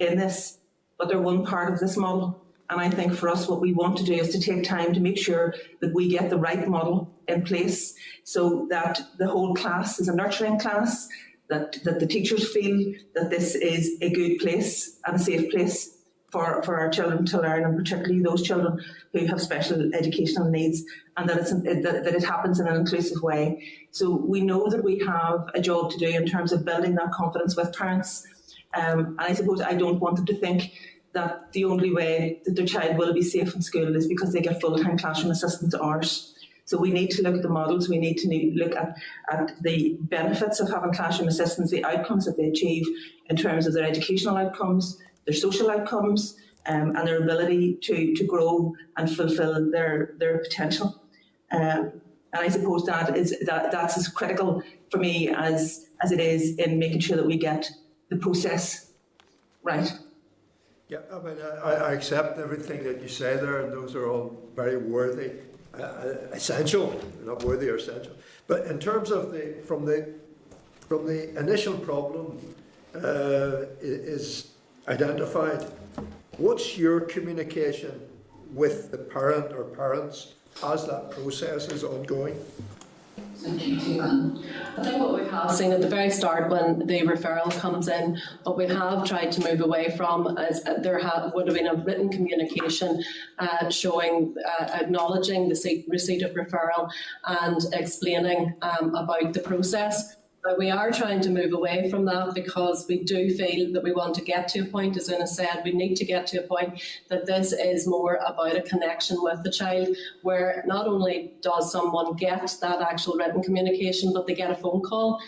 in this, but they're one part of this model. And I think for us, what we want to do is to take time to make sure that we get the right model in place so that the whole class is a nurturing class, that the teachers feel that this is a good place and a safe place for our children to learn, and particularly those children who have special educational needs, and that it happens in an inclusive way. So we know that we have a job to do in terms of building that confidence with parents. And I suppose I don't want them to think that the only way that their child will be safe in school is because they get full-time classroom assistant hours. So we need to look at the models, we need to look at the benefits of having classroom assistants, the outcomes that they achieve in terms of their educational outcomes, their social outcomes, and their ability to grow and fulfil their potential. And I suppose that's as critical for me as it is in making sure that we get the process right. Yeah, I mean, I accept everything that you say there, and those are all very worthy, essential, not worthy or essential. But in terms of from the initial problem is identified, what's your communication with the parent or parents as that process is ongoing? I think what we have seen at the very start when the referral comes in, what we have tried to move away from is would have been a written communication showing, acknowledging the receipt of referral and explaining about the process. We are trying to move away from that because we do feel that we want to get to a point, as Una said, we need to get to a point that this is more about a connection with the child, where not only does someone get that actual written communication, but they get a phone call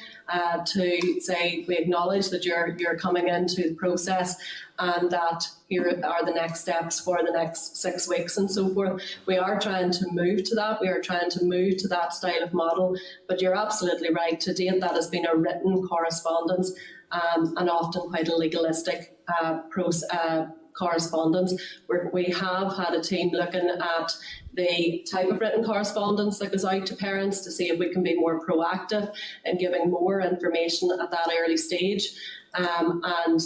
to say, we acknowledge that you're coming into the process and that here are the next steps for the next 6 weeks and so forth. We are trying to move to that. We are trying to move to that style of model. But you're absolutely right. To date, that has been a written correspondence and often quite a legalistic correspondence. We have had a team looking at the type of written correspondence that goes out to parents to see if we can be more proactive in giving more information at that early stage. And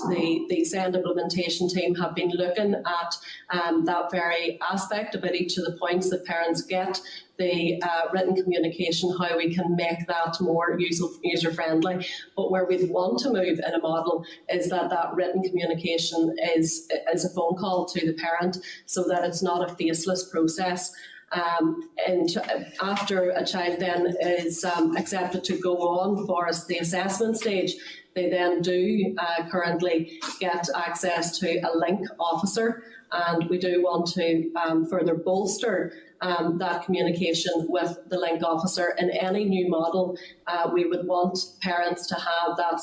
the SEND implementation team have been looking at that very aspect about each of the points that parents get, the written communication, how we can make that more user-friendly. But where we want to move in a model is that written communication is a phone call to the parent, so that it's not a faceless process. And after a child then is accepted to go on for the assessment stage, they then do currently get access to a link officer, and we do want to further bolster that communication with the link officer. In any new model, we would want parents to have that,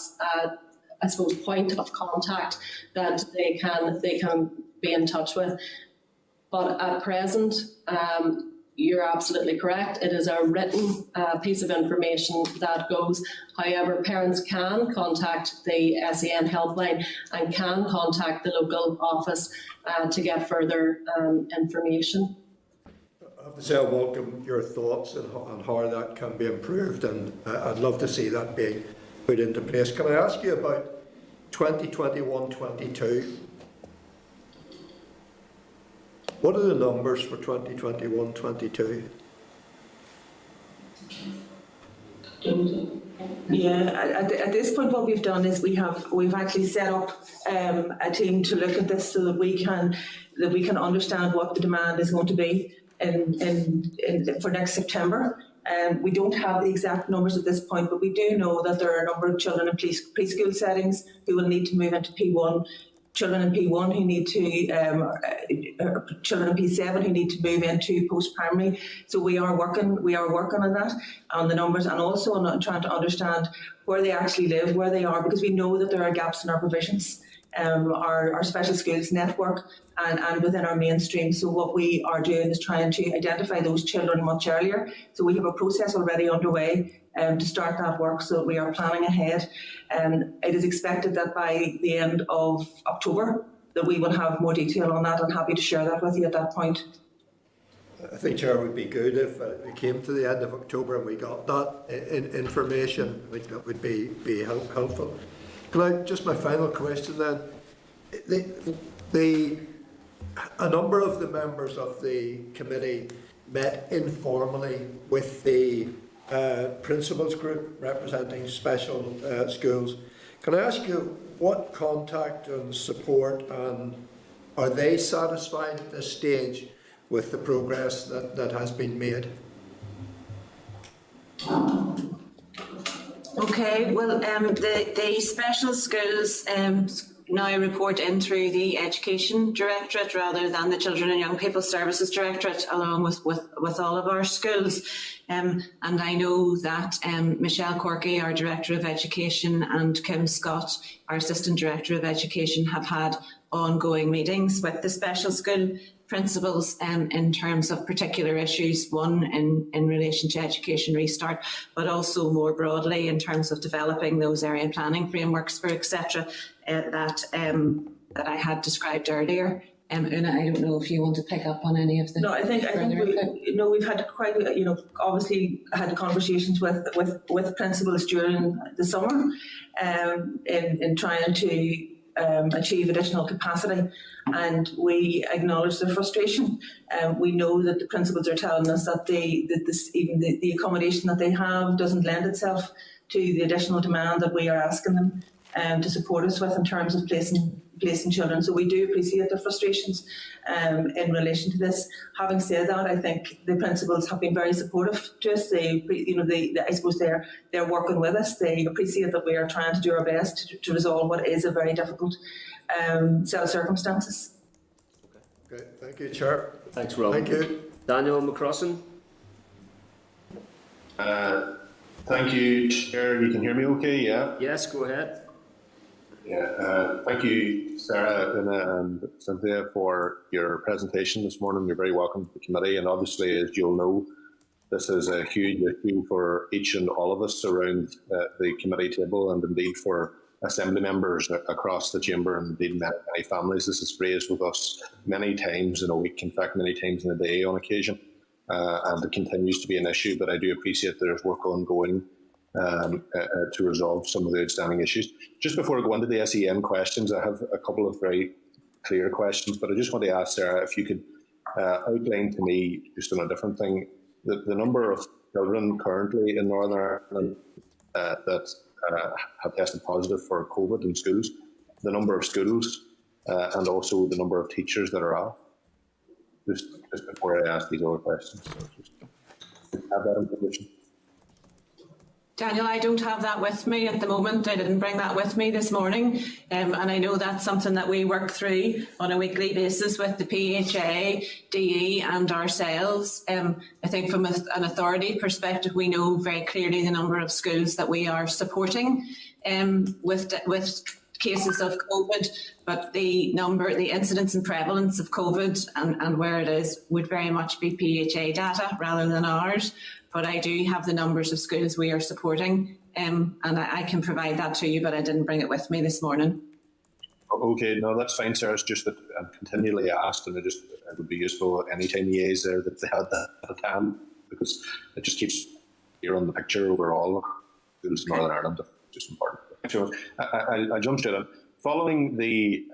I suppose, point of contact that they can be in touch with. But at present, you're absolutely correct. It is a written piece of information that goes. However, parents can contact the SEN helpline and can contact the local office to get further information. I have to say I welcome your thoughts on how that can be improved, and I'd love to see that being put into place. Can I ask you about 2021-22? What are the numbers for 2021-22? Yeah, at this point, what we've done is we've actually set up a team to look at this so that we can understand what the demand is going to be for next September. We don't have the exact numbers at this point, but we do know that there are a number of children in preschool settings who will need to move into P1. Children in P1 who need to, children in P7 who need to move into post-primary. So we are working on that, on the numbers, and also on trying to understand where they actually live, where they are, because we know that there are gaps in our provisions, our special schools network and within our mainstream. So what we are doing is trying to identify those children much earlier. So we have a process already underway to start that work, so we are planning ahead. It is expected that by the end of October that we will have more detail on that. I'm happy to share that with you at that point. I think, Chair, it would be good if we came to the end of October and we got that information. I think that would be helpful. Can I, just my final question then, a number of the members of the committee met informally with the principals group representing special schools. Can I ask you what contact and support, and are they satisfied at this stage with the progress that has been made? Okay, well, the special schools now report in through the Education Directorate rather than the Children and Young People Services Directorate, along with all of our schools. And I know that Michelle Corky, our Director of Education, and Kim Scott, our Assistant Director of Education, have had ongoing meetings with the special school principals in terms of particular issues, one in relation to Education Restart, but also more broadly in terms of developing those area planning frameworks for etc. That I had described earlier. Una, I don't know if you want to pick up on any of the. No, I think we've had quite obviously had conversations with principals during the summer in trying to achieve additional capacity, and we acknowledge their frustration. We know that the principals are telling us that the accommodation that they have doesn't lend itself to the additional demand that we are asking them to support us with in terms of placing children. So we do appreciate their frustrations in relation to this. Having said that, I think the principals have been very supportive to us. I suppose they're working with us. They appreciate that we are trying to do our best to resolve what is a very difficult set of circumstances. Okay, thank you, Chair. Thanks, Rob. Thank you. Daniel McCrossan. Thank you, Chair. You can hear me okay, yeah? Yes, go ahead. Yeah, thank you, Sarah and Cynthia, for your presentation this morning. You're very welcome to the committee, and obviously, as you'll know, this is a huge issue for each and all of us around the committee table, and indeed for Assembly members across the chamber, and indeed many families. This is raised with us many times in a week, in fact many times in a day on occasion, and it continues to be an issue, but I do appreciate there's work ongoing to resolve some of the outstanding issues. Just before I go into the SEN questions, I have a couple of very clear questions, but I just want to ask Sarah if you could outline to me, just on a different thing, the number of children currently in Northern Ireland that have tested positive for COVID in schools, the number of schools, and also the number of teachers that are off. Just before I ask these other questions, so just have that information. Daniel, I don't have that with me at the moment. I didn't bring that with me this morning. And I know that's something that we work through on a weekly basis with the PHA, DE and ourselves. I think from an authority perspective, we know very clearly the number of schools that we are supporting with cases of COVID, but the incidence and prevalence of COVID and where it is would very much be PHA data rather than ours. But I do have the numbers of schools we are supporting, and I can provide that to you, but I didn't bring it with me this morning. Okay, no, that's fine, Sarah. It's just that I'm continually asked, and it would be useful anytime the A's there that they had that at the time, because it just keeps here on the picture overall. Schools in Northern Ireland, just important. So I'll jump straight in. Following the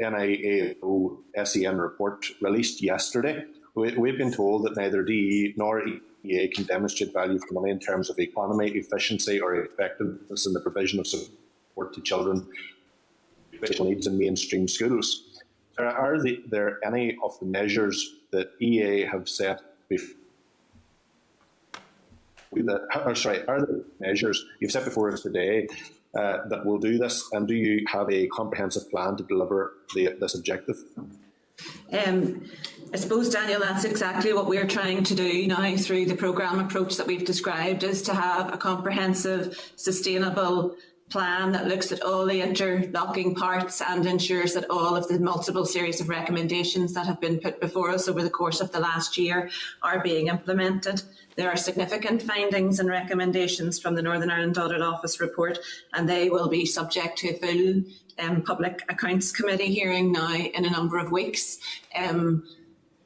NIAO SEN report released yesterday, we've been told that neither DE nor EA can demonstrate value for money in terms of economy, efficiency or effectiveness in the provision of support to children with special needs in mainstream schools. Are there any of the measures that EA have set before? Are there measures you've set before us today that will do this, and do you have a comprehensive plan to deliver this objective? I suppose, Daniel, that's exactly what we're trying to do now through the programme approach that we've described, is to have a comprehensive, sustainable plan that looks at all the interlocking parts and ensures that all of the multiple series of recommendations that have been put before us over the course of the last year are being implemented. There are significant findings and recommendations from the Northern Ireland Audit Office report, and they will be subject to a full Public Accounts Committee hearing now in a number of weeks.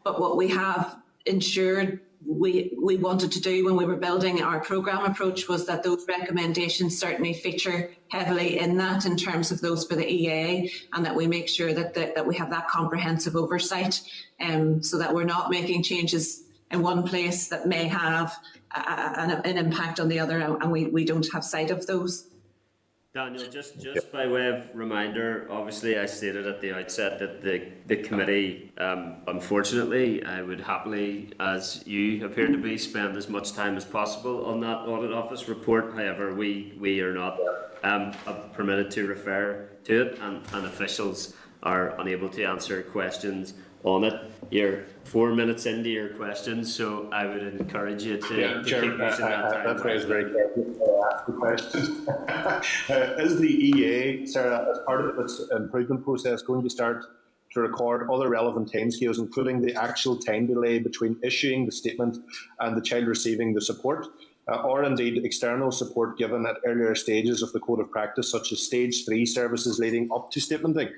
But what we have ensured we wanted to do when we were building our programme approach was that those recommendations certainly feature heavily in that, in terms of those for the EA, and that we make sure that we have that comprehensive oversight, so that we're not making changes in one place that may have an impact on the other, and we don't have sight of those. Daniel, just by way of reminder, obviously I stated at the outset that the committee, unfortunately, I would happily, as you appear to be, spend as much time as possible on that Audit Office report. However, we are not permitted to refer to it, and officials are unable to answer questions on it. You're 4 minutes into your questions, so I would encourage you to keep using that time. That's why I was very careful to ask the question. Is the EA, Sarah, as part of its improvement process, going to start to record other relevant timescales, including the actual time delay between issuing the statement and the child receiving the support, or indeed external support given at earlier stages of the code of practice, such as stage 3 services leading up to statementing?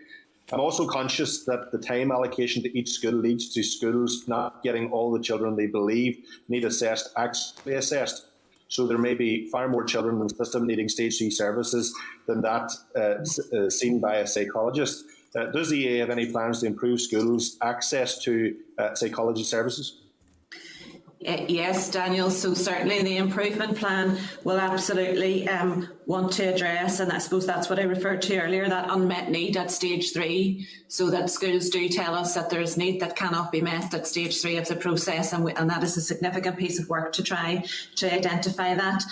I'm also conscious that the time allocation to each school leads to schools not getting all the children they believe need assessed actually assessed. So there may be far more children in the system needing stage 3 services than that seen by a psychologist. Does the EA have any plans to improve schools' access to psychology services? Yes, Daniel, so certainly the improvement plan will absolutely want to address, and I suppose that's what I referred to earlier, that unmet need at stage 3, so that schools do tell us that there is need that cannot be met at stage 3 of the process, and that is a significant piece of work to try to identify that.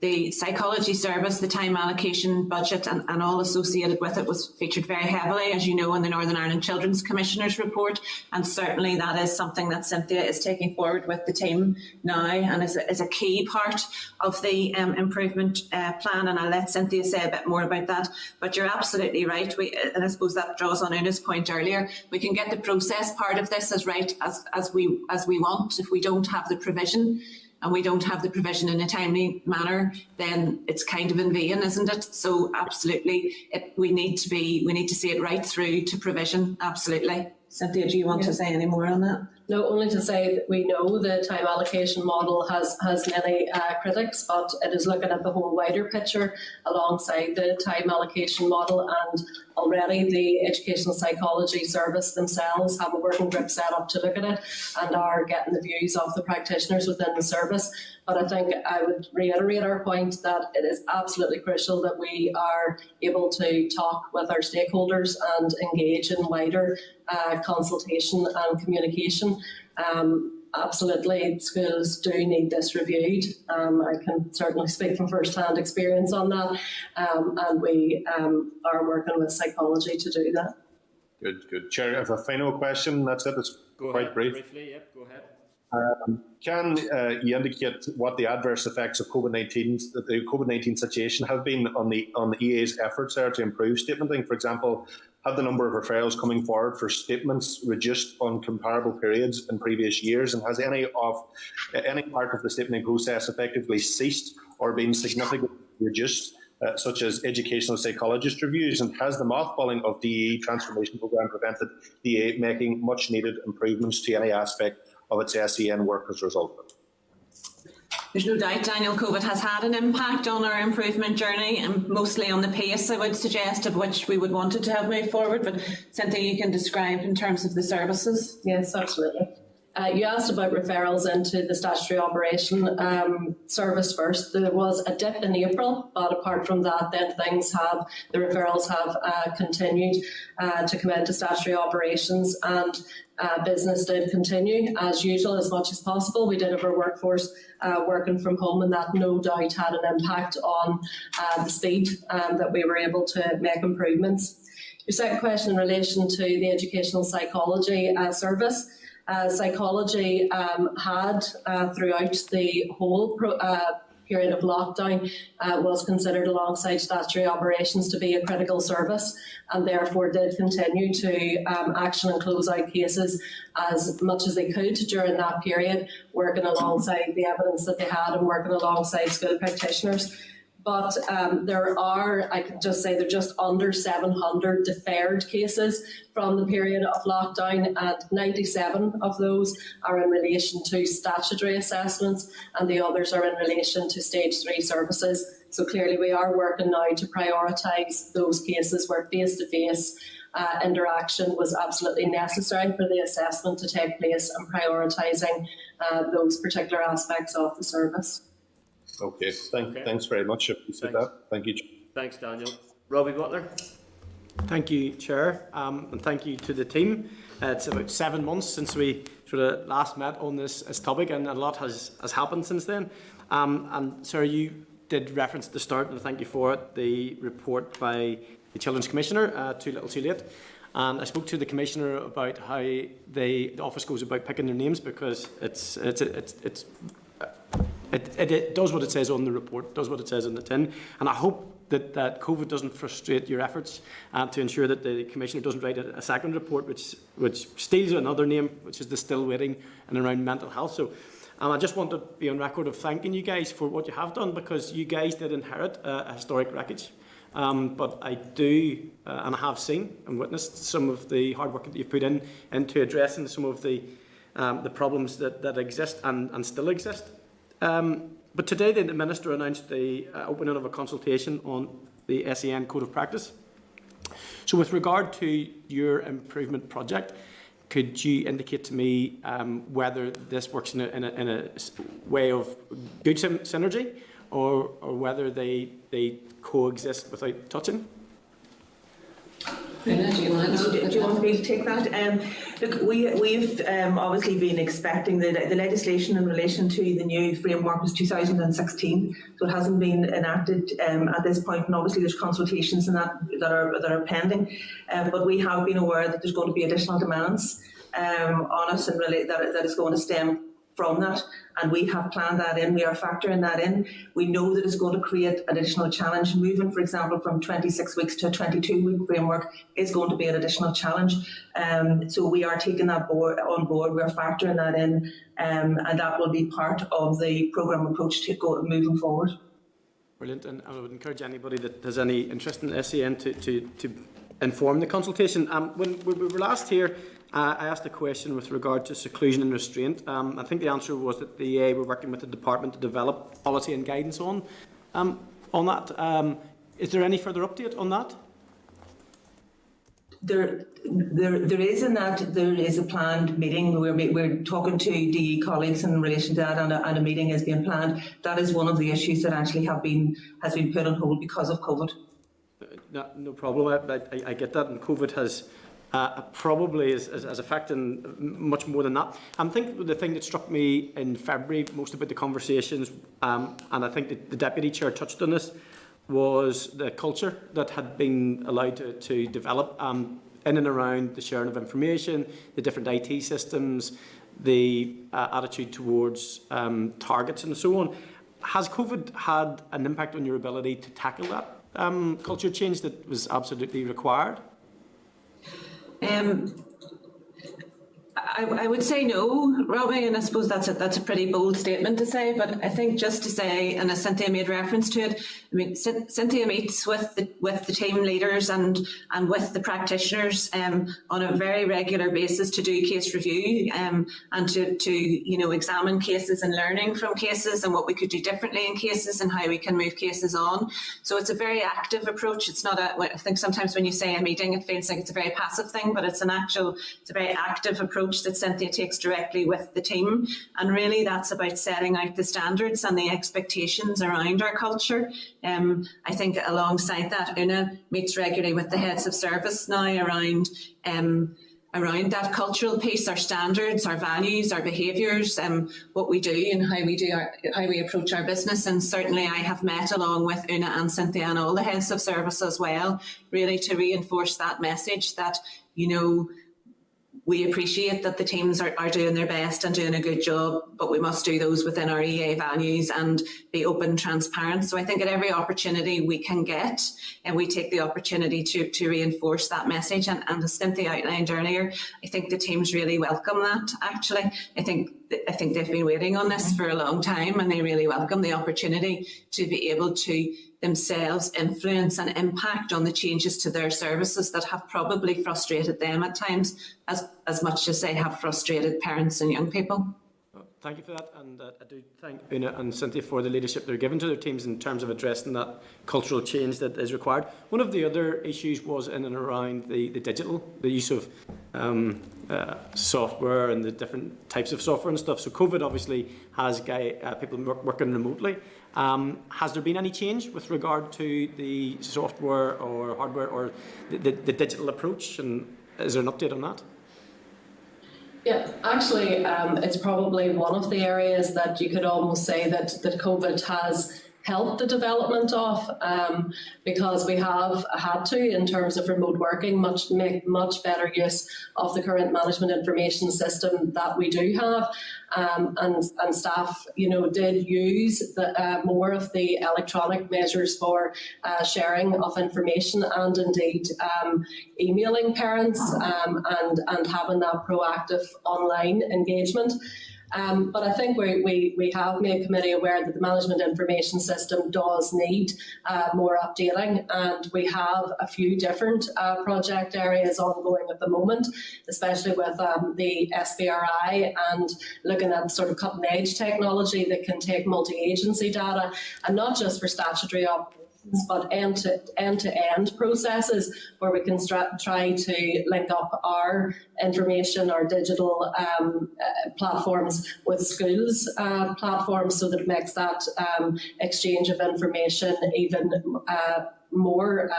The psychology service, the time allocation budget and all associated with it was featured very heavily, as you know, in the Northern Ireland Children's Commissioner's report, and certainly that is something that Cynthia is taking forward with the team now and is a key part of the improvement plan, and I'll let Cynthia say a bit more about that. But you're absolutely right, and I suppose that draws on Una's point earlier. We can get the process part of this as right as we want. If we don't have the provision, and we don't have the provision in a timely manner, then it's kind of in vain, isn't it? So absolutely, we need to see it right through to provision. Absolutely. Cynthia, do you want to say any more on that? No, only to say that we know the time allocation model has many critics, but it is looking at the whole wider picture alongside the time allocation model, and already the Educational Psychology Service themselves have a working group set up to look at it and are getting the views of the practitioners within the service. But I think I would reiterate our point that it is absolutely crucial that we are able to talk with our stakeholders and engage in wider consultation and communication. Absolutely, schools do need this reviewed. I can certainly speak from first-hand experience on that, and we are working with psychology to do that. Good. Chair, I have a final question. That's it. It's quite brief. Briefly, yep, go ahead. Can you indicate what the adverse effects of the COVID-19 situation have been on the EA's efforts there to improve statementing? For example, have the number of referrals coming forward for statements reduced on comparable periods in previous years, and has any part of the statementing process effectively ceased or been significantly reduced, such as educational psychologist reviews? And has the mothballing of the EE transformation programme prevented the EA making much needed improvements to any aspect of its SEN work as a result of it? There's no doubt, Daniel, COVID has had an impact on our improvement journey, and mostly on the pace, I would suggest, of which we would want it to have moved forward. But Cynthia, you can describe in terms of the services. Yes, absolutely. You asked about referrals into the statutory operation service first. There was a dip in April, but apart from that, then the referrals have continued to come into statutory operations, and business did continue as usual as much as possible. We did have our workforce working from home, and that no doubt had an impact on the speed that we were able to make improvements. Your second question in relation to the educational psychology service. Psychology had, throughout the whole period of lockdown, was considered alongside statutory operations to be a critical service, and therefore did continue to action and close out cases as much as they could during that period, working alongside the evidence that they had and working alongside school practitioners. But I can just say there are just under 700 deferred cases from the period of lockdown, and 97 of those are in relation to statutory assessments, and the others are in relation to stage 3 services. So clearly we are working now to prioritise those cases where face-to-face interaction was absolutely necessary for the assessment to take place, and prioritising those particular aspects of the service. Okay, thanks very much. I appreciate that. Thank you. Thanks, Daniel. Robbie Butler. Thank you, Chair, and thank you to the team. It's about 7 months since we sort of last met on this topic, and a lot has happened since then. And Sarah, you did reference at the start, and thank you for it, the report by the Children's Commissioner, Too Little Too Late. And I spoke to the Commissioner about how the office goes about picking their names, because it does what it says on the report, does what it says in the tin, and I hope that COVID doesn't frustrate your efforts to ensure that the Commissioner doesn't write a second report which steals another name, which is the still waiting and around mental health. So I just want to be on record of thanking you guys for what you have done, because you guys did inherit a historic wreckage. But I do, and I have seen and witnessed some of the hard work that you've put into addressing some of the problems that exist and still exist. But today the Minister announced the opening of a consultation on the SEN Code of Practice. So with regard to your improvement project, could you indicate to me whether this works in a way of good synergy, or whether they coexist without touching? Do you want me to take that? Look, we've obviously been expecting the legislation in relation to the new framework was 2016, so it hasn't been enacted at this point, and obviously there's consultations in that are pending. But we have been aware that there's going to be additional demands on us, and really that is going to stem from that, and we have planned that in. We are factoring that in. We know that it's going to create an additional challenge. Moving, for example, from 26 weeks to a 22-week framework is going to be an additional challenge. So we are taking that on board. We're factoring that in, and that will be part of the programme approach to moving forward. Brilliant, and I would encourage anybody that has any interest in SEN to inform the consultation. When we were last here, I asked a question with regard to seclusion and restraint. I think the answer was that the EA were working with the department to develop policy and guidance on that. Is there any further update on that? There is in that there is a planned meeting. We're talking to DE colleagues in relation to that, and a meeting is being planned. That is one of the issues that actually has been put on hold because of COVID. No problem. I get that, and COVID has probably is affecting much more than that. I think the thing that struck me in February most about the conversations, and I think the Deputy Chair touched on this, was the culture that had been allowed to develop in and around the sharing of information, the different IT systems, the attitude towards targets and so on. Has COVID had an impact on your ability to tackle that culture change that was absolutely required? I would say no, Robbie, and I suppose that's a pretty bold statement to say, but I think just to say, and as Cynthia made reference to it, I mean, Cynthia meets with the team leaders and with the practitioners on a very regular basis to do case review and to examine cases and learning from cases and what we could do differently in cases and how we can move cases on. So it's a very active approach. It's not I think sometimes when you say a meeting, it feels like it's a very passive thing, but it's a very active approach that Cynthia takes directly with the team, and really that's about setting out the standards and the expectations around our culture. I think alongside that, Una meets regularly with the heads of service now around that cultural piece, our standards, our values, our behaviours, what we do and how we approach our business. And certainly I have met along with Una and Cynthia and all the heads of service as well, really to reinforce that message that, we appreciate that the teams are doing their best and doing a good job, but we must do those within our EA values and be open and transparent. So I think at every opportunity we can get, and we take the opportunity to reinforce that message. And as Cynthia outlined earlier, I think the teams really welcome that, actually. I think they've been waiting on this for a long time, and they really welcome the opportunity to be able to themselves influence and impact on the changes to their services that have probably frustrated them at times as much as they have frustrated parents and young people. Thank you for that, and I do thank Una and Cynthia for the leadership they're given to their teams in terms of addressing that cultural change that is required. One of the other issues was in and around the use of software and the different types of software and stuff. So COVID obviously has people working remotely. Has there been any change with regard to the software or hardware or the digital approach, and is there an update on that? Yeah, actually, it's probably one of the areas that you could almost say that COVID has helped the development of, because we have had to, in terms of remote working, make much better use of the current management information system that we do have, and staff, did use more of the electronic measures for sharing of information, and indeed emailing parents and having that proactive online engagement. But I think we have made committee aware that the management information system does need more updating, and we have a few different project areas ongoing at the moment, especially with the SBRI and looking at sort of cutting edge technology that can take multi-agency data, and not just for statutory but end-to-end processes where we can try to link up our information, our digital platforms with schools' platforms, so that it makes that exchange of information even more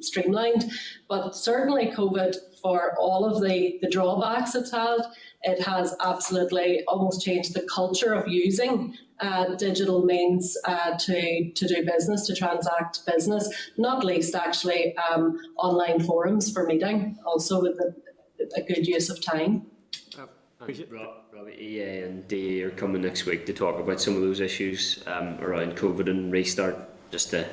streamlined. But certainly COVID, for all of the drawbacks it's had, it has absolutely almost changed the culture of using digital means to do business, to transact business, not least actually online forums for meeting, also with a good use of time. Robbie, EA and DE are coming next week to talk about some of those issues around COVID and restart, just to...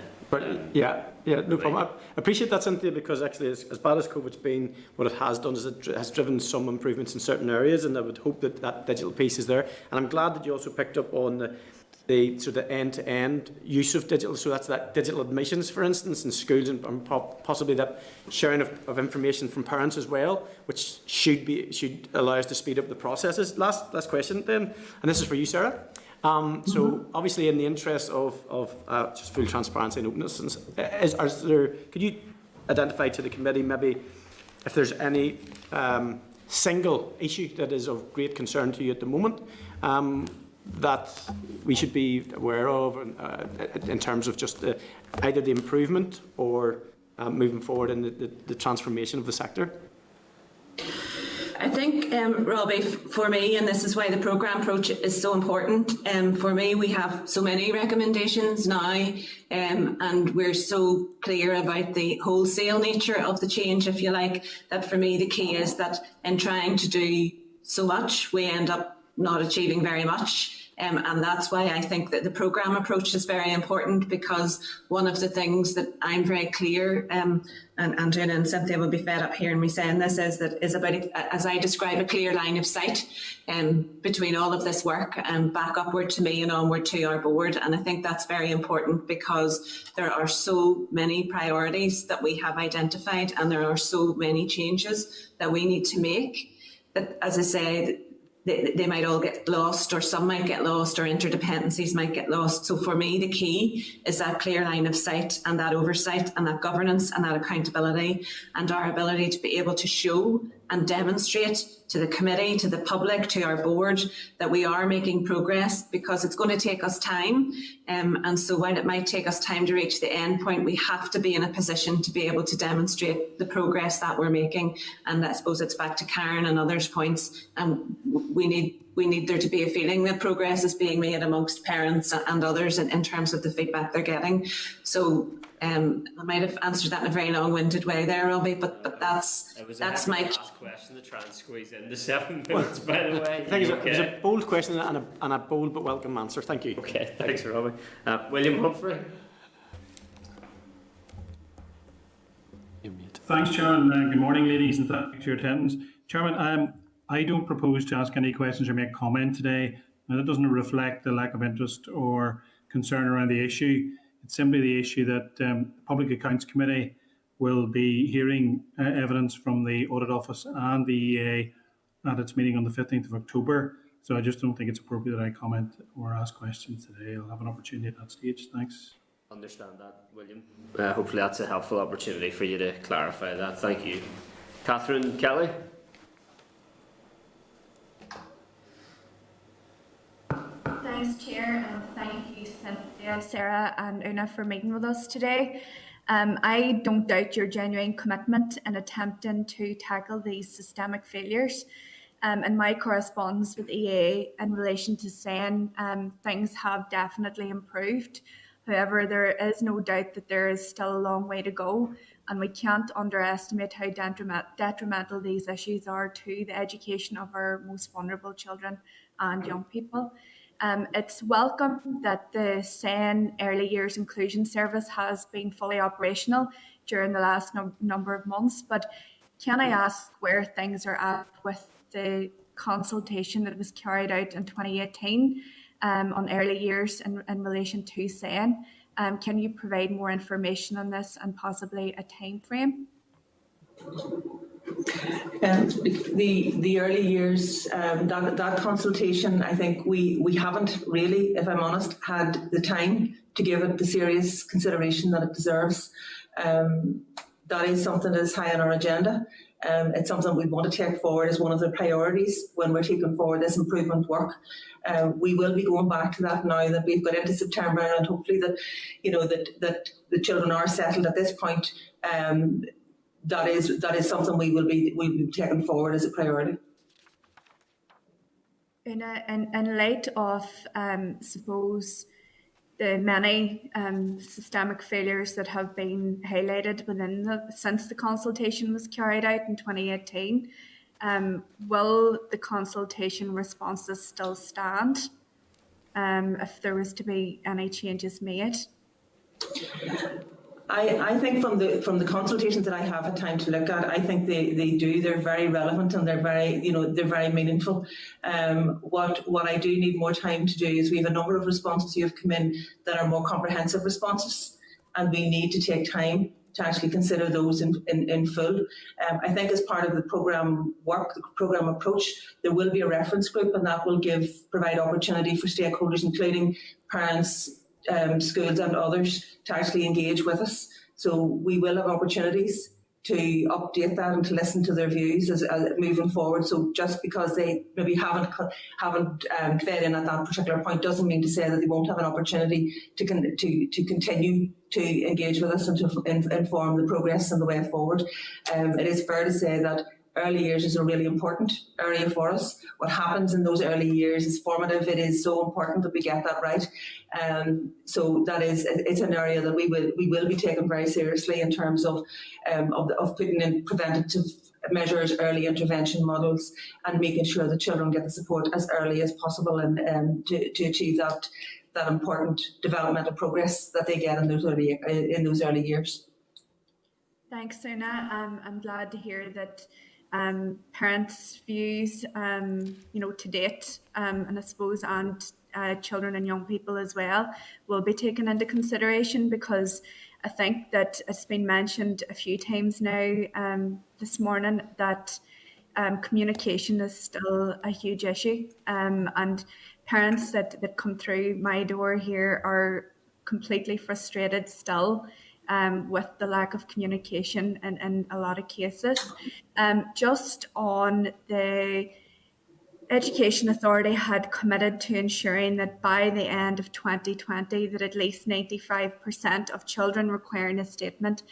Yeah, no problem. I appreciate that, Cynthia, because actually as bad as COVID's been, what it has done is it has driven some improvements in certain areas, and I would hope that that digital piece is there. And I'm glad that you also picked up on the sort of end-to-end use of digital, so that's that digital admissions, for instance, in schools, and possibly that sharing of information from parents as well, which should allow us to speed up the processes. Last question then, and this is for you, Sarah. So obviously, in the interest of just full transparency and openness, could you identify to the committee maybe if there's any single issue that is of great concern to you at the moment that we should be aware of in terms of just either the improvement or moving forward in the transformation of the sector? I think, Robbie, for me, and this is why the programme approach is so important, for me we have so many recommendations now, and we're so clear about the wholesale nature of the change, if you like, that for me the key is that in trying to do so much, we end up not achieving very much. And that's why I think that the programme approach is very important, because one of the things that I'm very clear, and Andrea and Cynthia will be fed up hearing me saying this, is about, as I describe, a clear line of sight between all of this work and back upward to me and onward to our board. And I think that's very important, because there are so many priorities that we have identified, and there are so many changes that we need to make that, as I say, they might all get lost, or some might get lost, or interdependencies might get lost. So for me, the key is that clear line of sight, and that oversight, and that governance, and that accountability, and our ability to be able to show and demonstrate to the committee, to the public, to our board, that we are making progress, because it's going to take us time. And so while it might take us time to reach the end point, we have to be in a position to be able to demonstrate the progress that we're making. And I suppose it's back to Karen and others' points. We need there to be a feeling that progress is being made amongst parents and others in terms of the feedback they're getting. So I might have answered that in a very long-winded way there, Robbie, but that's my last question to try and squeeze in the 7 minutes, by the way. It was a bold question and a bold but welcome answer. Thank you. Okay, thanks, Robbie. William Humphrey. Thanks, Chairman. Good morning, ladies, and thanks for your attendance. Chairman, I don't propose to ask any questions or make comment today. Now, that doesn't reflect the lack of interest or concern around the issue. It's simply the issue that the Public Accounts Committee will be hearing evidence from the Audit Office and the EA at its meeting on the 15th of October. So I just don't think it's appropriate that I comment or ask questions today. I'll have an opportunity at that stage. Thanks. Understand that, William. Hopefully that's a helpful opportunity for you to clarify that. Thank you. Catherine Kelly. Thanks, Chair, and thank you, Cynthia, Sarah and Una, for meeting with us today. I don't doubt your genuine commitment in attempting to tackle these systemic failures. In my correspondence with EA in relation to SEN, things have definitely improved. However, there is no doubt that there is still a long way to go, and we can't underestimate how detrimental these issues are to the education of our most vulnerable children and young people. It's welcome that the SEN Early Years Inclusion Service has been fully operational during the last number of months, but can I ask where things are at with the consultation that was carried out in 2018 on early years in relation to SEN? Can you provide more information on this and possibly a time frame? The early years, that consultation, I think we haven't really, if I'm honest, had the time to give it the serious consideration that it deserves. That is something that is high on our agenda. It's something we want to take forward as one of the priorities when we're taking forward this improvement work. We will be going back to that now that we've got into September, and hopefully that that the children are settled at this point. That is something we'll be taking forward as a priority. In light of, suppose, the many systemic failures that have been highlighted since the consultation was carried out in 2018, will the consultation responses still stand if there was to be any changes made? I think from the consultations that I have had time to look at, I think they do. They're very relevant and they're very meaningful. What I do need more time to do is we have a number of responses who have come in that are more comprehensive responses, and we need to take time to actually consider those in full. I think as part of the programme work, the programme approach, there will be a reference group, and that will provide opportunity for stakeholders, including parents, schools and others, to actually engage with us. So we will have opportunities to update that and to listen to their views as moving forward. So just because they maybe haven't fed in at that particular point doesn't mean to say that they won't have an opportunity to continue to engage with us and to inform the progress and the way forward. It is fair to say that early years is a really important area for us. What happens in those early years is formative. It is so important that we get that right. So it's an area that we will be taking very seriously in terms of putting in preventative measures, early intervention models, and making sure that children get the support as early as possible and to achieve that important developmental progress that they get in those early years. Thanks, Una. I'm glad to hear that parents' views, to date, and I suppose, and children and young people as well, will be taken into consideration, because I think that it's been mentioned a few times now this morning that communication is still a huge issue, and parents that come through my door here are completely frustrated still with the lack of communication in a lot of cases. Just on the Education Authority had committed to ensuring that by the end of 2020 that at least 95% of children requiring a statement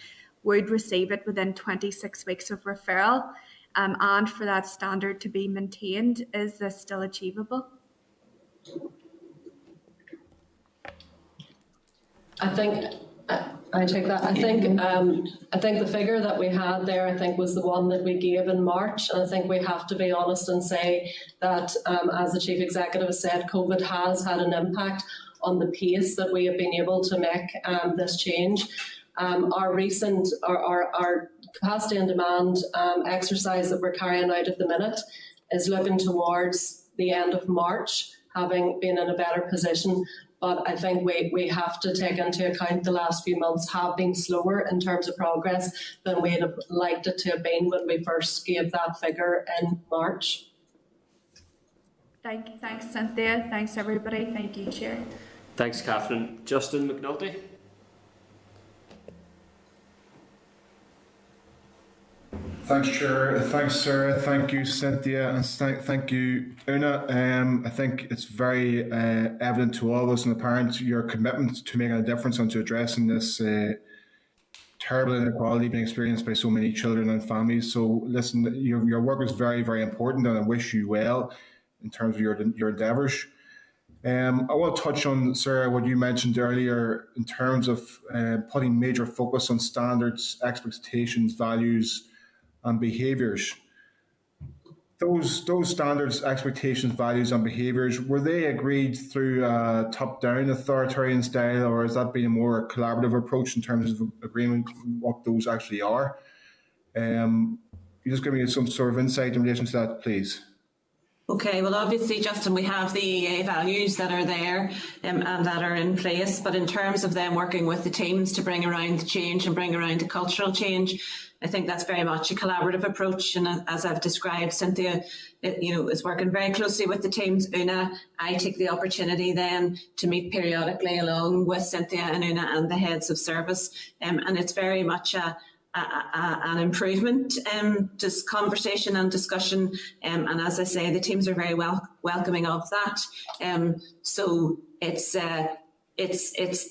would receive it within 26 weeks of referral, and for that standard to be maintained. Is this still achievable? I think I take that. I think the figure that we had there, I think, was the one that we gave in March, and I think we have to be honest and say that, as the Chief Executive said, COVID has had an impact on the pace that we have been able to make this change. Our recent, our capacity and demand exercise that we're carrying out at the minute is looking towards the end of March, having been in a better position. But I think we have to take into account the last few months have been slower in terms of progress than we'd have liked it to have been when we first gave that figure in March. Thanks, Cynthia. Thanks, everybody. Thank you, Chair. Thanks, Catherine. Justin McNulty. Thanks, Chair. Thanks, Sarah. Thank you, Cynthia, and thank you, Una. I think it's very evident to all of us and the parents your commitment to making a difference and to addressing this terrible inequality being experienced by so many children and families. So, listen, your work is very, very important, and I wish you well in terms of your endeavours. I want to touch on, Sarah, what you mentioned earlier in terms of putting major focus on standards, expectations, values, and behaviours. Those standards, expectations, values, and behaviours, were they agreed through a top-down authoritarian style, or has that been a more collaborative approach in terms of agreement what those actually are? You just give me some sort of insight in relation to that, please. Okay, well, obviously, Justin, we have the EA values that are there and that are in place, but in terms of them working with the teams to bring around the change and bring around the cultural change, I think that's very much a collaborative approach. And as I've described, Cynthia, is working very closely with the teams. Una, I take the opportunity then to meet periodically along with Cynthia and Una and the heads of service, and it's very much an improvement, just conversation and discussion, and as I say, the teams are very welcoming of that. So it's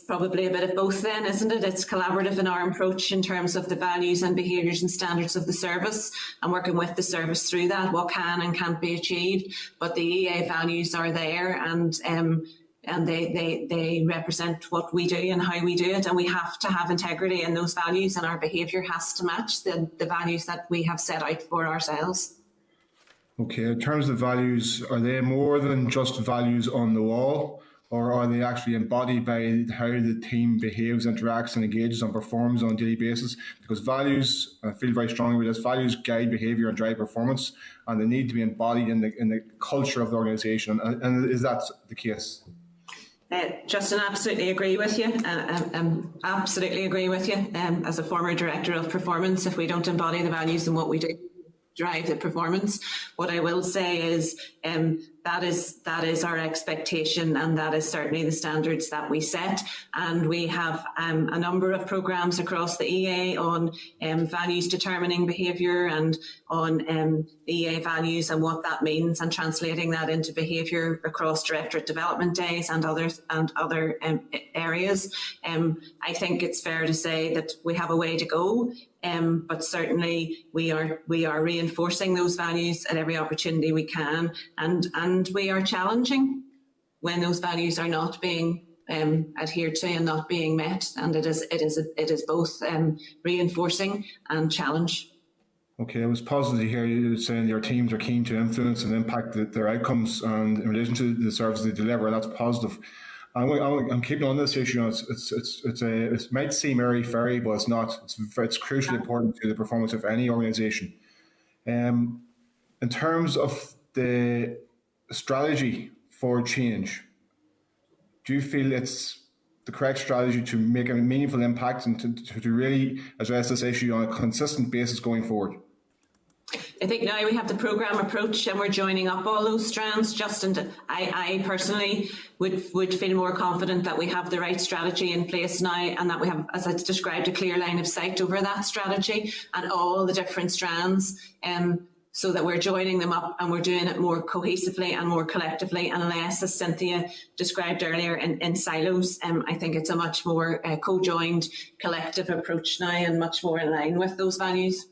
probably a bit of both then, isn't it? It's collaborative in our approach in terms of the values and behaviours and standards of the service, and working with the service through that, what can and can't be achieved. But the EA values are there, and they represent what we do and how we do it, and we have to have integrity in those values, and our behaviour has to match the values that we have set out for ourselves. Okay, in terms of values, are they more than just values on the wall, or are they actually embodied by how the team behaves, interacts and engages and performs on a daily basis? Because values, I feel very strongly with this, values guide behaviour and drive performance, and they need to be embodied in the culture of the organisation. And is that the case? Justin, absolutely agree with you. Absolutely agree with you. As a former director of performance, if we don't embody the values in what we do, drive the performance. What I will say is that is our expectation, and that is certainly the standards that we set. And we have a number of programmes across the EA on values determining behaviour, and on EA values and what that means, and translating that into behaviour across directorate development days and other areas. I think it's fair to say that we have a way to go. But certainly we are reinforcing those values at every opportunity we can, and we are challenging when those values are not being adhered to and not being met, and it is both reinforcing and challenge. Okay, it was positive to hear you saying your teams are keen to influence and impact their outcomes, and in relation to the service they deliver. That's positive. I'm keeping on this issue. It might seem airy-fairy, but it's not. It's crucially important to the performance of any organisation. In terms of the strategy for change, do you feel it's the correct strategy to make a meaningful impact and to really address this issue on a consistent basis going forward? I think now we have the programme approach, and we're joining up all those strands. Justin, I personally would feel more confident that we have the right strategy in place now, and that we have, as I described, a clear line of sight over that strategy and all the different strands, so that we're joining them up and we're doing it more cohesively and more collectively, and less, as Cynthia described earlier, in silos. I think it's a much more co-joined collective approach now, and much more in line with those values.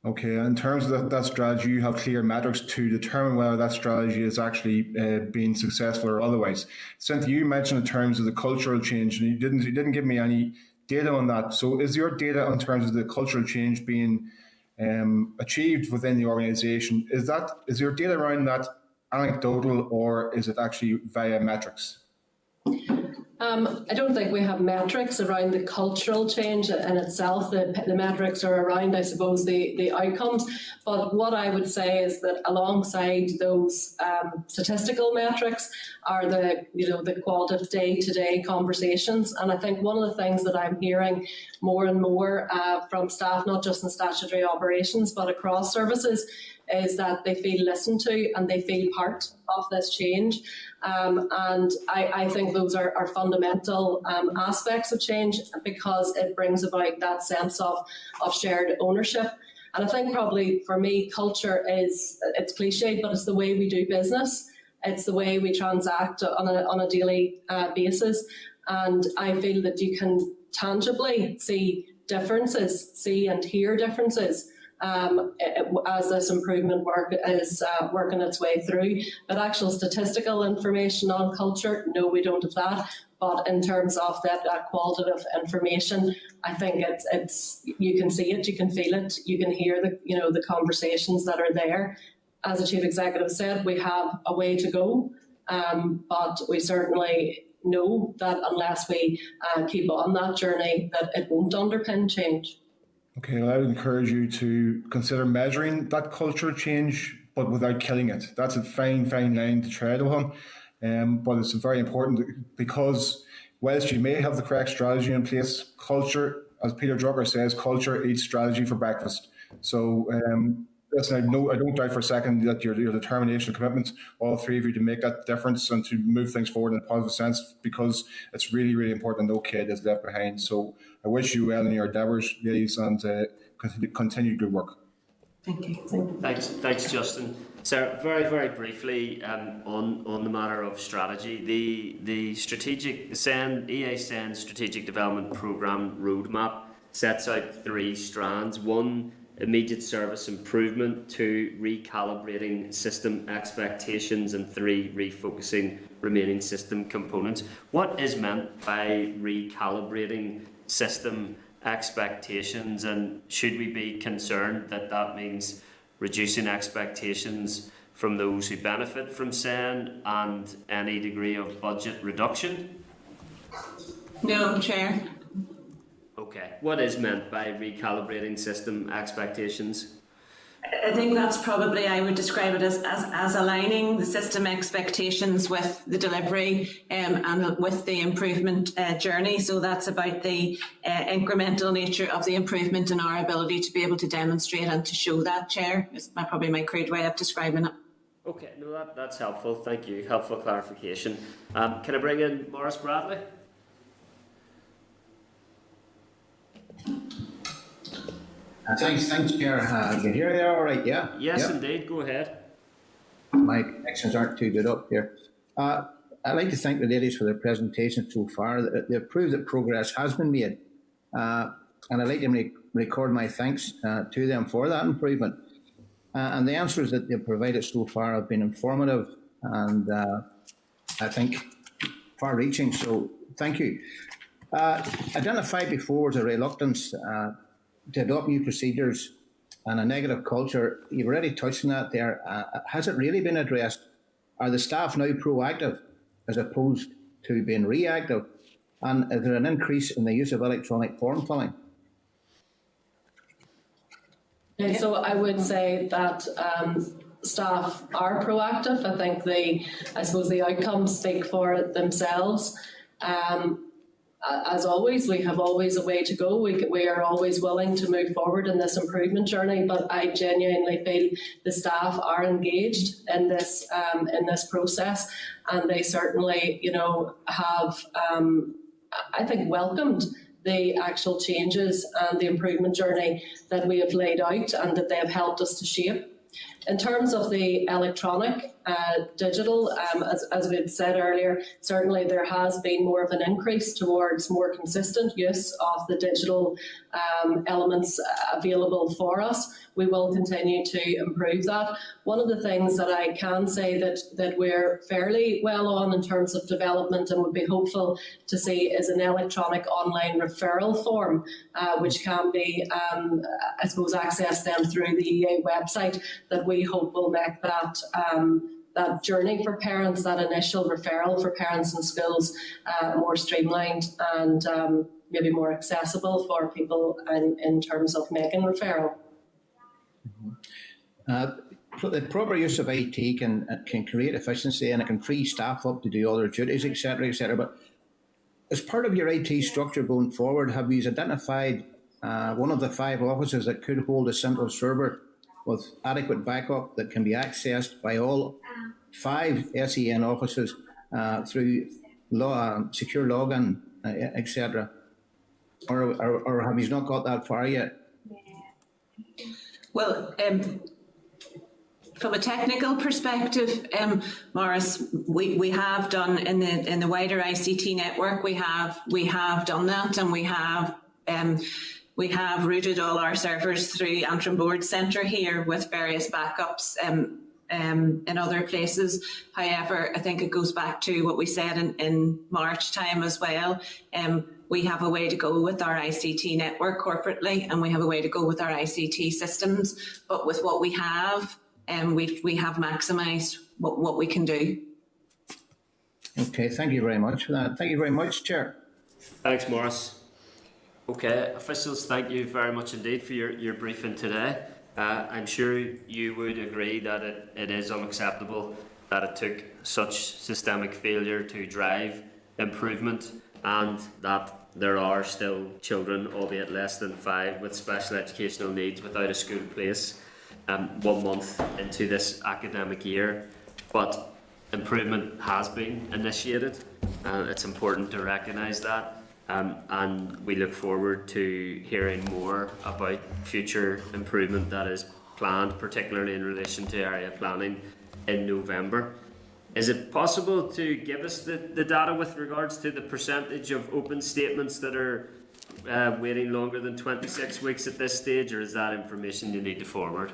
Okay, in terms of that strategy, you have clear metrics to determine whether that strategy is actually being successful or otherwise. Cynthia, you mentioned in terms of the cultural change, and you didn't give me any data on that. So is your data in terms of the cultural change being achieved within the organisation, is your data around that anecdotal, or is it actually via metrics? I don't think we have metrics around the cultural change in itself. The metrics are around, I suppose, the outcomes. But what I would say is that alongside those statistical metrics are the qualitative day-to-day conversations. And I think one of the things that I'm hearing more and more from staff, not just in statutory operations, but across services, is that they feel listened to and they feel part of this change. And I think those are fundamental aspects of change, because it brings about that sense of shared ownership. And I think probably for me, culture it's cliched, but it's the way we do business. It's the way we transact on a daily basis. And I feel that you can tangibly see differences, see and hear differences as this improvement work is working its way through. But actual statistical information on culture, no, we don't have that. But in terms of that qualitative information, I think it's you can see it, you can feel it, you can hear the conversations that are there. As the Chief Executive said, we have a way to go, but we certainly know that unless we keep on that journey, that it won't underpin change. Okay, well, I would encourage you to consider measuring that culture change but without killing it. That's a fine line to tread on. But it's very important because whilst you may have the correct strategy in place, culture, as Peter Drucker says, culture eats strategy for breakfast. So listen, I don't doubt for a second that your determination and commitment, all three of you, to make that difference and to move things forward in a positive sense, because it's really, really important no kid is left behind. So I wish you well in your endeavours, ladies, and continue good work. Thank you. Thanks, Justin. Sarah, very briefly on the matter of strategy, the EA SEND Strategic Development Programme roadmap sets out 3 strands: 1, immediate service improvement; 2, recalibrating system expectations; and 3, refocusing remaining system components. What is meant by recalibrating system expectations, and should we be concerned that means reducing expectations from those who benefit from SEN and any degree of budget reduction? No, Chair. Okay. What is meant by recalibrating system expectations? I think that's probably, I would describe it as aligning the system expectations with the delivery and with the improvement journey. So that's about the incremental nature of the improvement and our ability to be able to demonstrate and to show that, Chair. Is probably my crude way of describing it. Okay, no, that's helpful. Thank you. Helpful clarification. Can I bring in Maurice Bradley? Thanks, Chair. You can hear there all right, yeah? Yes, yep. Indeed. Go ahead. My connections aren't too good up here. I'd like to thank the ladies for their presentation so far. They've proved that progress has been made. And I'd like to record my thanks to them for that improvement. And the answers that they've provided so far have been informative and I think far-reaching, so thank you. Identified before was a reluctance to adopt new procedures and a negative culture. You've already touched on that there. Has it really been addressed? Are the staff now proactive as opposed to being reactive? And is there an increase in the use of electronic form filling? And so I would say that staff are proactive. I think the outcomes speak for themselves. As always, we have always a way to go. We are always willing to move forward in this improvement journey, but I genuinely feel the staff are engaged in this process, and they certainly, have, I think, welcomed the actual changes and the improvement journey that we have laid out and that they have helped us to shape. In terms of the electronic, digital, as we had said earlier, certainly there has been more of an increase towards more consistent use of the digital elements available for us. We will continue to improve that. One of the things that I can say that we're fairly well on in terms of development and would be hopeful to see is an electronic online referral form, which can be, I suppose, accessed then through the EA website, that we hope will make that that journey for parents, that initial referral for parents and schools, more streamlined and maybe more accessible for people in terms of making referral. The proper use of IT can create efficiency and it can free staff up to do other duties, etc., etc. But as part of your IT structure going forward, have you identified one of the 5 offices that could hold a central server with adequate backup that can be accessed by all 5 SEN offices through secure login, etc.? Or have you not got that far yet? Well, from a technical perspective, Maurice, we have done in the wider ICT network. We have done that, and we have routed all our servers through Antrim Board Centre here with various backups in other places. However, I think it goes back to what we said in March time as well. We have a way to go with our ICT network corporately, and we have a way to go with our ICT systems. But with what we have, we have maximised what we can do. Okay, thank you very much for that. Thank you very much, Chair. Thanks, Maurice. Okay, officials, thank you very much indeed for your briefing today. I'm sure you would agree that it is unacceptable that it took such systemic failure to drive improvement, and that there are still children, albeit less than 5, with special educational needs without a school place 1 month into this academic year. But improvement has been initiated, and it's important to recognise that. And we look forward to hearing more about future improvement that is planned, particularly in relation to area planning in November. Is it possible to give us the data with regards to the percentage of open statements that are waiting longer than 26 weeks at this stage, or is that information you need to forward?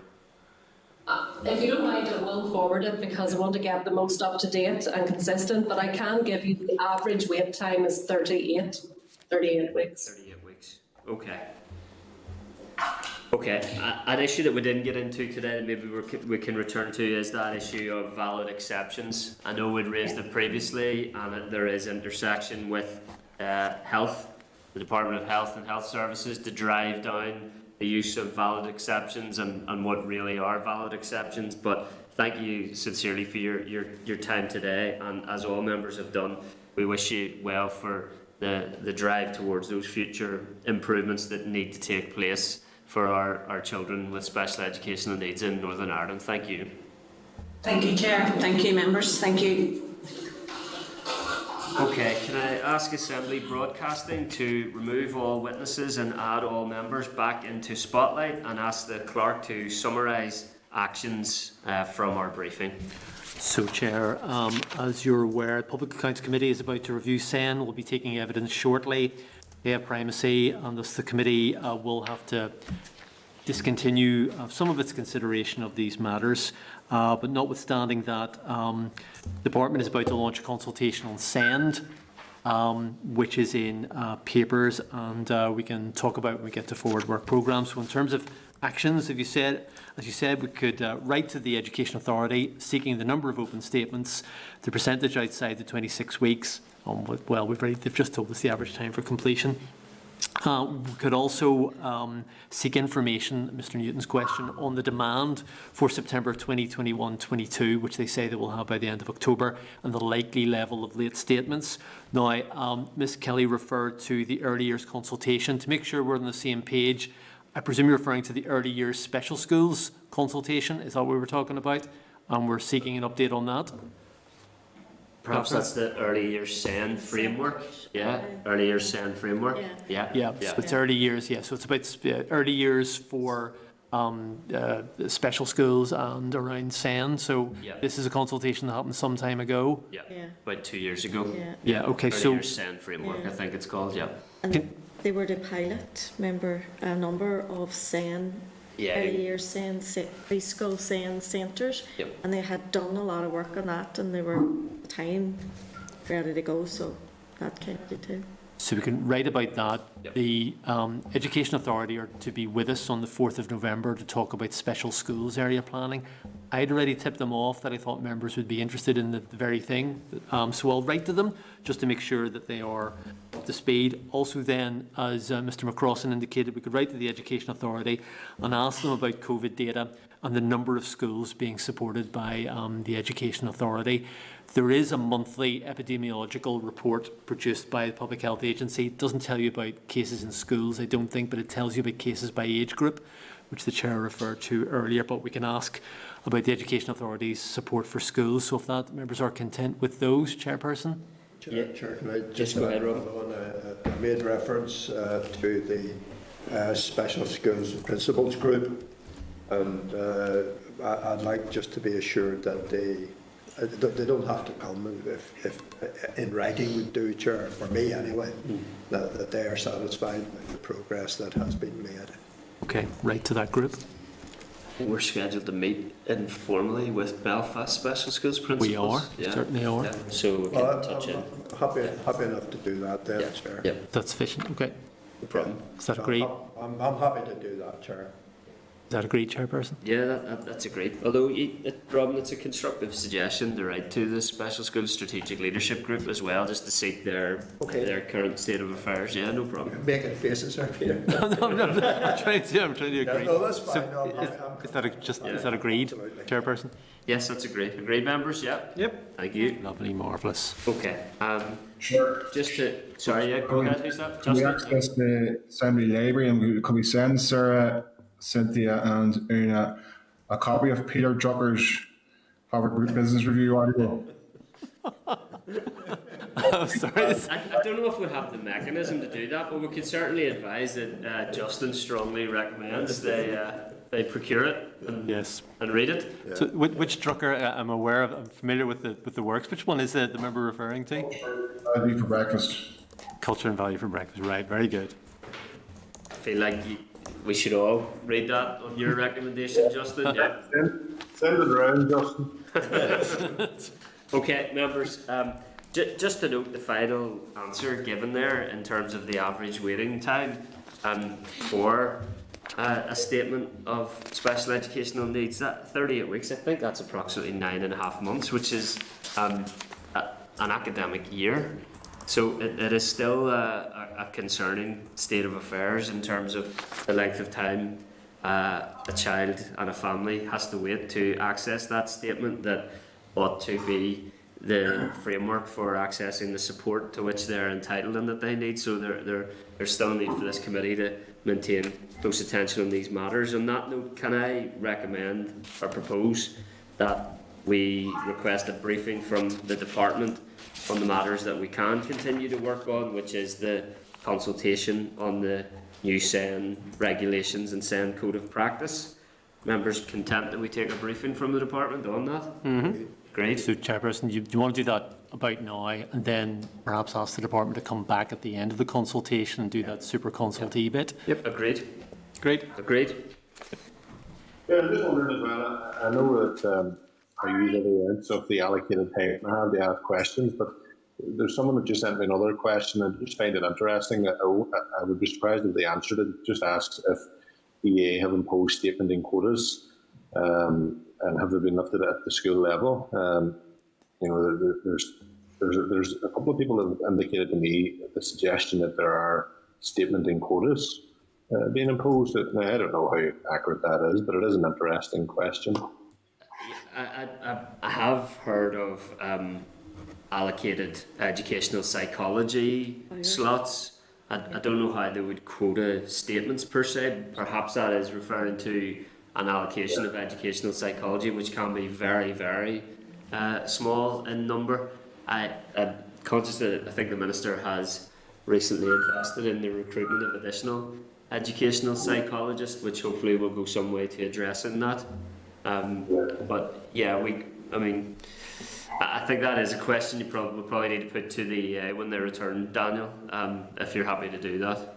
If you don't mind, I will forward it because I want to get the most up to date and consistent, but I can give you the average wait time is 38 weeks. 38 weeks. Okay. Okay. An issue that we didn't get into today that maybe we can return to is that issue of valid exceptions. I know we'd raised it previously, and there is intersection with health, the Department of Health and Health Services, to drive down the use of valid exceptions and what really are valid exceptions. But thank you sincerely for your time today, and as all members have done, we wish you well for the drive towards those future improvements that need to take place for our children with special educational needs in Northern Ireland. Thank you. Thank you, Chair. Thank you, members. Thank you. Okay, can I ask Assembly Broadcasting to remove all witnesses and add all members back into Spotlight, and ask the clerk to summarise actions from our briefing? So, Chair, as you're aware, the Public Accounts Committee is about to review SEN. We'll be taking evidence shortly. They have primacy, and thus the committee will have to discontinue some of its consideration of these matters. But notwithstanding that, the Department is about to launch a consultation on SEND, which is in papers, and we can talk about when we get to forward work programmes. So in terms of actions, as you said, we could write to the Education Authority seeking the number of open statements, the percentage outside the 26 weeks. Well, they've just told us the average time for completion. We could also seek information, Mr. Newton's question, on the demand for September 2021-22, which they say they will have by the end of October, and the likely level of late statements. Now, Ms. Kelly referred to the early years consultation. To make sure we're on the same page, I presume you're referring to the early years special schools consultation. Is that what we were talking about? And we're seeking an update on that. Perhaps that's the early years SEN framework. Yeah, early years SEN framework. Yeah. So it's early years. Yeah, so it's about early years for special schools and around SEN. So this is a consultation that happened some time ago. Yeah. About 2 years ago. Yeah. Okay. Early So years SEN framework, I think it's called. Yeah. And they were to pilot, remember, a number of SEN. Early years SEN, preschool SEN centres, and they had done a lot of work on that, and they were time ready to go, so that counted too. So we can write about that. The Education Authority are to be with us on the 4th of November to talk about special schools area planning. I'd already tipped them off that I thought members would be interested in the very thing. So I'll write to them just to make sure that they are up to speed. Also then, as Mr. McCrossan indicated, we could write to the Education Authority and ask them about COVID data and the number of schools being supported by the Education Authority. There is a monthly epidemiological report produced by the Public Health Agency. It doesn't tell you about cases in schools, I don't think, but it tells you about cases by age group, which the Chair referred to earlier. But we can ask about the Education Authority's support for schools. So if that, members are content with those, Chairperson? Chair, can I just go ahead, Rob? I made reference to the Special Schools Principals Group, and I'd like just to be assured that they don't have to come if in writing would do, Chair, for me anyway, that they are satisfied with the progress that has been made. Okay, right to that group. We're scheduled to meet informally with Belfast Special Schools Principals. We are, certainly are. So we can touch in. Happy enough to do that then, Chair. That's sufficient, okay. No problem. Is that agreed? I'm happy to do that, Chair. Is that agreed, Chairperson? Yeah, that's agreed. Although, Robin, it's a constructive suggestion to write to the Special School Strategic Leadership Group as well, just to seek their current state of affairs. Yeah, no problem. Making faces there, Peter. No, I'm trying to agree. No, that's fine. Is that agreed, Chairperson? Yes, that's agreed. Agreed, members? Yeah. Yep. Thank you. Lovely, marvellous. Okay. Sure. Just to, sorry, yeah, go ahead. Who's that? Can we Justin? access the Assembly Library and could we send Sarah, Cynthia and Una a copy of Peter Drucker's Harvard Business Review article? I'm sorry. I don't know if we have the mechanism to do that, but we could certainly advise that Justin strongly recommends they procure it and read it. Yeah. So which Drucker I'm aware of, I'm familiar with the works. Which one is the member referring to? Value for breakfast. Culture and Value for Breakfast, right, very good. I feel like we should all read that on your recommendation, Justin. Yeah. Send it around, Justin. Okay, members, just to note the final answer given there in terms of the average waiting time for a statement of special educational needs, that 38 weeks, I think that's approximately 9.5 months, which is an academic year. So it is still a concerning state of affairs in terms of the length of time a child and a family has to wait to access that statement that ought to be the framework for accessing the support to which they're entitled and that they need. So there's still a need for this committee to maintain close attention on these matters. On that note, can I recommend or propose that we request a briefing from the department on the matters that we can continue to work on, which is the consultation on the new SEN regulations and SEN code of practice. Members content that we take a briefing from the department on that? Mm-hmm. Great. So, Chairperson, do you want to do that about now and then perhaps ask the department to come back at the end of the consultation and do that super consultee bit? Yep, agreed. Great. Agreed. Yeah, I'm just wondering as well, I know that I use every ounce of the allocated time I have to ask questions, but there's someone that just sent me another question and I just find it interesting. I would be surprised if they answered it. Just asks if EA have imposed statement in quotas and have they been lifted at the school level. There's a couple of people that have indicated to me the suggestion that there are statement in quotas being imposed. Now, I don't know how accurate that is, but it is an interesting question. I have heard of allocated educational psychology slots. I don't know how they would quota statements per se. Perhaps that is referring to an allocation of educational psychology, which can be very, very small in number. I'm conscious that I think the Minister has recently invested in the recruitment of additional educational psychologists, which hopefully will go some way to addressing that. But yeah, I think that is a question you probably need to put to the when they return, Daniel, if you're happy to do that.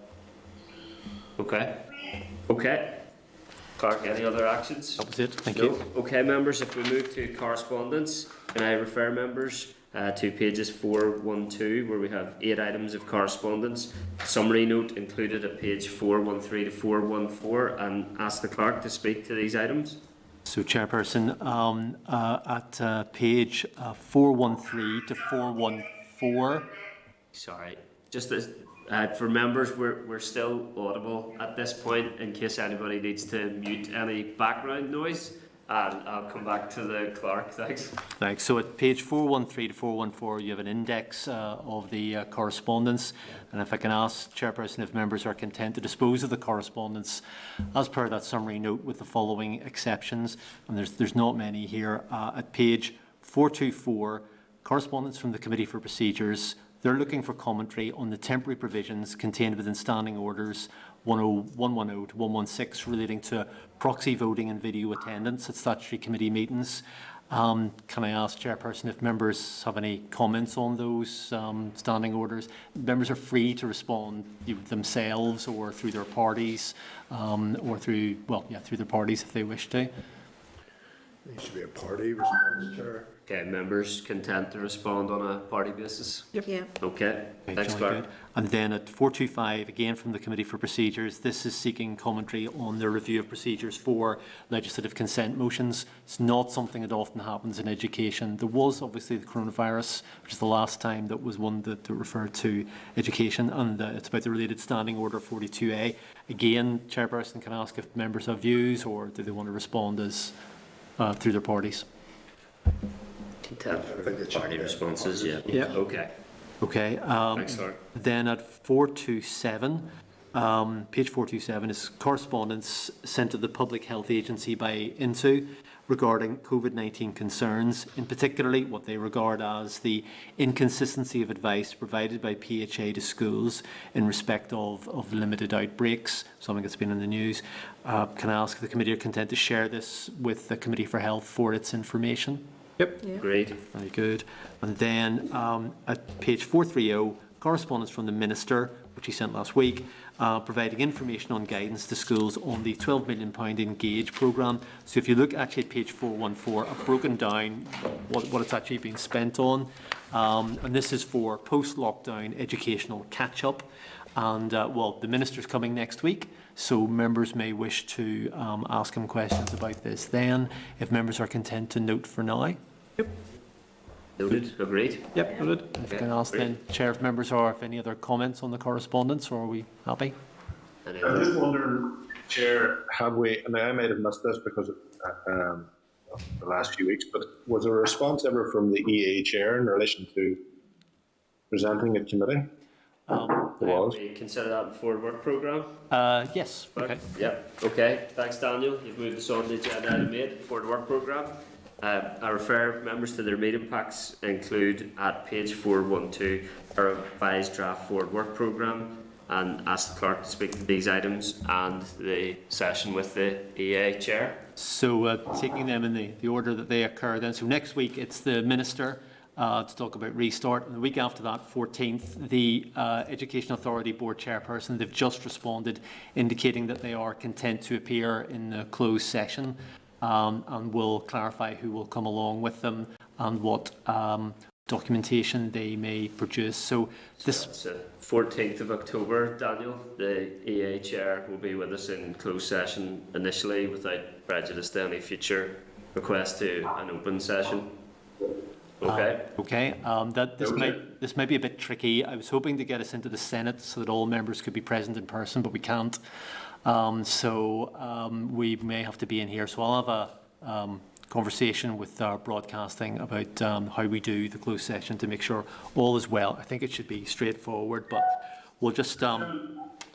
Okay. Clark, any other actions? That was it, thank you. Okay, members, if we move to correspondence, can I refer members to pages 412, where we have 8 items of correspondence. Summary note included at page 413 to 414, and ask the clerk to speak to these items. So, Chairperson, at page 413 to 414. Sorry, just as, for members, we're still audible at this point in case anybody needs to mute any background noise. I'll come back to the clerk, thanks. Thanks. So at page 413 to 414, you have an index of the correspondence. And if I can ask, Chairperson, if members are content to dispose of the correspondence as per that summary note with the following exceptions. And there's not many here. At page 424, correspondence from the Committee for Procedures. They're looking for commentary on the temporary provisions contained within Standing Orders 110 to 116 relating to proxy voting and video attendance at statutory committee meetings. Can I ask, Chairperson, if members have any comments on those standing orders? Members are free to respond themselves or through their parties, or through their parties if they wish to. There should be a party response, Chair. Okay, members content to respond on a party basis? Yep. Yeah. Okay, thanks, jolly Clark. good. And then at 425, again from the Committee for Procedures, this is seeking commentary on the review of procedures for legislative consent motions. It's not something that often happens in education. There was obviously the coronavirus, which is the last time that was one that referred to education, and it's about the related standing order 42A. Again, Chairperson can ask if members have views or do they want to respond as through their parties. Content for party responses, yeah. Yeah. Okay. Okay. Thanks, Clark. Then at 427, page 427 is correspondence sent to the Public Health Agency by INTU regarding COVID-19 concerns, in particularly what they regard as the inconsistency of advice provided by PHA to schools in respect of limited outbreaks, something that's been in the news. Can I ask if the committee are content to share this with the Committee for Health for its information? Yep, yeah. Great. Very good. And then at page 430, correspondence from the Minister, which he sent last week, providing information on guidance to schools on the £12 million Engage programme. So if you look actually at page 414, I've broken down what it's actually been spent on. And this is for post-lockdown educational catch-up. And well, the Minister's coming next week, so members may wish to ask him questions about this then, if members are content to note for now. Yep. Noted. Agreed. Yep, noted. If I can ask then, Chair, if members are, if any other comments on the correspondence, or are we happy? I just wonder, Chair, have we, and I might have missed this because of the last few weeks, but was there a response ever from the EA Chair in relation to presenting at committee? We consider that in the forward work programme? Yes. Okay. Yep. Okay. Thanks, Daniel. You've moved us on to the agenda item 8, forward work programme. I refer members to their meeting packs, include at page 412 our revised draft forward work programme, and ask the clerk to speak to these items and the session with the EA Chair. So taking them in the order that they occur then. So next week it's the Minister to talk about restart, and the week after that, 14th, the Education Authority Board Chairperson. They've just responded indicating that they are content to appear in the closed session, and will clarify who will come along with them and what documentation they may produce. So this 14th of October, Daniel, the EA Chair will be with us in closed session initially without prejudice to any future request to an open session. Okay. This might be a bit tricky. I was hoping to get us into the Senate so that all members could be present in person, but we can't. We may have to be in here. So I'll have a conversation with our broadcasting about how we do the closed session to make sure all is well. I think it should be straightforward, but we'll just sorry.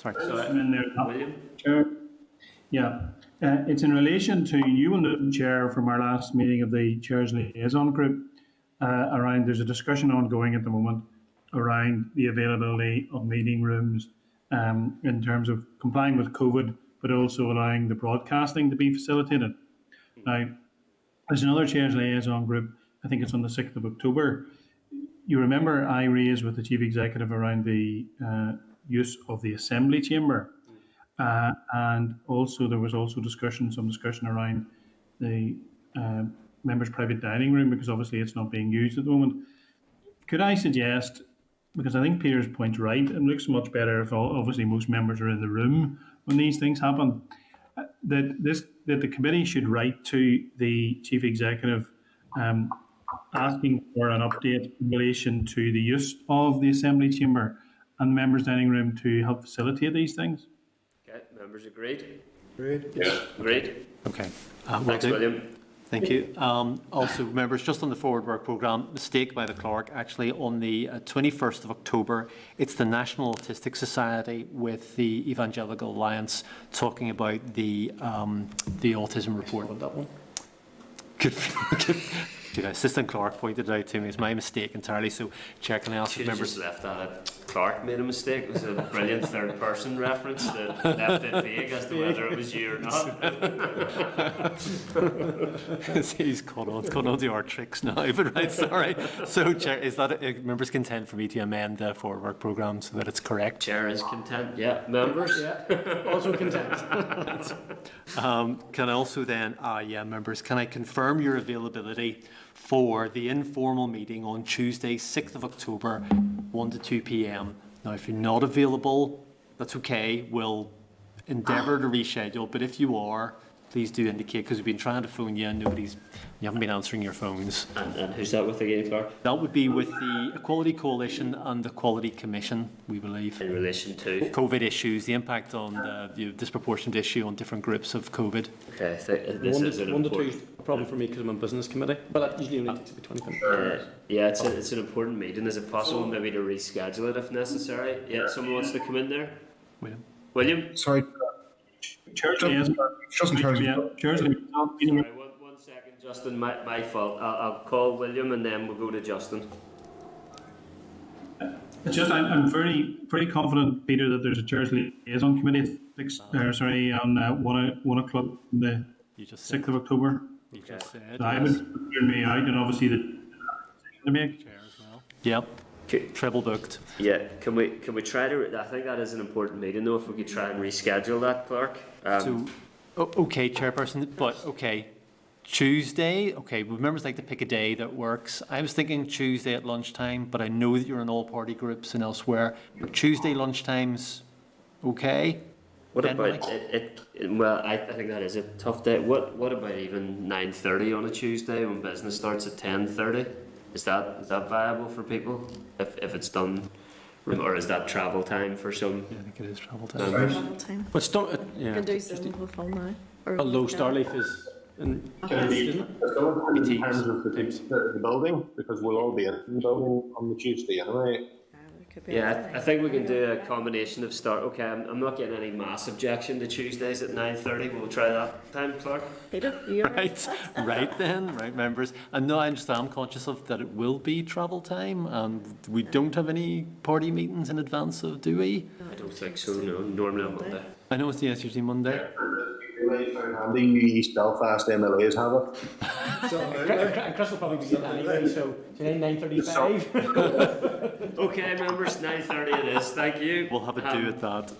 William? Chair. Yeah. It's in relation to, you will know, Chair, from our last meeting of the Chairs Liaison Group, around, there's a discussion ongoing at the moment around the availability of meeting rooms in terms of complying with COVID, but also allowing the broadcasting to be facilitated. Now, there's another Chairs Liaison Group, I think it's on the 6th of October. You remember I raised with the Chief Executive around the use of the Assembly Chamber. And also there was also some discussion around the members' private dining room, because obviously it's not being used at the moment. Could I suggest, because I think Peter's point's right, it looks much better if obviously most members are in the room when these things happen, that the committee should write to the Chief Executive asking for an update in relation to the use of the Assembly Chamber and the members' dining room to help facilitate these things. Okay, members agreed? Agreed. Yeah. Agreed. Okay. Thanks, William. Thank you. Also, members, just on the forward work programme, mistake by the clerk, actually on the 21st of October, it's the National Autistic Society with the Evangelical Alliance talking about the autism report on that one. Good. The assistant clerk pointed it out to me. It's my mistake entirely. So, Chair, can I ask Should if have members? just left that at Clark made a mistake. It was a brilliant third person reference that left it vague as to whether it was you or not. He's caught on to our tricks now, but right, sorry. So, Chair, is that members' content for me to amend the forward work programme so that it's correct? Chair is content, yeah. Members? Yeah, also content. Can I also then, members, can I confirm your availability for the informal meeting on Tuesday, 6th of October, 1 to 2 p.m. Now, if you're not available, that's okay. We'll endeavour to reschedule, but if you are, please do indicate, because we've been trying to phone you and you haven't been answering your phones. And who's that with again, Clark? That would be with the Equality Coalition and the Quality Commission, we believe. In relation to? COVID issues, the impact on the disproportionate issue on different groups of COVID. Okay, this is an 1 to 2 important... is a problem for me because I'm on business committee, but that usually only takes about 20 minutes. Yeah, it's an important meeting. Is it possible maybe to reschedule it if necessary? Yeah, someone wants to come in there? William? Sorry. Chair, just in terms of... Sorry, one second, Justin, my fault. I'll call William and then we'll go to Justin. It's just I'm very confident, Peter, that there's a chairs liaison committee on 1 o'clock on the 6th of October. You just said. So I would turn me out, and obviously the to make. Yep. Treble booked. Yeah, can we try to? I think that is an important meeting, though. If we could try and reschedule that, Clark. Okay, Chairperson, but okay, Tuesday. Okay, would members like to pick a day that works? I was thinking Tuesday at lunchtime, but I know that you're in all party groups and elsewhere. But Tuesday lunchtime's okay. What about it? Well, I think that is a tough day. What about even 9:30 on a Tuesday when business starts at 10:30? Is that viable for people if it's done, or is that travel time for some? Yeah, I think it is travel time. Travel time. But don't, You can do Zoom with phone now. Or Although Starleaf is in, Can isn't it? in terms of the building, because we'll all be in the building on the Tuesday anyway. Yeah, I think we can do a combination of start. Okay, I'm not getting any mass objection to Tuesdays at 9:30. We'll try that time, Clark. Right then, right, members. And no, I understand. I'm conscious of that. It will be travel time, and we don't have any party meetings in advance of, do we? I don't think so. No, normally on Monday. I know it's usually Monday. Handy East Belfast MLAs have it. So Chris will probably be getting anyway. So today 9:35. Okay, members, 9:30 it is. Thank you. We'll have a do at that.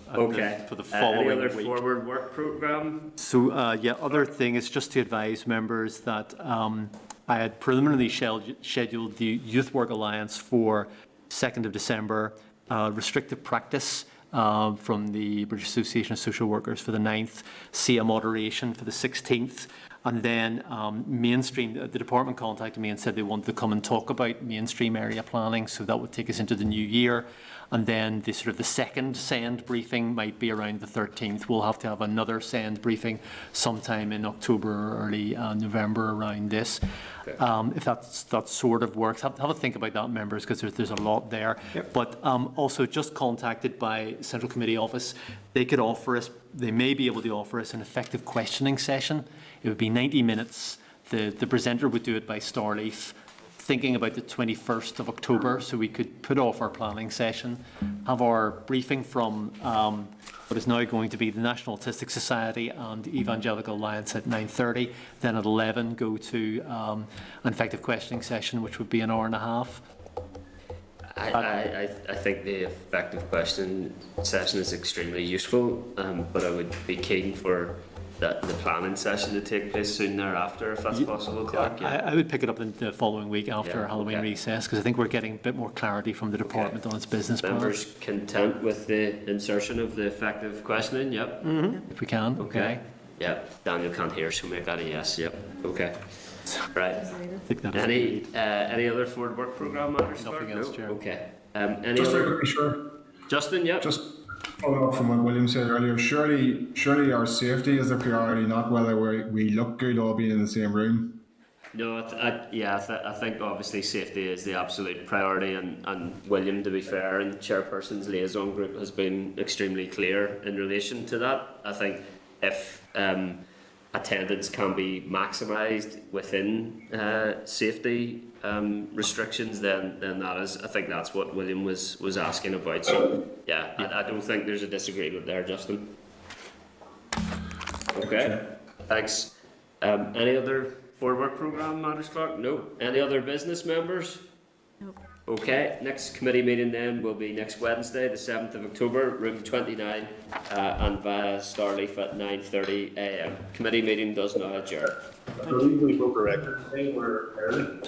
For the any following other week. forward work programme? So other thing is just to advise members that I had preliminarily scheduled the Youth Work Alliance for 2nd of December, restrictive practice from the British Association of Social Workers for the 9th, SIA moderation for the 16th, and then mainstream. The department contacted me and said they wanted to come and talk about mainstream area planning, so that would take us into the new year. And then the second SEND briefing might be around the 13th. We'll have to have another SEND briefing sometime in October or early November around this. Okay. If that sort of works, have a think about that, members, because there's a lot there. Yep. But also just contacted by Central Committee Office, they may be able to offer us an effective questioning session. It would be 90 minutes. The presenter would do it by Starleaf, thinking about the 21st of October, so we could put off our planning session, have our briefing from what is now going to be the National Autistic Society and Evangelical Alliance at 9:30, then at 11 go to an effective questioning session, which would be an hour and a half. I think the effective question session is extremely useful, but I would be keen for the planning session to take place soon thereafter, if that's possible, Clark. Yeah. I would pick it up in the following week after Halloween recess, because I think we're getting a bit more clarity from the department on its business plan. Members content with the insertion of the effective questioning? Yep. Mm-hmm. If we can. Okay. Yep. Daniel can't hear, so make that a yes. Yep. Okay. Right. Any other forward work programme matters? Nothing else, Chair. Okay. Just to be sure. Justin, yep. Just following up from what William said earlier, surely our safety is the priority, not whether we look good all being in the same room. No, I think obviously safety is the absolute priority, and William, to be fair, and Chairperson's liaison group has been extremely clear in relation to that. I think if attendance can be maximised within safety restrictions, then that is, I think that's what William was asking about. So yeah, I don't think there's a disagreement there, Justin. Okay, thanks. Any other forward work programme matters, Clark? No. Any other business, members? Nope. Okay, next committee meeting then will be next Wednesday, the 7th of October, room 29, and via Starleaf at 9:30 a.m. Committee meeting does now adjourn. I believe we broke a record today. We're early.